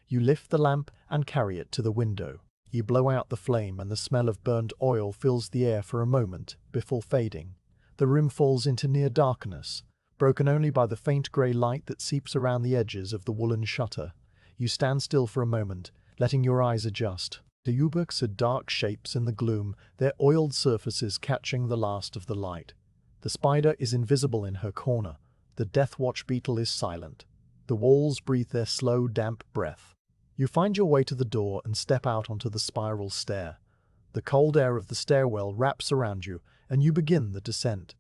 You lift the lamp and carry it to the window. You blow out the flame and the smell of burnt oil fills the air for a moment before fading. The room falls into near darkness, broken only by the faint grey light that seeps around the edges of the woolen shutter. You stand still for a moment, letting your eyes adjust. The hauberks are dark shapes in the gloom, their oiled surfaces catching the last of the light. The spider is invisible in her corner. The death watch beetle is silent. The walls breathe their slow, damp breath. You find your way to the door and step out onto the spiral stair. The cold air of the stairwell wraps around you, and you begin the descent.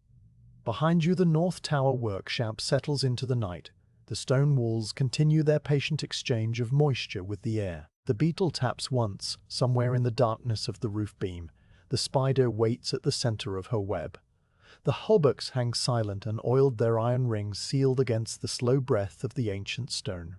Behind you, the North Tower workshop settles into the night. The stone walls continue their patient exchange of moisture with the air. The beetle taps once, somewhere in the darkness of the roof beam. The spider waits at the center of her web. The hauberks hang silent and oiled, their iron rings sealed against the slow breath of the ancient stone.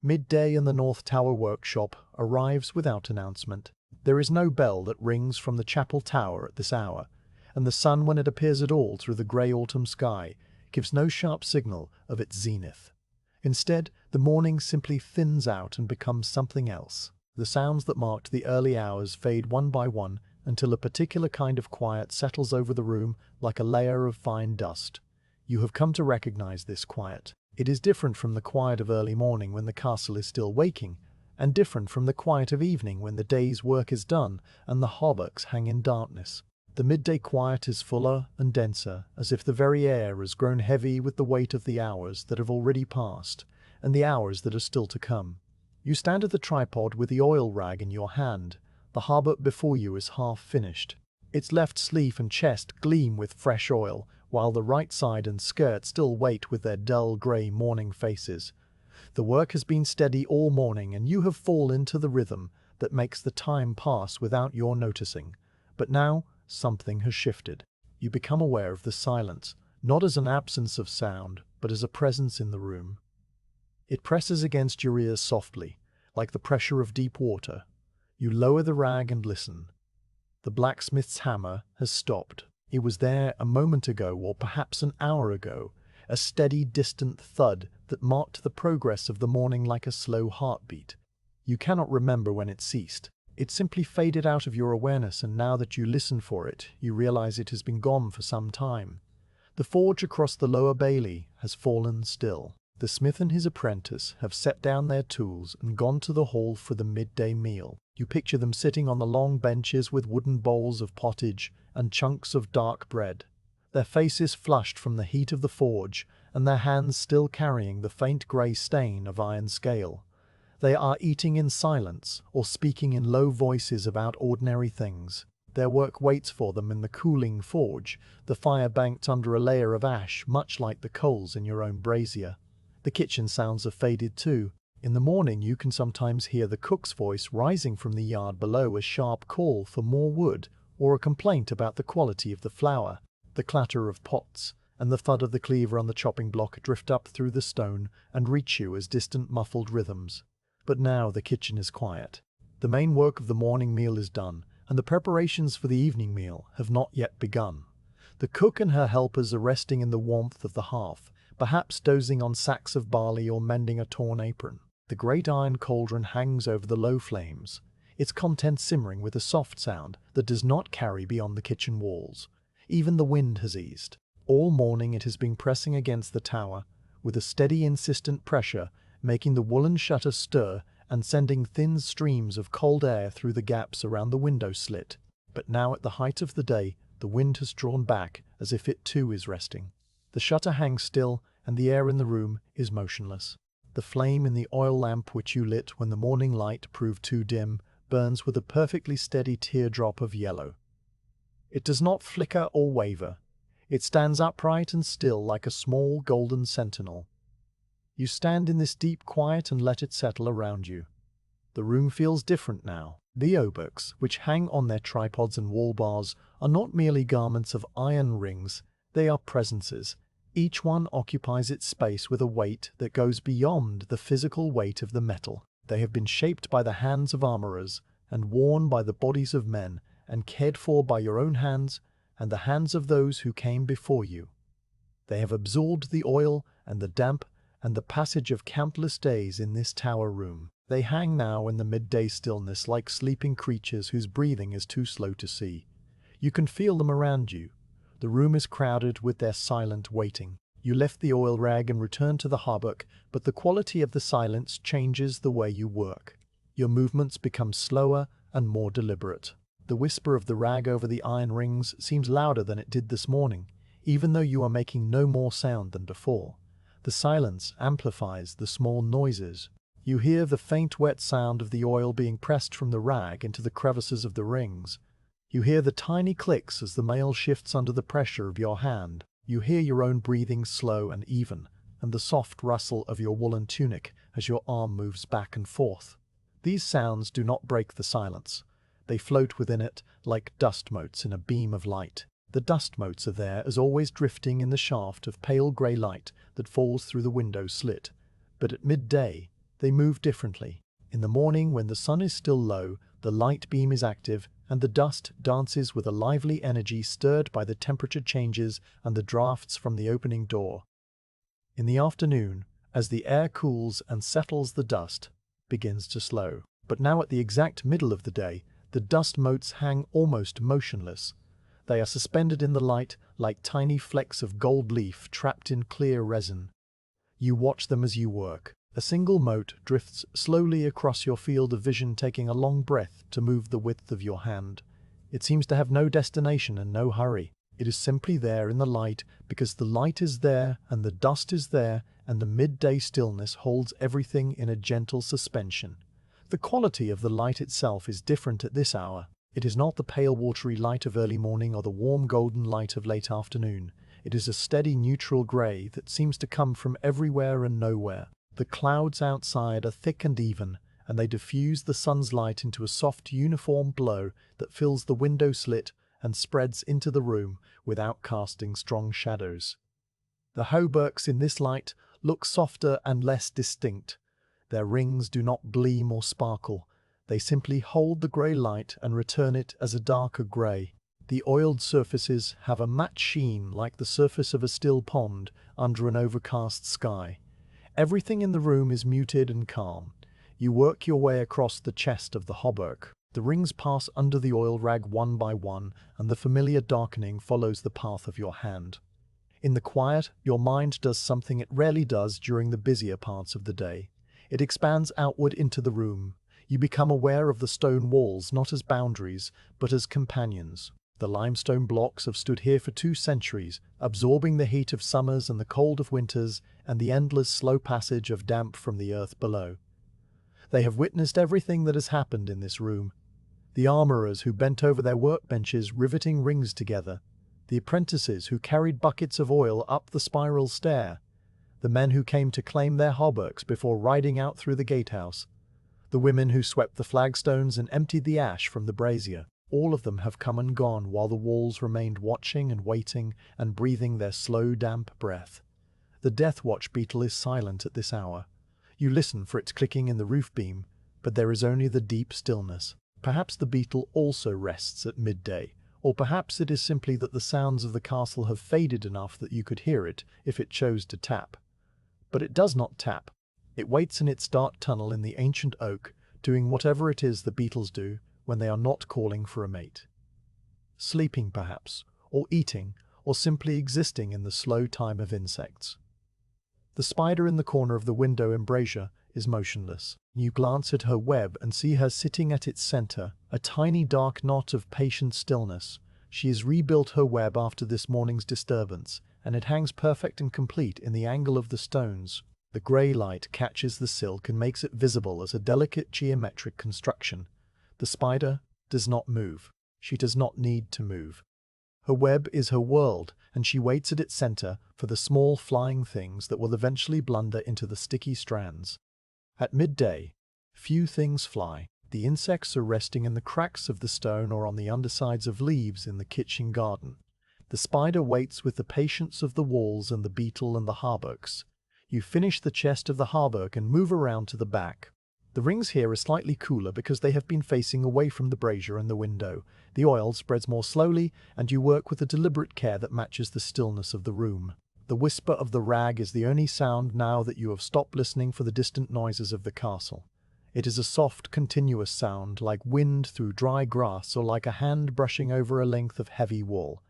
Midday in the North Tower workshop arrives without announcement. There is no bell that rings from the chapel tower at this hour, and the sun, when it appears at all through the grey autumn sky, gives no sharp signal of its zenith. Instead, the morning simply thins out and becomes something else. The sounds that marked the early hours fade one by one until a particular kind of quiet settles over the room like a layer of fine dust. You have come to recognize this quiet. It is different from the quiet of early morning when the castle is still waking, and different from the quiet of evening when the day's work is done and the hauberks hang in darkness. The midday quiet is fuller and denser, as if the very air has grown heavy with the weight of the hours that have already passed, and the hours that are still to come. You stand at the tripod with the oil rag in your hand. The hauberk before you is half finished. Its left sleeve and chest gleam with fresh oil, while the right side and skirt still wait with their dull grey morning faces. The work has been steady all morning, and you have fallen to the rhythm that makes the time pass without your noticing. But now, something has shifted. You become aware of the silence, not as an absence of sound, but as a presence in the room. It presses against your ears softly, like the pressure of deep water. You lower the rag and listen. The blacksmith's hammer has stopped. It was there a moment ago, or perhaps an hour ago, a steady, distant thud that marked the progress of the morning like a slow heartbeat. You cannot remember when it ceased. It simply faded out of your awareness, and now that you listen for it, you realize it has been gone for some time. The forge across the lower bailey has fallen still. The smith and his apprentice have set down their tools and gone to the hall for the midday meal. You picture them sitting on the long benches with wooden bowls of pottage and chunks of dark bread, their faces flushed from the heat of the forge, and their hands still carrying the faint grey stain of iron scale. They are eating in silence or speaking in low voices about ordinary things. Their work waits for them in the cooling forge, the fire banked under a layer of ash, much like the coals in your own brazier. The kitchen sounds have faded too. In the morning you can sometimes hear the cook's voice rising from the yard below, a sharp call for more wood, or a complaint about the quality of the flour. The clatter of pots and the thud of the cleaver on the chopping block drift up through the stone and reach you as distant muffled rhythms. But now the kitchen is quiet. The main work of the morning meal is done, and the preparations for the evening meal have not yet begun. The cook and her helpers are resting in the warmth of the hearth, perhaps dozing on sacks of barley or mending a torn apron. The great iron cauldron hangs over the low flames, its contents simmering with a soft sound that does not carry beyond the kitchen walls. Even the wind has eased. All morning it has been pressing against the tower, with a steady, insistent pressure, making the woolen shutters stir and sending thin streams of cold air through the gaps around the window slit. But now at the height of the day, the wind has drawn back as if it too is resting. The shutter hangs still, and the air in the room is motionless. The flame in the oil lamp which you lit when the morning light proved too dim burns with a perfectly steady teardrop of yellow. It does not flicker or waver. It stands upright and still like a small golden sentinel. You stand in this deep quiet and let it settle around you. The room feels different now. The hauberks, which hang on their tripods and wall bars, are not merely garments of iron rings, they are presences. Each one occupies its space with a weight that goes beyond the physical weight of the metal. They have been shaped by the hands of armorers, and worn by the bodies of men, and cared for by your own hands and the hands of those who came before you. They have absorbed the oil and the damp and the passage of countless days in this tower room. They hang now in the midday stillness like sleeping creatures whose breathing is too slow to see. You can feel them around you. The room is crowded with their silent waiting. You left the oil rag and returned to the hauberk, but the quality of the silence changes the way you work. Your movements become slower and more deliberate. The whisper of the rag over the iron rings seems louder than it did this morning, even though you are making no more sound than before. The silence amplifies the small noises. You hear the faint wet sound of the oil being pressed from the rag into the crevices of the rings. You hear the tiny clicks as the mail shifts under the pressure of your hand. You hear your own breathing slow and even, and the soft rustle of your woolen tunic as your arm moves back and forth. These sounds do not break the silence. They float within it like dust motes in a beam of light. The dust motes are there as always, drifting in the shaft of pale grey light that falls through the window slit. But at midday, they move differently. In the morning, when the sun is still low, the light beam is active, and the dust dances with a lively energy stirred by the temperature changes and the draughts from the opening door. In the afternoon, as the air cools and settles, the dust begins to slow. But now at the exact middle of the day, the dust motes hang almost motionless. They are suspended in the light like tiny flecks of gold leaf trapped in clear resin. You watch them as you work. A single mote drifts slowly across your field of vision, taking a long breath to move the width of your hand. It seems to have no destination and no hurry. It is simply there in the light because the light is there and the dust is there, and the midday stillness holds everything in a gentle suspension. The quality of the light itself is different at this hour. It is not the pale watery light of early morning or the warm golden light of late afternoon. It is a steady neutral grey that seems to come from everywhere and nowhere. The clouds outside are thick and even, and they diffuse the sun's light into a soft uniform glow that fills the window slit and spreads into the room without casting strong shadows. The hauberks in this light look softer and less distinct. Their rings do not gleam or sparkle. They simply hold the grey light and return it as a darker grey. The oiled surfaces have a matte sheen like the surface of a still pond under an overcast sky. Everything in the room is muted and calm. You work your way across the chest of the hauberk. The rings pass under the oil rag one by one, and the familiar darkening follows the path of your hand. In the quiet, your mind does something it rarely does during the busier parts of the day. It expands outward into the room. You become aware of the stone walls not as boundaries, but as companions. The limestone blocks have stood here for 2 centuries, absorbing the heat of summers and the cold of winters and the endless slow passage of damp from the earth below. They have witnessed everything that has happened in this room. The armorers who bent over their workbenches riveting rings together, the apprentices who carried buckets of oil up the spiral stair, the men who came to claim their hauberks before riding out through the gatehouse, the women who swept the flagstones and emptied the ash from the brazier. All of them have come and gone while the walls remained watching and waiting and breathing their slow, damp breath. The death watch beetle is silent at this hour. You listen for its clicking in the roof beam, but there is only the deep stillness. Perhaps the beetle also rests at midday, or perhaps it is simply that the sounds of the castle have faded enough that you could hear it if it chose to tap. But it does not tap. It waits in its dark tunnel in the ancient oak, doing whatever it is the beetles do when they are not calling for a mate. Sleeping, perhaps, or eating, or simply existing in the slow time of insects. The spider in the corner of the window embrasure is motionless. You glance at her web and see her sitting at its center, a tiny dark knot of patient stillness. She has rebuilt her web after this morning's disturbance, and it hangs perfect and complete in the angle of the stones. The grey light catches the silk and makes it visible as a delicate geometric construction. The spider does not move. She does not need to move. Her web is her world, and she waits at its center for the small flying things that will eventually blunder into the sticky strands. At midday, few things fly. The insects are resting in the cracks of the stone or on the undersides of leaves in the kitchen garden. The spider waits with the patience of the walls and the beetle and the hauberks. You finish the chest of the hauberk and move around to the back. The rings here are slightly cooler because they have been facing away from the brazier and the window. The oil spreads more slowly, and you work with a deliberate care that matches the stillness of the room. The whisper of the rag is the only sound now that you have stopped listening for the distant noises of the castle. It is a soft, continuous sound, like wind through dry grass or like a hand brushing over a length of heavy wool.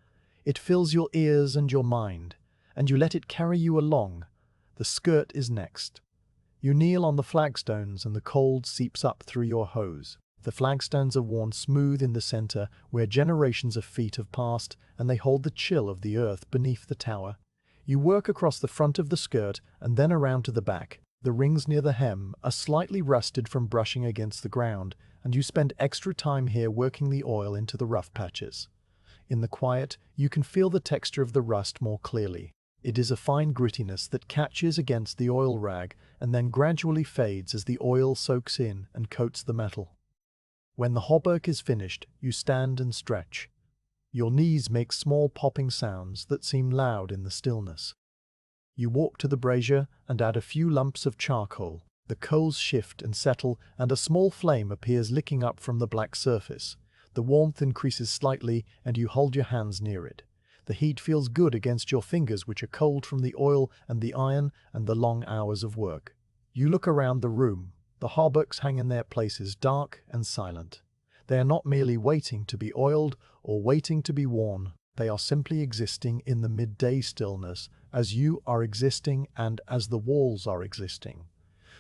It fills your ears and your mind, and you let it carry you along. The skirt is next. You kneel on the flagstones and the cold seeps up through your hose. The flagstones are worn smooth in the center where generations of feet have passed, and they hold the chill of the earth beneath the tower. You work across the front of the skirt and then around to the back. The rings near the hem are slightly rusted from brushing against the ground, and you spend extra time here working the oil into the rough patches. In the quiet, you can feel the texture of the rust more clearly. It is a fine grittiness that catches against the oil rag and then gradually fades as the oil soaks in and coats the metal. When the hauberk is finished, you stand and stretch. Your knees make small popping sounds that seem loud in the stillness. You walk to the brazier and add a few lumps of charcoal. The coals shift and settle, and a small flame appears licking up from the black surface. The warmth increases slightly, and you hold your hands near it. The heat feels good against your fingers, which are cold from the oil and the iron and the long hours of work. You look around the room. The hauberks hang in their places, dark and silent. They are not merely waiting to be oiled or waiting to be worn. They are simply existing in the midday stillness, as you are existing and as the walls are existing.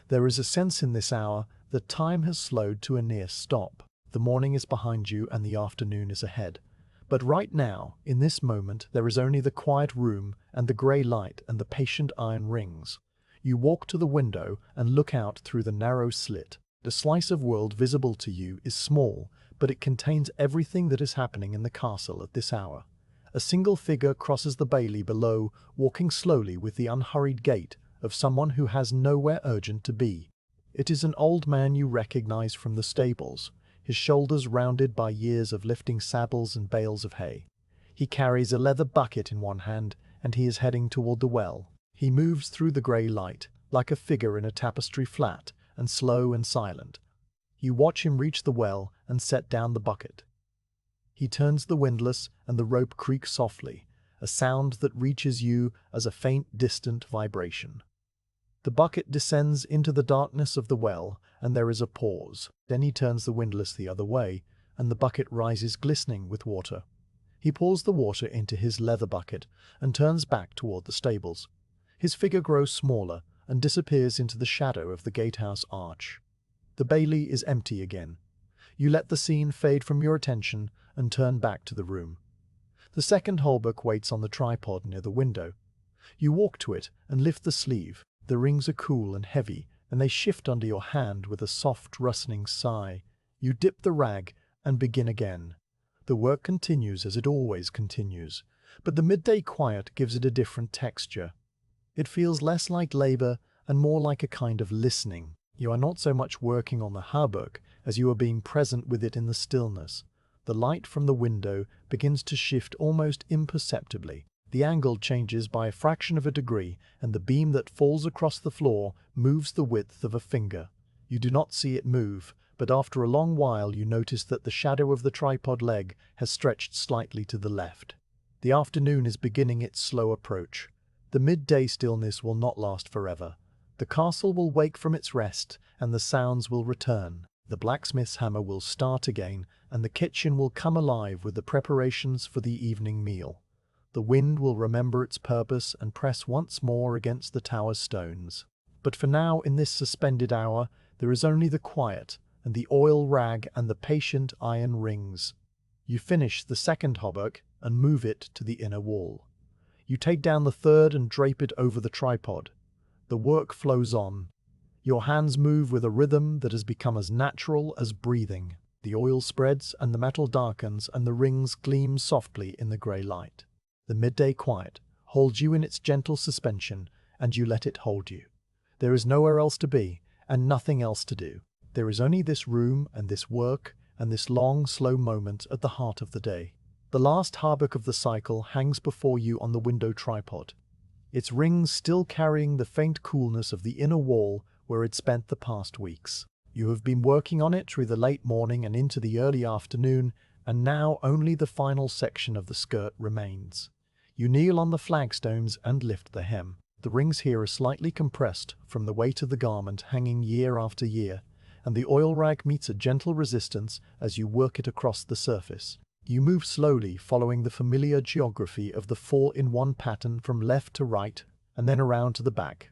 There is a sense in this hour that time has slowed to a near stop. The morning is behind you and the afternoon is ahead. But right now, in this moment, there is only the quiet room and the grey light and the patient iron rings. You walk to the window and look out through the narrow slit. The slice of world visible to you is small, but it contains everything that is happening in the castle at this hour. A single figure crosses the bailey below, walking slowly with the unhurried gait of someone who has nowhere urgent to be. It is an old man you recognize from the stables, his shoulders rounded by years of lifting saddles and bales of hay. He carries a leather bucket in one hand, and he is heading toward the well. He moves through the grey light, like a figure in a tapestry flat, and slow and silent. You watch him reach the well and set down the bucket. He turns the windlass and the rope creaks softly, a sound that reaches you as a faint, distant vibration. The bucket descends into the darkness of the well, and there is a pause. Then he turns the windlass the other way, and the bucket rises glistening with water. He pours the water into his leather bucket and turns back toward the stables. His figure grows smaller and disappears into the shadow of the gatehouse arch. The bailey is empty again. You let the scene fade from your attention and turn back to the room. The second hauberk waits on the tripod near the window. You walk to it and lift the sleeve. The rings are cool and heavy, and they shift under your hand with a soft rustling sigh. You dip the rag and begin again. The work continues as it always continues, but the midday quiet gives it a different texture. It feels less like labor and more like a kind of listening. You are not so much working on the hauberk as you are being present with it in the stillness. The light from the window begins to shift almost imperceptibly. The angle changes by a fraction of a degree, and the beam that falls across the floor moves the width of a finger. You do not see it move, but after a long while you notice that the shadow of the tripod leg has stretched slightly to the left. The afternoon is beginning its slow approach. The midday stillness will not last forever. The castle will wake from its rest, and the sounds will return. The blacksmith's hammer will start again, and the kitchen will come alive with the preparations for the evening meal. The wind will remember its purpose and press once more against the tower's stones. But for now, in this suspended hour, there is only the quiet, and the oil rag and the patient iron rings. You finish the second hauberk and move it to the inner wall. You take down the third and drape it over the tripod. The work flows on. Your hands move with a rhythm that has become as natural as breathing. The oil spreads and the metal darkens and the rings gleam softly in the grey light. The midday quiet holds you in its gentle suspension, and you let it hold you. There is nowhere else to be, and nothing else to do. There is only this room and this work and this long, slow moment at the heart of the day. The last hauberk of the cycle hangs before you on the window tripod, its rings still carrying the faint coolness of the inner wall where it spent the past weeks. You have been working on it through the late morning and into the early afternoon, and now only the final section of the skirt remains. You kneel on the flagstones and lift the hem. The rings here are slightly compressed from the weight of the garment hanging year after year, and the oil rag meets a gentle resistance as you work it across the surface. You move slowly, following the familiar geography of the 4-in-1 pattern from left to right, and then around to the back.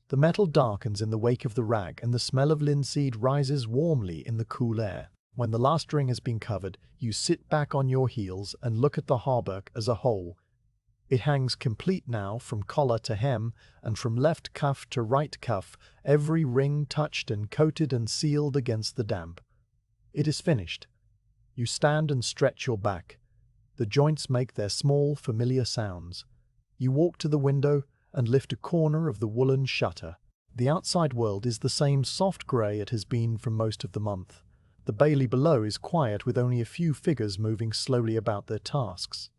The metal darkens in the wake of the rag, and the smell of linseed rises warmly in the cool air. When the last ring has been covered, you sit back on your heels and look at the hauberk as a whole. It hangs complete now, from collar to hem, and from left cuff to right cuff, every ring touched and coated and sealed against the damp. It is finished. You stand and stretch your back. The joints make their small, familiar sounds. You walk to the window and lift a corner of the woolen shutter. The outside world is the same soft grey it has been for most of the month. The bailey below is quiet, with only a few figures moving slowly about their tasks.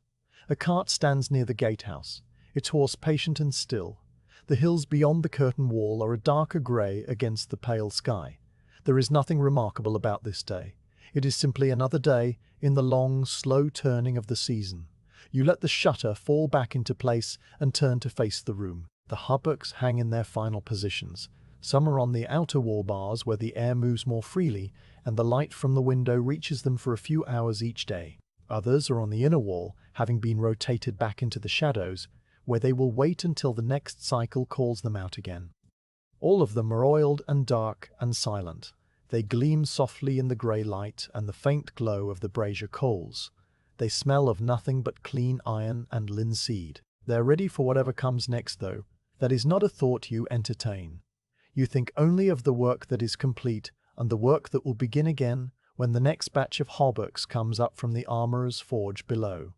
A cart stands near the gatehouse, its horse patient and still. The hills beyond the curtain wall are a darker grey against the pale sky. There is nothing remarkable about this day. It is simply another day in the long, slow turning of the season. You let the shutter fall back into place and turn to face the room. The hauberks hang in their final positions. Some are on the outer wall bars where the air moves more freely and the light from the window reaches them for a few hours each day. Others are on the inner wall, having been rotated back into the shadows, where they will wait until the next cycle calls them out again. All of them are oiled and dark and silent. They gleam softly in the grey light and the faint glow of the brazier coals. They smell of nothing but clean iron and linseed. They're ready for whatever comes next, though. That is not a thought you entertain. You think only of the work that is complete and the work that will begin again when the next batch of hauberks comes up from the armourer's forge below.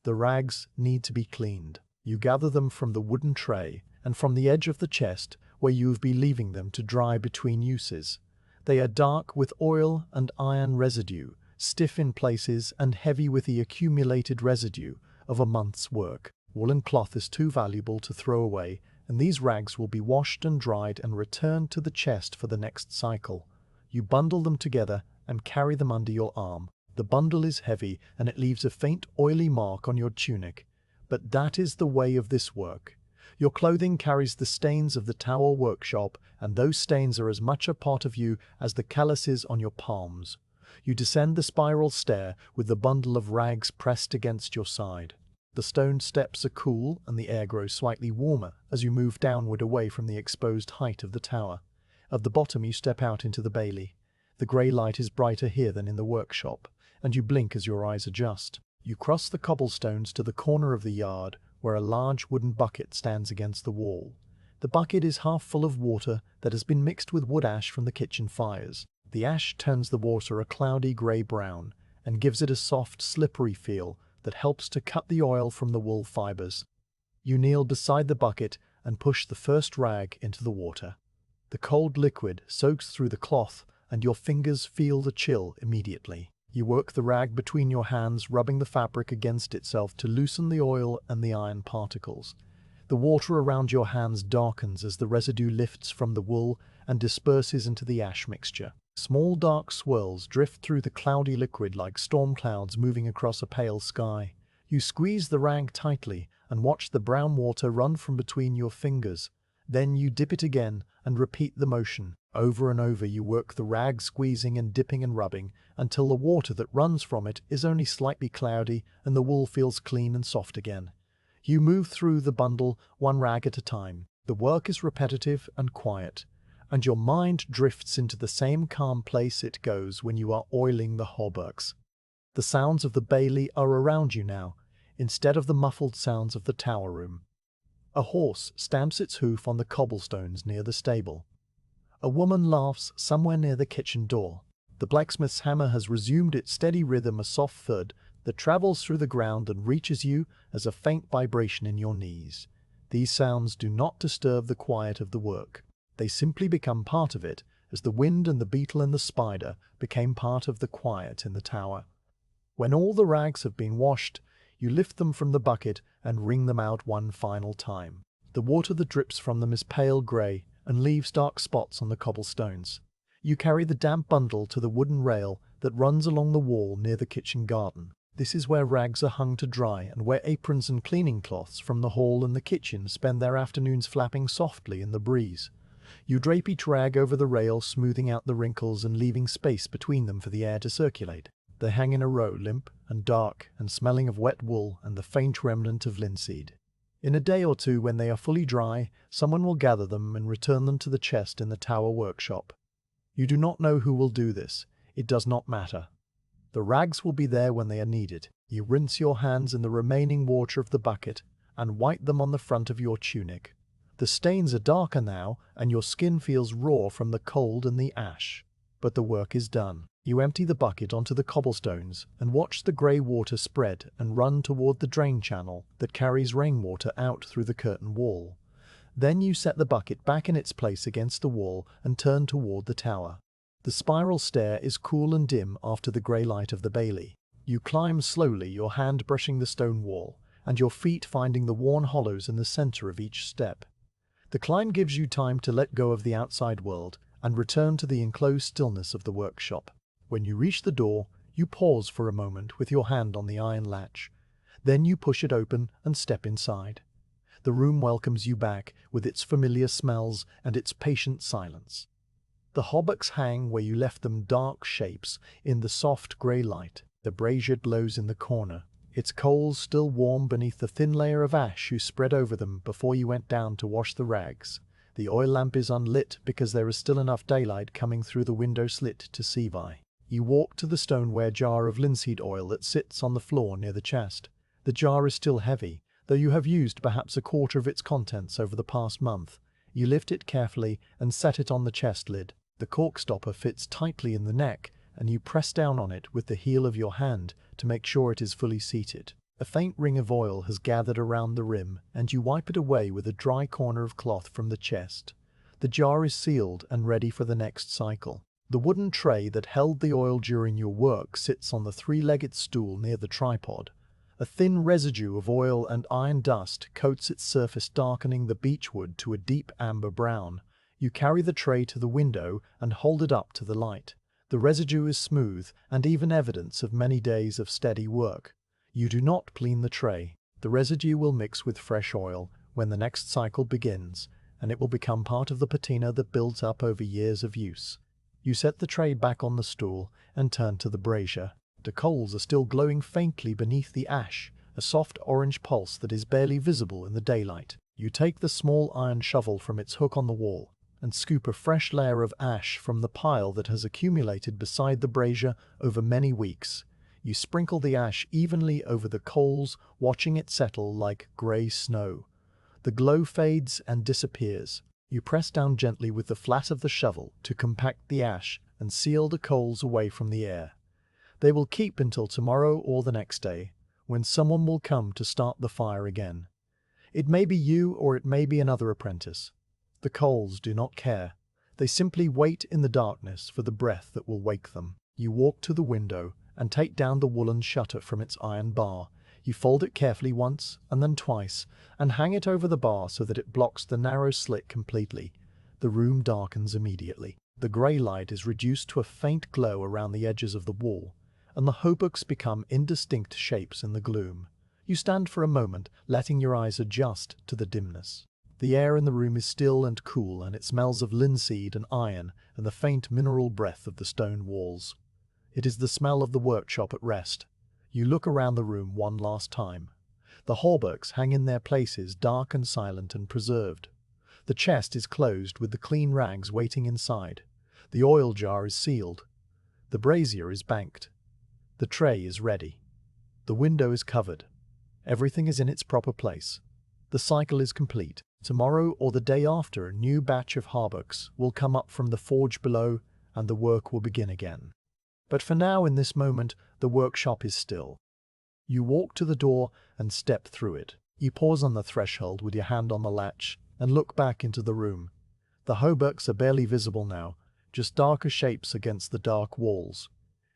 The rags need to be cleaned. You gather them from the wooden tray and from the edge of the chest where you have been leaving them to dry between uses. They are dark with oil and iron residue, stiff in places and heavy with the accumulated residue of a month's work. Woolen cloth is too valuable to throw away, and these rags will be washed and dried and returned to the chest for the next cycle. You bundle them together and carry them under your arm. The bundle is heavy and it leaves a faint oily mark on your tunic, but that is the way of this work. Your clothing carries the stains of the tower workshop, and those stains are as much a part of you as the calluses on your palms. You descend the spiral stair with the bundle of rags pressed against your side. The stone steps are cool and the air grows slightly warmer as you move downward away from the exposed height of the tower. At the bottom you step out into the bailey. The grey light is brighter here than in the workshop, and you blink as your eyes adjust. You cross the cobblestones to the corner of the yard where a large wooden bucket stands against the wall. The bucket is half full of water that has been mixed with wood ash from the kitchen fires. The ash turns the water a cloudy grey-brown and gives it a soft, slippery feel that helps to cut the oil from the wool fibers. You kneel beside the bucket and push the first rag into the water. The cold liquid soaks through the cloth and your fingers feel the chill immediately. You work the rag between your hands, rubbing the fabric against itself to loosen the oil and the iron particles. The water around your hands darkens as the residue lifts from the wool and disperses into the ash mixture. Small dark swirls drift through the cloudy liquid like storm clouds moving across a pale sky. You squeeze the rag tightly and watch the brown water run from between your fingers. Then you dip it again and repeat the motion. Over and over you work the rag, squeezing and dipping and rubbing until the water that runs from it is only slightly cloudy and the wool feels clean and soft again. You move through the bundle one rag at a time. The work is repetitive and quiet, and your mind drifts into the same calm place it goes when you are oiling the hauberks. The sounds of the bailey are around you now, instead of the muffled sounds of the tower room. A horse stamps its hoof on the cobblestones near the stable. A woman laughs somewhere near the kitchen door. The blacksmith's hammer has resumed its steady rhythm, a soft thud that travels through the ground and reaches you as a faint vibration in your knees. These sounds do not disturb the quiet of the work. They simply become part of it, as the wind and the beetle and the spider became part of the quiet in the tower. When all the rags have been washed, you lift them from the bucket and wring them out one final time. The water that drips from them is pale grey and leaves dark spots on the cobblestones. You carry the damp bundle to the wooden rail that runs along the wall near the kitchen garden. This is where rags are hung to dry and where aprons and cleaning cloths from the hall and the kitchen spend their afternoons flapping softly in the breeze. You drape each rag over the rail, smoothing out the wrinkles and leaving space between them for the air to circulate. They hang in a row, limp and dark and smelling of wet wool and the faint remnant of linseed. In a day or two, when they are fully dry, someone will gather them and return them to the chest in the tower workshop. You do not know who will do this. It does not matter. The rags will be there when they are needed. You rinse your hands in the remaining water of the bucket and wipe them on the front of your tunic. The stains are darker now, and your skin feels raw from the cold and the ash. But the work is done. You empty the bucket onto the cobblestones and watch the grey water spread and run toward the drain channel that carries rainwater out through the curtain wall. Then you set the bucket back in its place against the wall and turn toward the tower. The spiral stair is cool and dim after the grey light of the bailey. You climb slowly, your hand brushing the stone wall, and your feet finding the worn hollows in the center of each step. The climb gives you time to let go of the outside world and return to the enclosed stillness of the workshop. When you reach the door, you pause for a moment with your hand on the iron latch. Then you push it open and step inside. The room welcomes you back with its familiar smells and its patient silence. The hauberks hang where you left them, dark shapes in the soft grey light. The brazier glows in the corner, its coals still warm beneath the thin layer of ash you spread over them before you went down to wash the rags. The oil lamp is unlit because there is still enough daylight coming through the window slit to see by. You walk to the stoneware jar of linseed oil that sits on the floor near the chest. The jar is still heavy, though you have used perhaps a quarter of its contents over the past month. You lift it carefully and set it on the chest lid. The cork stopper fits tightly in the neck, and you press down on it with the heel of your hand to make sure it is fully seated. A faint ring of oil has gathered around the rim, and you wipe it away with a dry corner of cloth from the chest. The jar is sealed and ready for the next cycle. The wooden tray that held the oil during your work sits on the three-legged stool near the tripod. A thin residue of oil and iron dust coats its surface, darkening the beechwood to a deep amber brown. You carry the tray to the window and hold it up to the light. The residue is smooth and even evidence of many days of steady work. You do not clean the tray. The residue will mix with fresh oil when the next cycle begins, and it will become part of the patina that builds up over years of use. You set the tray back on the stool and turn to the brazier. The coals are still glowing faintly beneath the ash, a soft orange pulse that is barely visible in the daylight. You take the small iron shovel from its hook on the wall and scoop a fresh layer of ash from the pile that has accumulated beside the brazier over many weeks. You sprinkle the ash evenly over the coals, watching it settle like grey snow. The glow fades and disappears. You press down gently with the flat of the shovel to compact the ash and seal the coals away from the air. They will keep until tomorrow or the next day, when someone will come to start the fire again. It may be you or it may be another apprentice. The coals do not care. They simply wait in the darkness for the breath that will wake them. You walk to the window and take down the woolen shutter from its iron bar. You fold it carefully once and then twice and hang it over the bar so that it blocks the narrow slit completely. The room darkens immediately. The grey light is reduced to a faint glow around the edges of the wall, and the hauberks become indistinct shapes in the gloom. You stand for a moment, letting your eyes adjust to the dimness. The air in the room is still and cool, and it smells of linseed and iron and the faint mineral breath of the stone walls. It is the smell of the workshop at rest. You look around the room one last time. The hauberks hang in their places, dark and silent and preserved. The chest is closed with the clean rags waiting inside. The oil jar is sealed. The brazier is banked. The tray is ready. The window is covered. Everything is in its proper place. The cycle is complete. Tomorrow or the day after, a new batch of hauberks will come up from the forge below, and the work will begin again. But for now, in this moment, the workshop is still. You walk to the door and step through it. You pause on the threshold with your hand on the latch and look back into the room. The hauberks are barely visible now, just darker shapes against the dark walls.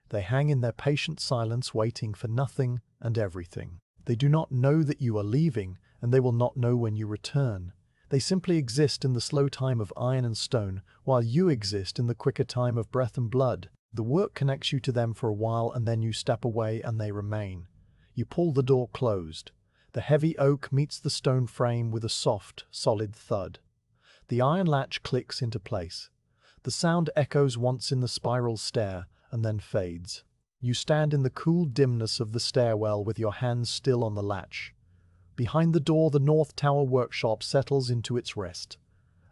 They hang in their patient silence, waiting for nothing and everything. They do not know that you are leaving, and they will not know when you return. They simply exist in the slow time of iron and stone, while you exist in the quicker time of breath and blood. The work connects you to them for a while, and then you step away and they remain. You pull the door closed. The heavy oak meets the stone frame with a soft, solid thud. The iron latch clicks into place. The sound echoes once in the spiral stair and then fades. You stand in the cool dimness of the stairwell with your hands still on the latch. Behind the door, the North Tower workshop settles into its rest.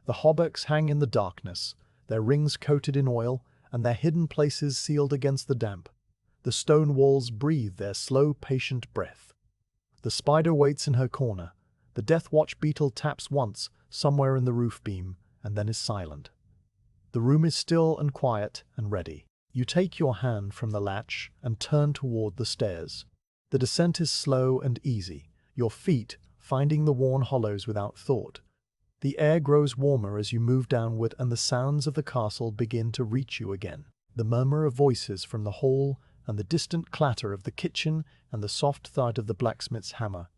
The hauberks hang in the darkness, their rings coated in oil and their hidden places sealed against the damp. The stone walls breathe their slow, patient breath. The spider waits in her corner. The death watch beetle taps once somewhere in the roof beam and then is silent. The room is still and quiet and ready. You take your hand from the latch and turn toward the stairs. The descent is slow and easy, your feet finding the worn hollows without thought. The air grows warmer as you move downward, and the sounds of the castle begin to reach you again. The murmur of voices from the hall, and the distant clatter of the kitchen, and the soft thud of the blacksmith's hammer.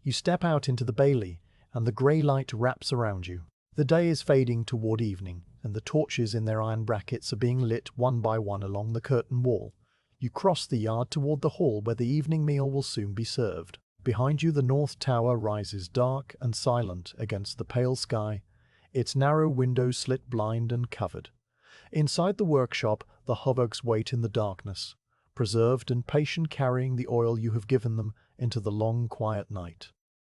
You step out into the bailey, and the grey light wraps around you. The day is fading toward evening, and the torches in their iron brackets are being lit one by one along the curtain wall. You cross the yard toward the hall where the evening meal will soon be served. Behind you, the North Tower rises dark and silent against the pale sky, its narrow windows slit blind and covered. Inside the workshop, the hauberks wait in the darkness, preserved and patient, carrying the oil you have given them into the long, quiet night.